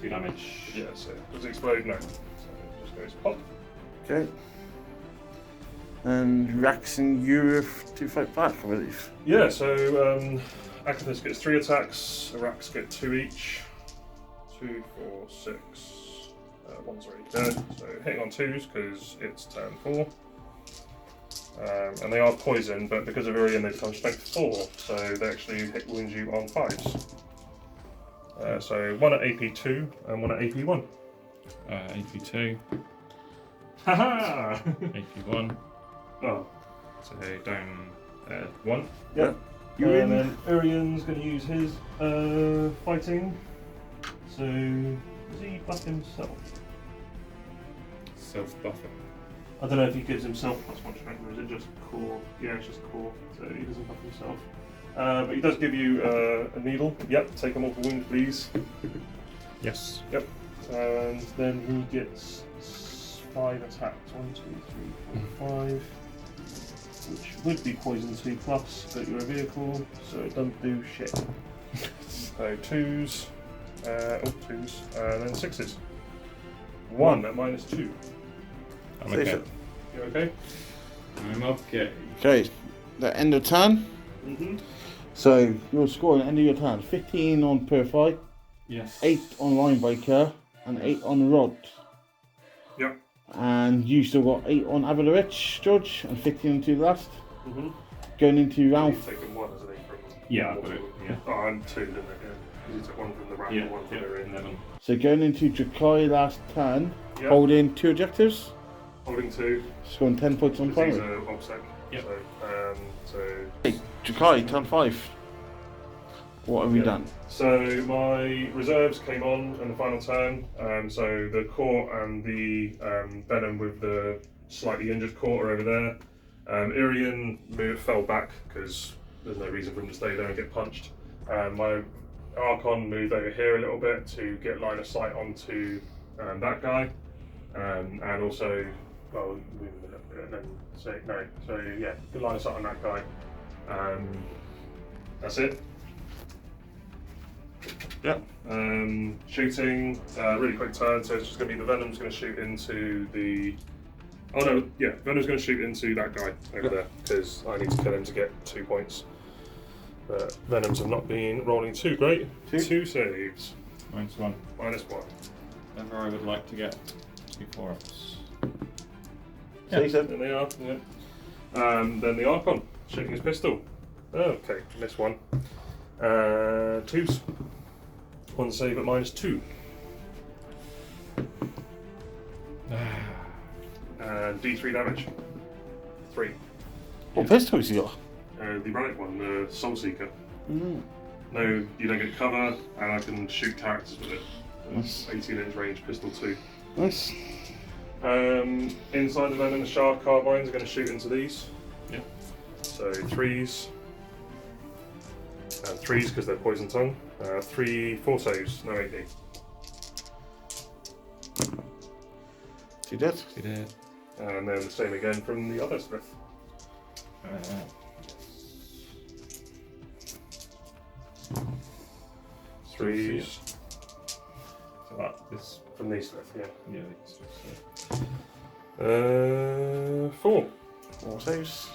S3: 2 damage.
S2: Yeah, so does it explode? No. So it just goes pop.
S1: Okay. And Wrack's and Urith to fight back, I believe.
S2: Yeah, so Acothyst gets 3 attacks, Wracks get 2 each. 2, 4, 6. One's already dead, so hitting on 2s because it's turn 4. And they are poisoned, but because of Urien they become strength 4, so they actually wound you on 5s. So 1 at AP 2 and 1 at AP 1.
S3: AP2.
S2: Haha!
S3: AP1.
S2: Oh,
S3: So down 1.
S2: yeah.
S1: Urien.
S2: And then Urien's going to use his fighting. So does he buff himself?
S3: Self-buffing.
S2: I don't know if he gives himself plus 1 strength, or is it just core? Yeah, it's just core, so he doesn't buff himself. But he does give you a needle. Yep, take him off a wound, please.
S3: Yes.
S2: Yep. And then he gets 5 attacks. 1, 2, 3, 4, 5. Which would be poison 2 plus, but you're a vehicle, so it doesn't do shit. So 2s, 2s, and then 6s. 1 at -2.
S3: I'm okay.
S2: You okay?
S3: I'm okay.
S1: Okay. The end of turn.
S2: Mm-hmm.
S1: So your score at the end of your turn: 15 on Purify,
S3: Yes.
S1: 8 on Linebreaker, and 8 on Rod.
S2: Yep.
S1: And you still got 8 on Aeldari, George, and 15 on to the last.
S2: Mm-hmm.
S1: Going into round.
S2: He's taken 1, hasn't he? From
S3: Yeah, I've got it. Yeah.
S2: Oh, and 2, didn't it? Yeah. He took 1 from the Wrack and 1 from Urien.
S3: 11.
S1: So going into Drukhari last turn,
S2: Yep.
S1: holding 2 objectives,
S2: Holding 2.
S1: scoring 10 points on
S2: Because he's
S1: primary.
S2: a obsec.
S3: Yep.
S2: So
S1: Hey, Drukhari, turn 5. What have you
S2: Yeah.
S1: done?
S2: So my reserves came on in the final turn. So the court and the venom with the slightly injured court are over there. Urien fell back because there's no reason for him to stay there and get punched. My Archon moved over here a little bit to get line of sight onto that guy, and also well, move a little bit and then say no. So yeah, good line of sight on that guy. That's it.
S1: Yep.
S2: Shooting, really quick turn, so it's just going to be the Venom's going to shoot into the... Oh no, yeah, Venom's going to shoot into that guy over there, because I need to kill him to get 2 points. But Venoms have not been rolling too great. 2 saves.
S3: -1.
S2: -1.
S3: Whenever I would like to get 2 4-ups.
S1: Say so.
S2: There they are, yeah. Then the Archon, shooting his pistol. Okay, missed 1. 2s. 1 save at -2. And D3 damage. 3.
S1: What pistol has he got?
S2: The relic one, the Soul Seeker.
S1: Mm.
S2: No, you don't get cover, and I can shoot characters with it.
S1: Nice.
S2: 18-inch range, pistol 2.
S1: Nice.
S2: Inside the venom, the shark carbines are going to shoot into these.
S3: Yeah.
S2: So 3s. And 3s because they're poison tongue. 4 saves, no AP.
S1: 2 dead.
S3: See there.
S2: And then the same again from the other Sslyth. Threes.
S3: So that this.
S2: From these Sslyth, yeah.
S3: Yeah. It's just,
S2: 4.
S1: 4 saves.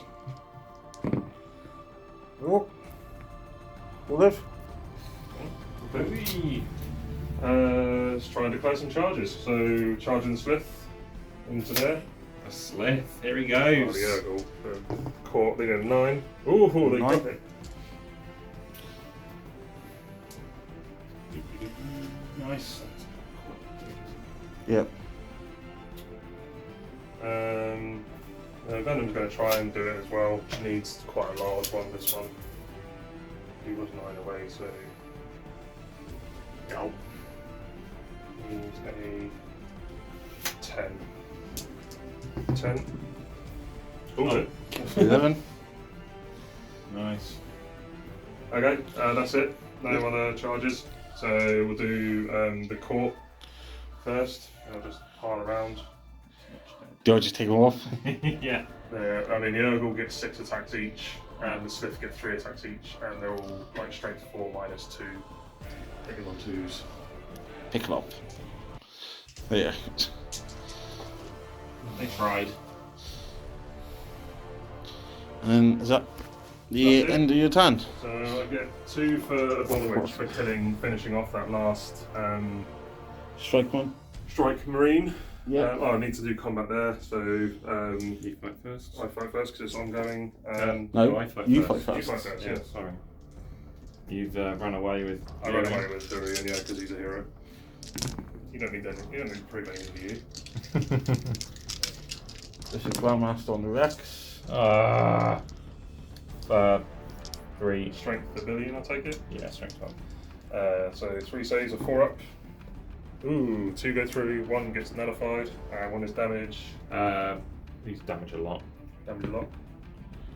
S1: Oh. We'll live.
S3: Whee!
S2: Let's try and declare some charges. So, charging the Sslyth into there.
S3: A Sslyth. Here he
S2: Oh,
S3: goes.
S2: the Ur-Ghul. Caught, they get a 9. Ooh, they got it.
S3: Nice.
S1: Yep.
S2: Venom's going to try and do it as well. Needs quite a large one, this one. He was 9 away, so. Go. Needs a 10. 10.
S3: Oh.
S1: 11.
S3: Nice.
S2: Okay, that's it. No other charges. So we'll do the court first. I'll just pile around.
S1: Do I just take them off?
S3: Yeah.
S2: I mean, the Ur-Ghul gets 6 attacks each, and the Sslyth get 3 attacks each, and they're all like strength 4 -2. Taking on 2s.
S1: Pick them up. There.
S3: They tried.
S1: And is that the
S2: That's it.
S1: end of your turn?
S2: So I get 2 for Abominwitch for finishing off that last
S1: Strike one.
S2: strike marine.
S1: Yeah.
S2: I need to do combat there, so
S3: You fight first.
S2: I fight first because it's ongoing.
S1: No,
S3: I fight
S1: you
S3: first.
S1: fight
S2: You
S1: first.
S2: fight first,
S3: Yeah,
S2: yeah.
S3: sorry. You've run away with.
S2: I run away with Urien, yeah, because he's a hero. You don't need any. You don't need to prove anything to you.
S1: This is Grandmaster on the Rex.
S3: 3.
S2: Strength 1 billion, I take it.
S3: Yeah, strength 12.
S2: So 3 saves are 4 up. Ooh, 2 go through, 1 gets nullified, 1 is damage.
S3: These damage a lot.
S2: Damage a lot.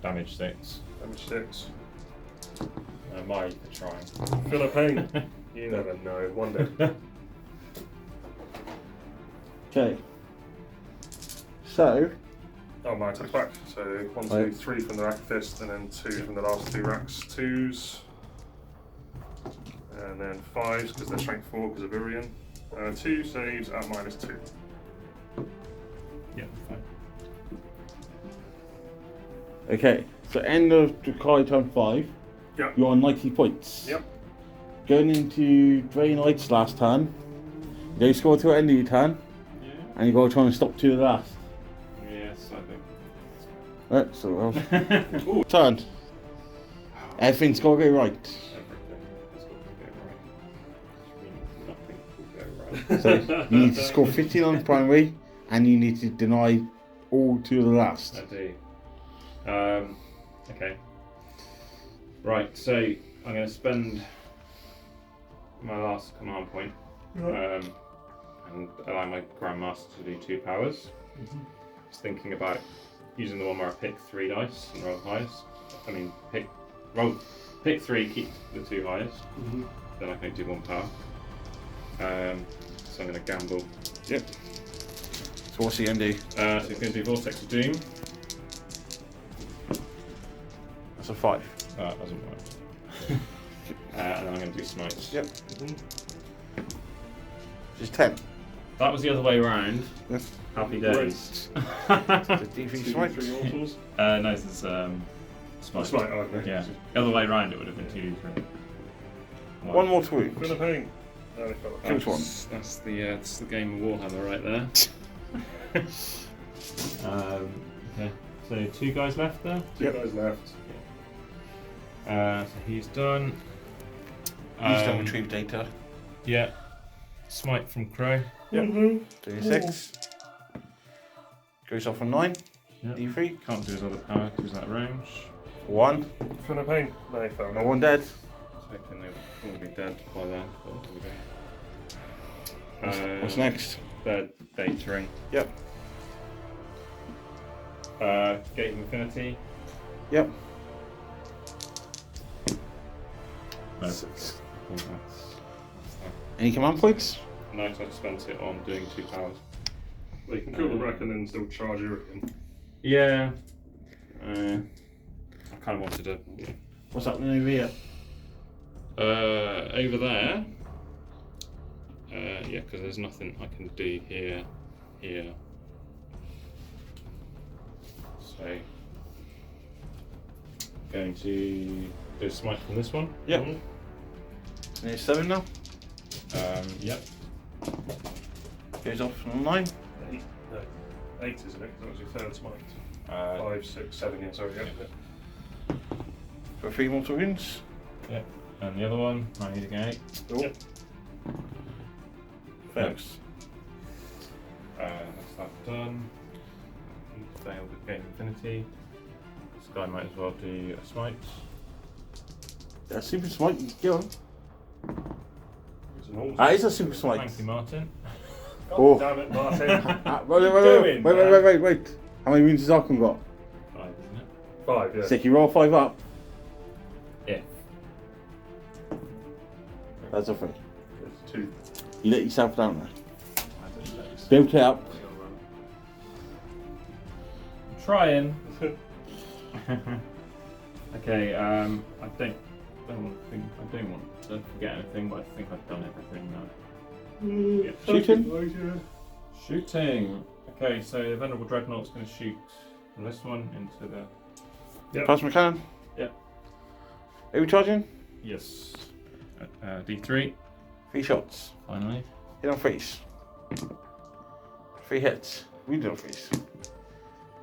S3: Damage 6.
S2: Damage 6.
S3: My for trying.
S2: Feel a pain. You never know. 1 dead.
S1: Okay. So,
S2: Oh, my attack's back. So 1, 2, 3 from the Acothyst, and then 2 from the last 2 racks. 2s. And then 5s because they're strength 4 because of Urien. 2 saves at -2.
S3: Yeah, fine.
S1: okay. So end of Drukhari turn 5.
S2: Yep.
S1: You're on 90 points.
S2: Yep.
S1: Going into Drain Knight's last turn. You don't score till the end of your turn,
S3: Yeah.
S1: and you got to try and stop to the last.
S3: Yes, I
S1: Right, so well.
S2: Ooh.
S1: Turn. Everything's got to go right.
S3: think. Everything has got to go right. Which means nothing will go right.
S1: So you need to score 15 on the primary, and you need to deny all to the last.
S3: I do. Okay. Right, so I'm going to spend my last command point and allow my Grandmaster to do 2 powers. Just thinking about using the one where I pick 3 dice and roll highest. I mean, pick 3, keep the 2 highest. Then I can only do 1 power. So I'm going to gamble.
S1: Yep. So what's the ND?
S3: So it's going to do Vortex of Doom.
S1: That's a 5.
S3: That doesn't work. And then I'm going to do Smites.
S1: Yep. Just 10.
S3: That was the other way around.
S1: Yes.
S3: Happy days.
S1: The D3 smite.
S2: 3 oracles.
S3: No, this is Smite.
S2: Smite, oh, okay.
S3: Yeah. The other way around it would have been 2d3.
S1: One more to wound.
S2: Feel a pain. No, they felt a pain.
S1: Kills one.
S3: That's the game of Warhammer right there. Okay. So 2 guys left there.
S2: 2 guys left.
S3: So he's done.
S1: Use to retrieve data.
S3: Yeah. Smite from Crow.
S2: Yep.
S1: 36. Goes off on 9.
S3: Yep.
S1: D3.
S3: Can't do his other power because he's out of range.
S1: 1.
S2: Feel a pain. No, they felt
S1: No one dead.
S3: I was hoping they would probably be dead by then. But
S1: What's next?
S3: Third data ring.
S1: Yep.
S3: Gate of Infinity.
S1: Yep.
S3: No.
S1: 6.
S3: That's
S1: Any command points?
S3: no, so I spent it on doing 2 powers.
S2: Well, you can kill the Wrack and then still charge Urien.
S3: Yeah. I kind of wanted to.
S1: What's happening over here?
S3: Over there. Yeah, because there's nothing I can do here. So. Going to do a smite from this one.
S1: Yep. Near 7 now?
S3: Yep.
S1: Goes off from 9.
S2: 8, no, 8 isn't it? That was your third smite.
S3: 5,
S2: 5, 6, 7, yeah, sorry, yeah.
S1: For 3 mortal wounds.
S3: Yep. And the other one, I need to get 8.
S2: Yep.
S1: Thanks.
S3: That's that done. He failed at Gain Infinity. This guy might as well do a smite.
S1: Yeah, super smite, you kill him.
S2: It's an awesome.
S1: That is a super smite.
S3: Thank you, Martin.
S2: God
S1: Oh.
S2: damn it, Martin.
S1: Wait. How many wounds has Archon got?
S3: 5, isn't it?
S2: 5, yeah.
S1: Sick, you roll 5 up.
S3: Yeah.
S1: That's a 3.
S2: It's 2.
S1: You let yourself down there.
S3: I didn't let you
S1: Built it up.
S3: I'm trying. Okay, I don't want to forget anything, but I think I've done everything now. Yep.
S1: Shooting?
S3: Shooting! Okay, so the Venerable Dreadnought's going to shoot from this one into the...
S2: Yep.
S1: Plasma cannon.
S3: Yep.
S1: Are we charging?
S3: Yes. D3,
S1: 3 shots.
S3: finally.
S1: Hit on freeze. 3 hits. We did on freeze.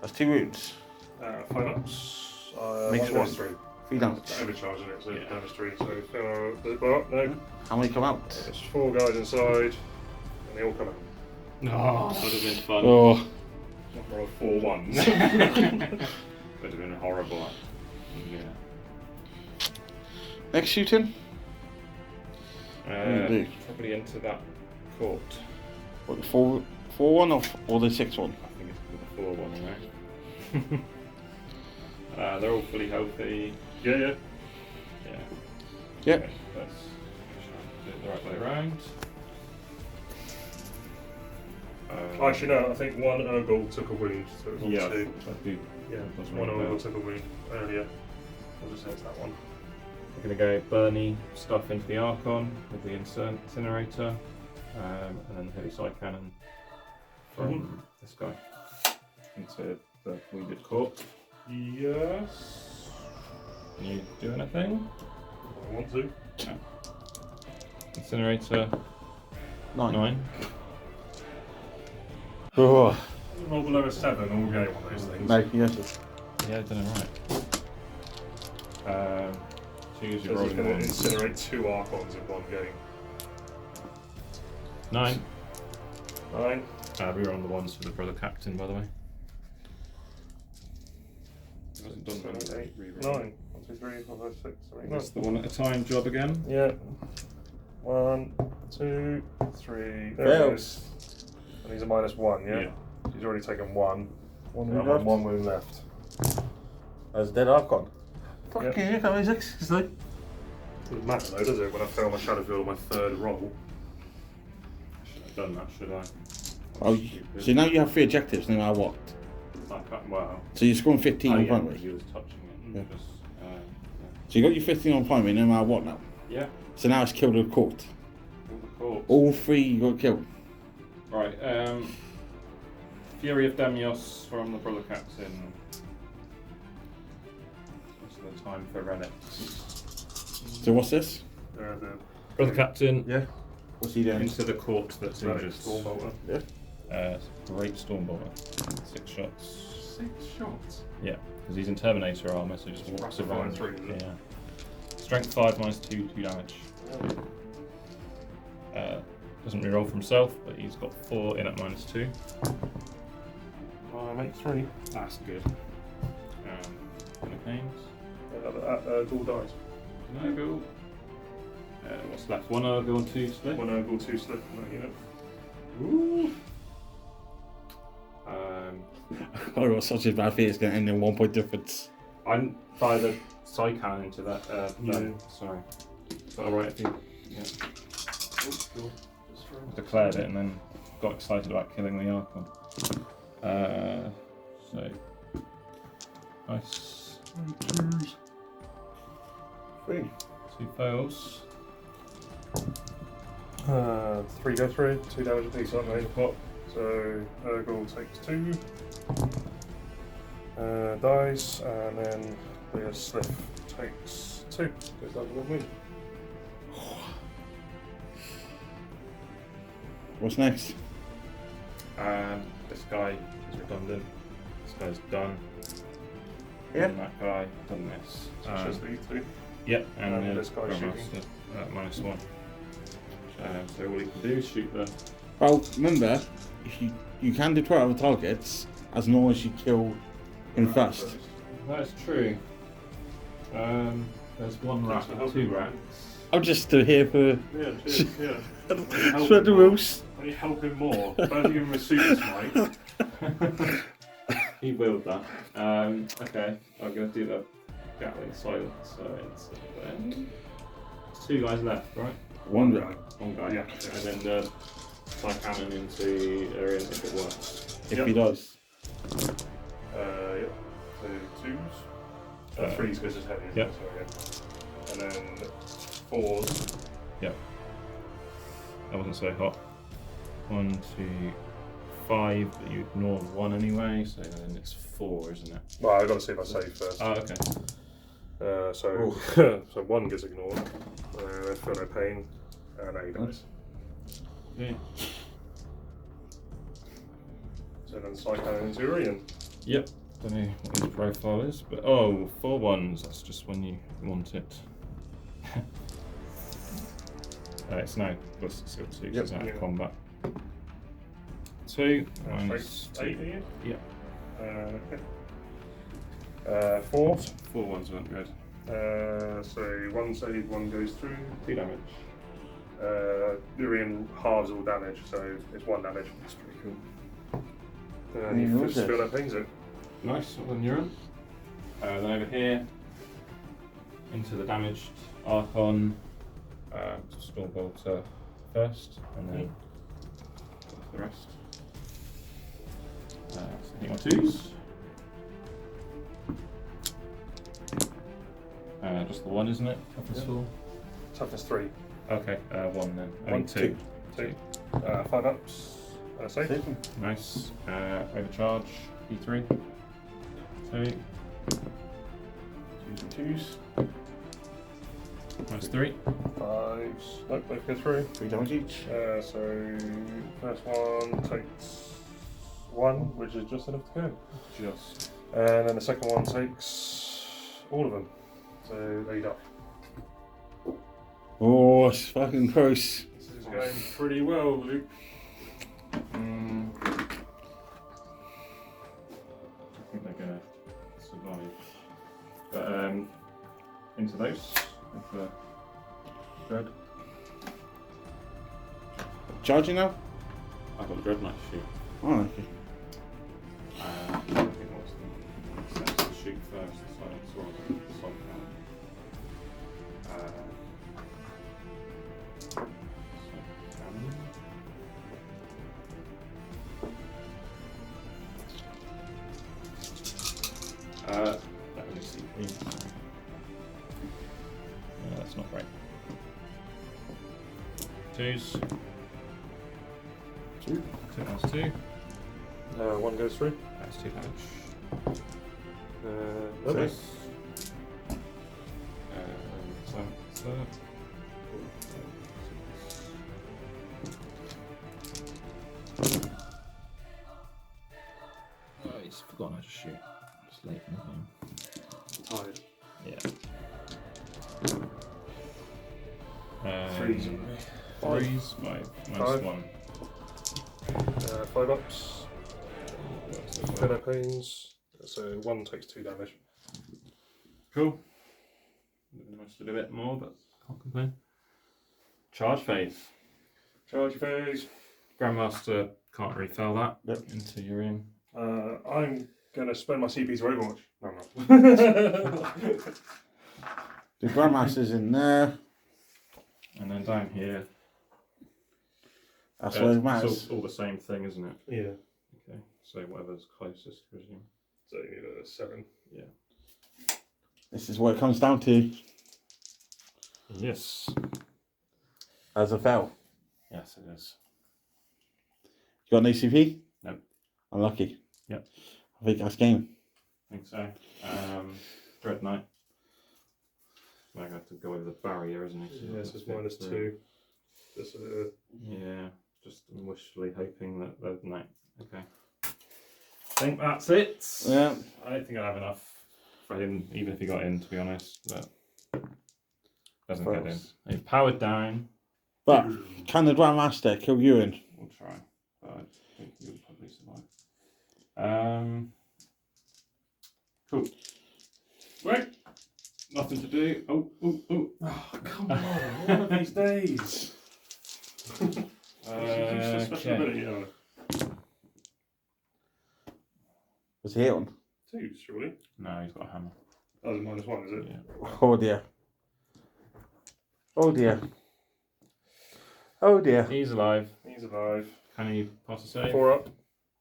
S1: That's 2 wounds.
S2: 5 ups.
S1: Makes
S2: 1
S1: 1.
S2: damage 3.
S1: 3 damage.
S2: Overcharging it, so
S3: Yeah.
S2: damage 3. So, no.
S1: How many come out?
S2: There's 4 guys inside, and they all come out.
S3: Oh, that would have been fun.
S1: Oh.
S2: Not roll 4 ones.
S3: Would have been horrible. Yeah.
S1: Next shooting? do?
S3: Probably into that court.
S1: What, the 4-1 or the 6-1?
S3: I think it's the 4-1, right? They're all fully healthy.
S2: Yeah.
S3: Yeah.
S1: Yep.
S3: Okay, let's do it the right way around.
S2: Actually, no, I think 1 Ur-Ghul took a wound, so it was on 2.
S3: I do.
S2: Yeah,
S3: Doesn't
S2: 1
S3: ring a
S2: Ur-Ghul
S3: bell.
S2: took a wound earlier. I'll just hit that one.
S3: We're going to go Bernie stuff into the Archon with the incinerator, and then the heavy side cannon from this guy into the wounded court.
S2: Yes.
S3: Can you do anything?
S2: I want to.
S3: Incinerator
S1: 9.
S3: 9.
S1: Oh.
S2: Roll below a 7, all game on those things.
S1: No, yes.
S3: Yeah, I done it right. Choose your
S2: Because it's
S3: rolling
S2: going to
S3: ones.
S2: incinerate 2 Archons in one game.
S3: 9.
S2: 9.
S3: We were on the ones for the brother captain, by the way. Hasn't done
S2: 7, 8,
S3: any
S2: 9. 1, 2, 3, 4, 5, 6, 7, 8, 9.
S3: That's the one at a time job again.
S2: Yeah. 1, 2, 3. There it
S1: Fails.
S2: goes. And he's a -1, yeah?
S3: Yeah.
S2: He's already taken 1.
S1: One
S2: Yeah,
S1: wound
S2: I've
S1: left.
S2: got 1 wound left.
S1: That's dead Archon. Fucking
S2: Yep.
S1: hell, how many 6? It's like...
S2: Doesn't matter though, does it? When I fail my shadow field on my 3rd roll.
S3: Should have done that, should I?
S1: Oh,
S3: Stupid.
S1: so now you have 3 objectives no matter what.
S3: I can't, wow.
S1: So you're scoring 15
S3: Oh,
S1: on
S3: yeah,
S1: primary.
S3: he was touching it.
S1: Yeah.
S3: Just,
S1: So you got your 15 on primary no matter what now.
S3: yeah.
S1: So now it's killed the court.
S3: All the courts.
S1: All 3 you got killed.
S3: Right, Fury of Demios from the brother captain. What's the time for relics?
S1: So what's this?
S2: They're the
S3: Brother captain
S1: Yeah. What's he doing?
S3: into the court that's injured.
S2: Stormbolter.
S3: Great Stormbolter. 6 shots.
S2: 6 shots.
S3: Yeah, because he's in Terminator armor, so just walks
S2: Rapid fire
S3: around.
S2: 3, is it?
S3: Yeah. Strength 5 -2, 2 damage. Doesn't reroll for himself, but he's got 4 in at -2.
S2: I make 3.
S3: That's good. Canes.
S2: Ghoul dies.
S3: No go. What's left? 1 Ur-Ghul and 2 Sslyth.
S2: 1 Ur-Ghul, 2 Sslyth in that unit.
S3: Ooh.
S1: Oh, it was such a bad fear, it's going to end in 1 point difference.
S3: I'm fired a side cannon into that.
S2: Yeah.
S3: Sorry. Is that alright if you? Yeah.
S2: Cool.
S3: Declared it and then got excited about killing the Archon. So. Nice.
S1: 3.
S3: 2 fails.
S2: 3 go through, 2 damage apiece, aren't they?
S3: What?
S2: So Ur-Ghul takes 2. Dies, and then the Sslyth takes 2. Goes down to 1 wound.
S1: What's next?
S3: This guy is redundant. This guy's done.
S1: Yeah.
S3: And that guy done this.
S2: It's just these two.
S3: Yep, and
S2: And
S3: this
S2: this guy
S3: Grandmaster at -1. So all you can do is shoot the.
S1: Well, remember, if you can do 12 other targets as long as you kill him first.
S3: That's true. There's one rack and two racks.
S1: I'm just here for
S2: Yeah, cheers, yeah.
S1: spread the rules.
S2: Let me help him more. Don't give him a super smite.
S3: He willed that. Okay, I'm going to do the Gatling silence. So it's 2 guys left, right?
S1: One guy.
S3: One guy.
S2: Yeah.
S3: And then the side cannon into Urien if it works.
S1: If he does.
S2: Yeah. So 2s. 3s because it's heavy.
S3: Yep.
S2: So, yeah. And then 4s.
S3: Yep. That wasn't so hot. 1, 2, 5, but you ignore 1 anyway, so then it's 4, isn't it?
S2: Well, I've got to see if I save first.
S3: Oh, okay.
S2: So 1 gets ignored. Then feel no pain. And now he dies.
S3: Yeah.
S2: So then Cyclone into Urien.
S3: Yep. Don't know what his profile is, but oh, 4 1s. That's just when you want it. It's now plus skill 2 because it's out of combat. 2 minus 2. Yep.
S2: Okay. 4.
S3: 4 1s weren't good.
S2: So 1 save, 1 goes through.
S3: 2 damage.
S2: Urien halves all damage, so it's 1 damage.
S3: That's pretty cool.
S2: And you just feel that pains it.
S3: Nice, well done, Urien. Then over here, into the damaged Archon, Storm Bolter first, and then the rest. So I think my 2s. Just the 1, isn't it? Toughness 4.
S2: Toughness 3.
S3: Okay, 1 then. I
S2: 1,
S3: mean 2.
S2: 2. 5 ups. And a save.
S3: Nice. Overcharge, E3. 2.
S2: 2s.
S3: Minus 3.
S2: 5s. Nope, both go through.
S1: 3 damage each.
S2: So first one takes 1, which is just enough to go.
S3: Just.
S2: And then the second one takes all of them. So they die.
S1: Oh, it's fucking close.
S2: This is going pretty well, Luke.
S3: I think they're gonna survive. But into those with the dread.
S1: Charging now?
S3: I've got the dread knight to shoot.
S1: Oh, okay.
S3: I think what's the sense to shoot first, the silence or the side cannon. That was CP. That's not right. 2s.
S1: 2.
S3: 2 minus 2.
S2: 1 goes through.
S3: That's 2 damage.
S2: Okay.
S3: So. Oh, he's forgotten how to shoot. It's late in the game.
S2: Tired.
S3: Yeah.
S2: 3s.
S3: 3s, 5, minus 1.
S2: 5 ups. Feel no pains. So 1 takes 2 damage.
S3: Cool. Nice to do a bit more, but can't complain. Charge phase.
S2: Charge phase.
S3: Grandmaster can't really fail that.
S1: Yep.
S3: Into Urien.
S2: I'm going to spend my CPs for Overwatch. No, I'm not.
S1: The Grandmaster's in there.
S3: And then down here.
S1: That's what it matters.
S3: It's all the same thing, isn't it?
S2: Yeah.
S3: Okay. So whatever's closest, I presume.
S2: So you need a 7.
S3: Yeah.
S1: This is what it comes down to.
S3: Yes.
S1: As a fail.
S3: Yes, it is.
S1: You got an ACP?
S3: No.
S1: Unlucky.
S3: Yep.
S1: I think that's game.
S3: I think so. Dread Knight. I have to go over the barrier, isn't it?
S2: Yes, it's -2. Just
S3: yeah. Just wishfully hoping that no. Okay. I think that's it.
S1: Yeah.
S3: I don't think I'll have enough for him, even if he got in, to be honest. But doesn't get in. He's powered down.
S1: But can the Grand Master kill Urien?
S3: We'll try. But I think he'll probably survive. Cool. Right. Nothing to do. Oh,
S2: Come on, one of these days.
S3: Okay.
S1: Was he hit on?
S2: Two, surely.
S3: No, he's got a hammer.
S2: That was -1, is it?
S3: Yeah.
S1: Oh dear. Oh dear. Oh dear.
S3: He's alive.
S2: He's alive.
S3: Can he pass a save?
S2: 4 up.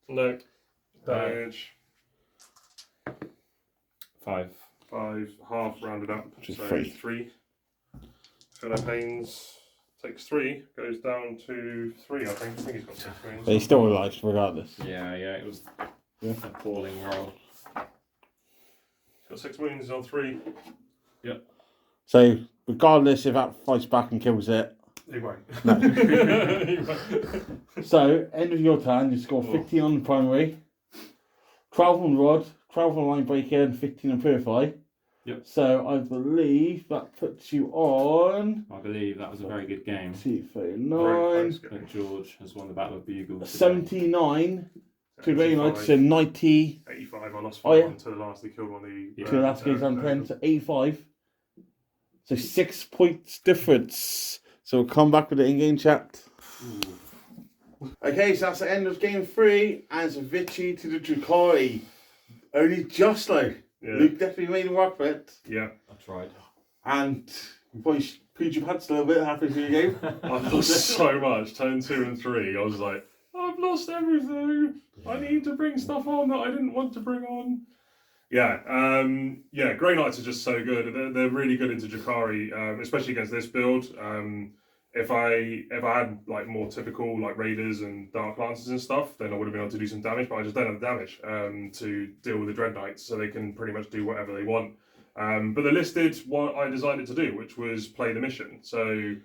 S2: No. Damage.
S3: 5.
S2: 5, half rounded up.
S1: Which is
S2: so
S1: 3.
S2: 3. Fellow Pains takes 3, goes down to 3, I think. I think he's got 6 wounds.
S1: But he's still alive regardless.
S3: Yeah, it was
S1: Yeah.
S3: an appalling roll.
S2: He's got 6 wounds on 3.
S1: So regardless if that fights back and kills it.
S2: He won't.
S1: No.
S2: He won't.
S1: So end of your turn, you score 15 on the primary, 12 on rod, 12 on line breaker, and 15 on purify.
S3: Yep.
S1: So I believe that puts you on.
S3: I believe that was a very good game.
S1: 39,
S2: Very
S3: I think George has won the Battle of Bugle.
S1: 79 to Grey Knights,
S2: 85.
S1: so 90
S2: 85, I lost 5
S1: Oh, yeah.
S2: until the last they killed one of the...
S1: to the last game's on 10, so 85. So 6 points difference. So we'll come back with the in-game chat. Okay, so that's the end of game 3, and it's a victory to the Drukhari. Only just though.
S2: Yeah.
S1: Luke definitely made him work for it.
S2: Yeah.
S3: I tried.
S1: And you probably peed your pants a little bit halfway through the game.
S2: I lost so much. Turn 2 and 3, I was like, I've lost everything. I need to bring stuff on that I didn't want to bring on. Yeah, Grey Knights are just so good. They're really good into Drukhari, especially against this build. If I had like more typical like Raiders and Dark Lancers and stuff, then I would have been able to do some damage, but I just don't have the damage to deal with the Dread Knights, so they can pretty much do whatever they want. But they listed what I designed it to do, which was play the mission. So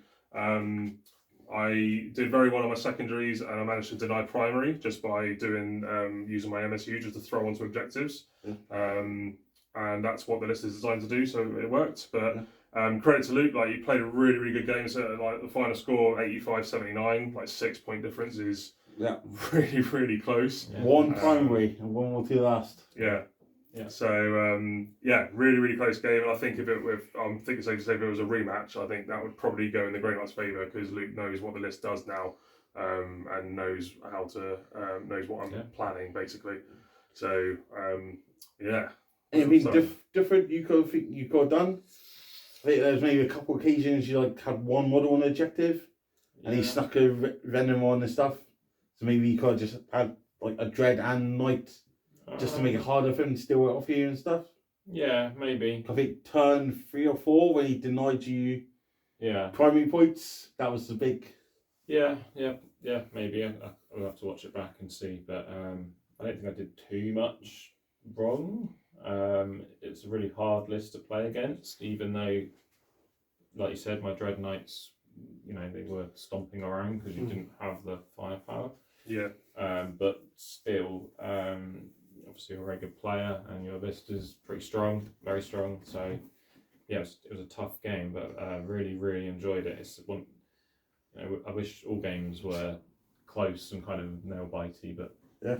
S2: I did very well on my secondaries, and I managed to deny primary just by doing using my MSU just to throw onto objectives. And that's what the list is designed to do, so it worked. But credit to Luke, like, he played a really, really good game. So like the final score 85-79, like 6 point difference is really, really close.
S3: Yeah.
S1: One primary and one will to last.
S2: Yeah.
S3: Yeah.
S2: So really, really close game. And I think I'm thinking safe to say if it was a rematch, I think that would probably go in the Grey Knights' favour, because Luke knows what the list does now, and knows how to knows what I'm planning basically. So
S1: Anything different you could have done? I think there's maybe a couple of occasions you like had one model on the objective, and he snuck a Venom on and stuff. So maybe you could have just had like a Dread and Knight, just to make it harder for him to steal it off you and stuff.
S3: Yeah, maybe.
S1: I think turn 3 or 4 when he denied you primary points. That was the big.
S3: Yeah, maybe. I'll have to watch it back and see, but I don't think I did too much wrong. It's a really hard list to play against, even though, like you said, my Dread Knights, they were stomping around because you didn't have the firepower.
S2: Yeah.
S3: But still, obviously you're a very good player, and your list is pretty strong, very strong. So, yeah, it was a tough game, but really, really enjoyed it. It's one. I wish all games were close and kind of nail bitey, but yeah.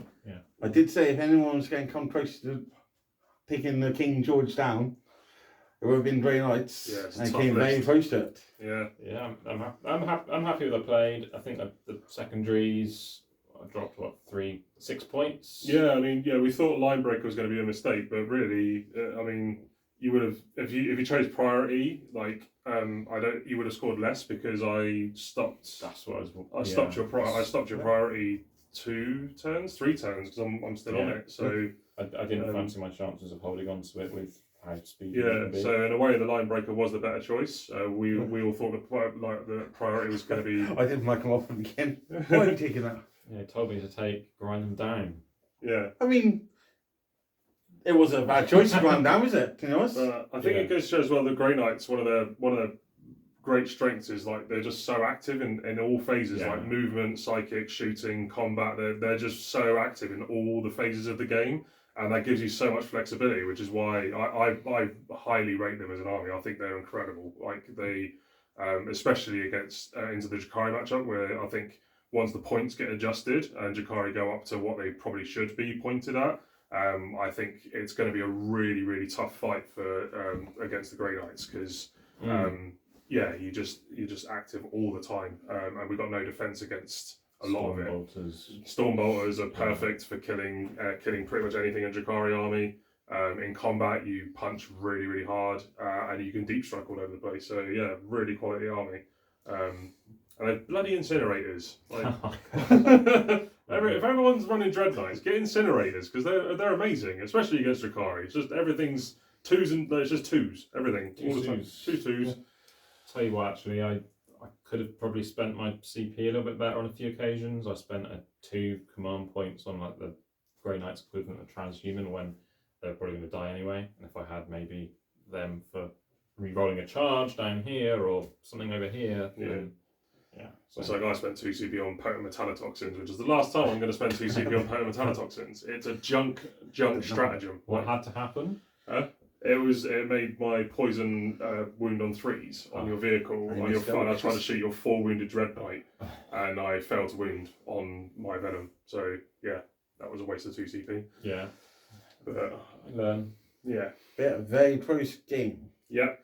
S1: I did say if anyone was going to come close to taking the King George down, it would have been Grey Knights, and
S2: tough
S1: came very
S2: list.
S1: close to it.
S3: Yeah, I'm happy with I played. I think the secondaries, I dropped 6 points.
S2: Yeah, I mean, we thought line break was going to be a mistake, but really, I mean, you would have if you chose priority, like you would have scored less, because I stopped.
S3: That's what
S2: I stopped your priority 3 turns, because I'm still on it. So
S3: I didn't fancy my chances of holding on to it with how speed.
S2: So in a way, the line breaker was the better choice. We all thought the priority was going to be.
S1: I didn't like him off again. Why are you taking that?
S3: Yeah, he told me to grind them down.
S2: Yeah.
S1: I mean, it wasn't a bad choice to grind down, was it? To be honest.
S2: I think it goes to show as well the Grey Knights. One of the great strengths is like they're just so active in all phases,
S3: Yeah.
S2: like movement, psychic, shooting, combat. They're just so active in all the phases of the game, and that gives you so much flexibility, which is why I highly rate them as an army. I think they're incredible. Like they, especially against into the Drukhari matchup, where I think once the points get adjusted and Drukhari go up to what they probably should be pointed at, I think it's going to be a really, really tough fight for against the Grey Knights because yeah, you just active all the time, and we've got no defense against a lot of it. Stormbolters are perfect for killing pretty much anything in Drukhari army. In combat, you punch really, really hard, and you can deep strike all over the place. So yeah, really quality army. And they're bloody incinerators. Like, if everyone's running Dread Knights, get incinerators because they're amazing, especially against Drukhari. It's just everything's twos and it's just twos. Everything all the time. Two twos.
S3: Yeah. Tell you what, actually, I could have probably spent my CP a little bit better on a few occasions. I spent 2 command points on like the Grey Knights equivalent of transhuman when they're probably going to die anyway. And if I had maybe them for re-rolling a charge down here or something over here, then, yeah. So
S2: it's like I spent 2 CP on potent metalotoxins, which is the last time I'm going to spend 2 CP on potent metalotoxins. It's a junk stratagem.
S3: What had to happen?
S2: It made my poison wound on 3s on your vehicle on your front. I tried to shoot your 4 wounded Dread Knight, and I failed to wound on my venom. So yeah, that was a waste of 2 CP.
S3: Yeah,
S2: But
S3: I learn.
S2: yeah,
S1: very close game.
S2: Yeah.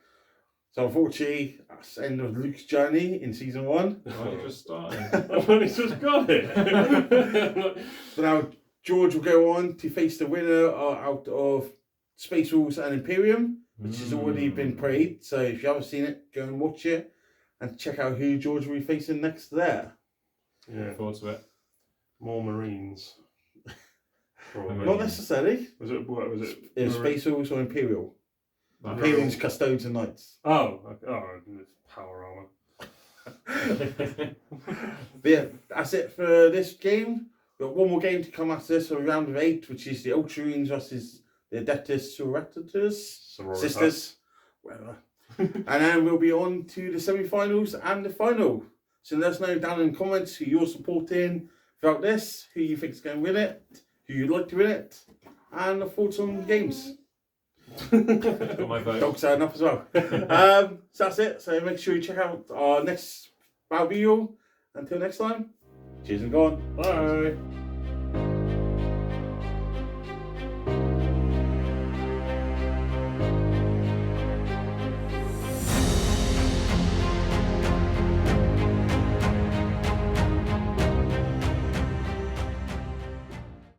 S1: So unfortunately, that's the end of Luke's journey in season 1.
S3: I just started.
S2: I've only just got it.
S1: So now George will go on to face the winner out of Space Wolves and Imperium, which has already been played. So if you haven't seen it, go and watch it and check out who George will be facing next there.
S2: Yeah.
S3: Look forward to it.
S2: More Marines.
S1: Not necessarily.
S2: Was it? What was it?
S1: It was Space Wolves or Imperial. Imperium's Custodes and Knights.
S2: Oh, power armor.
S1: But yeah, that's it for this game. We've got one more game to come after this, so round of 8, which is the Ultramarines versus the Adeptus Sororitas, sisters, whatever. And then we'll be on to the semi-finals and the final. So let us know down in the comments who you're supporting throughout this, who you think is going to win it, who you'd like to win it, and the thoughts on the games.
S3: Got my vote.
S1: Dogs are enough as well. So that's it. So make sure you check out our next battle video. Until next time, cheers and go on.
S2: Bye.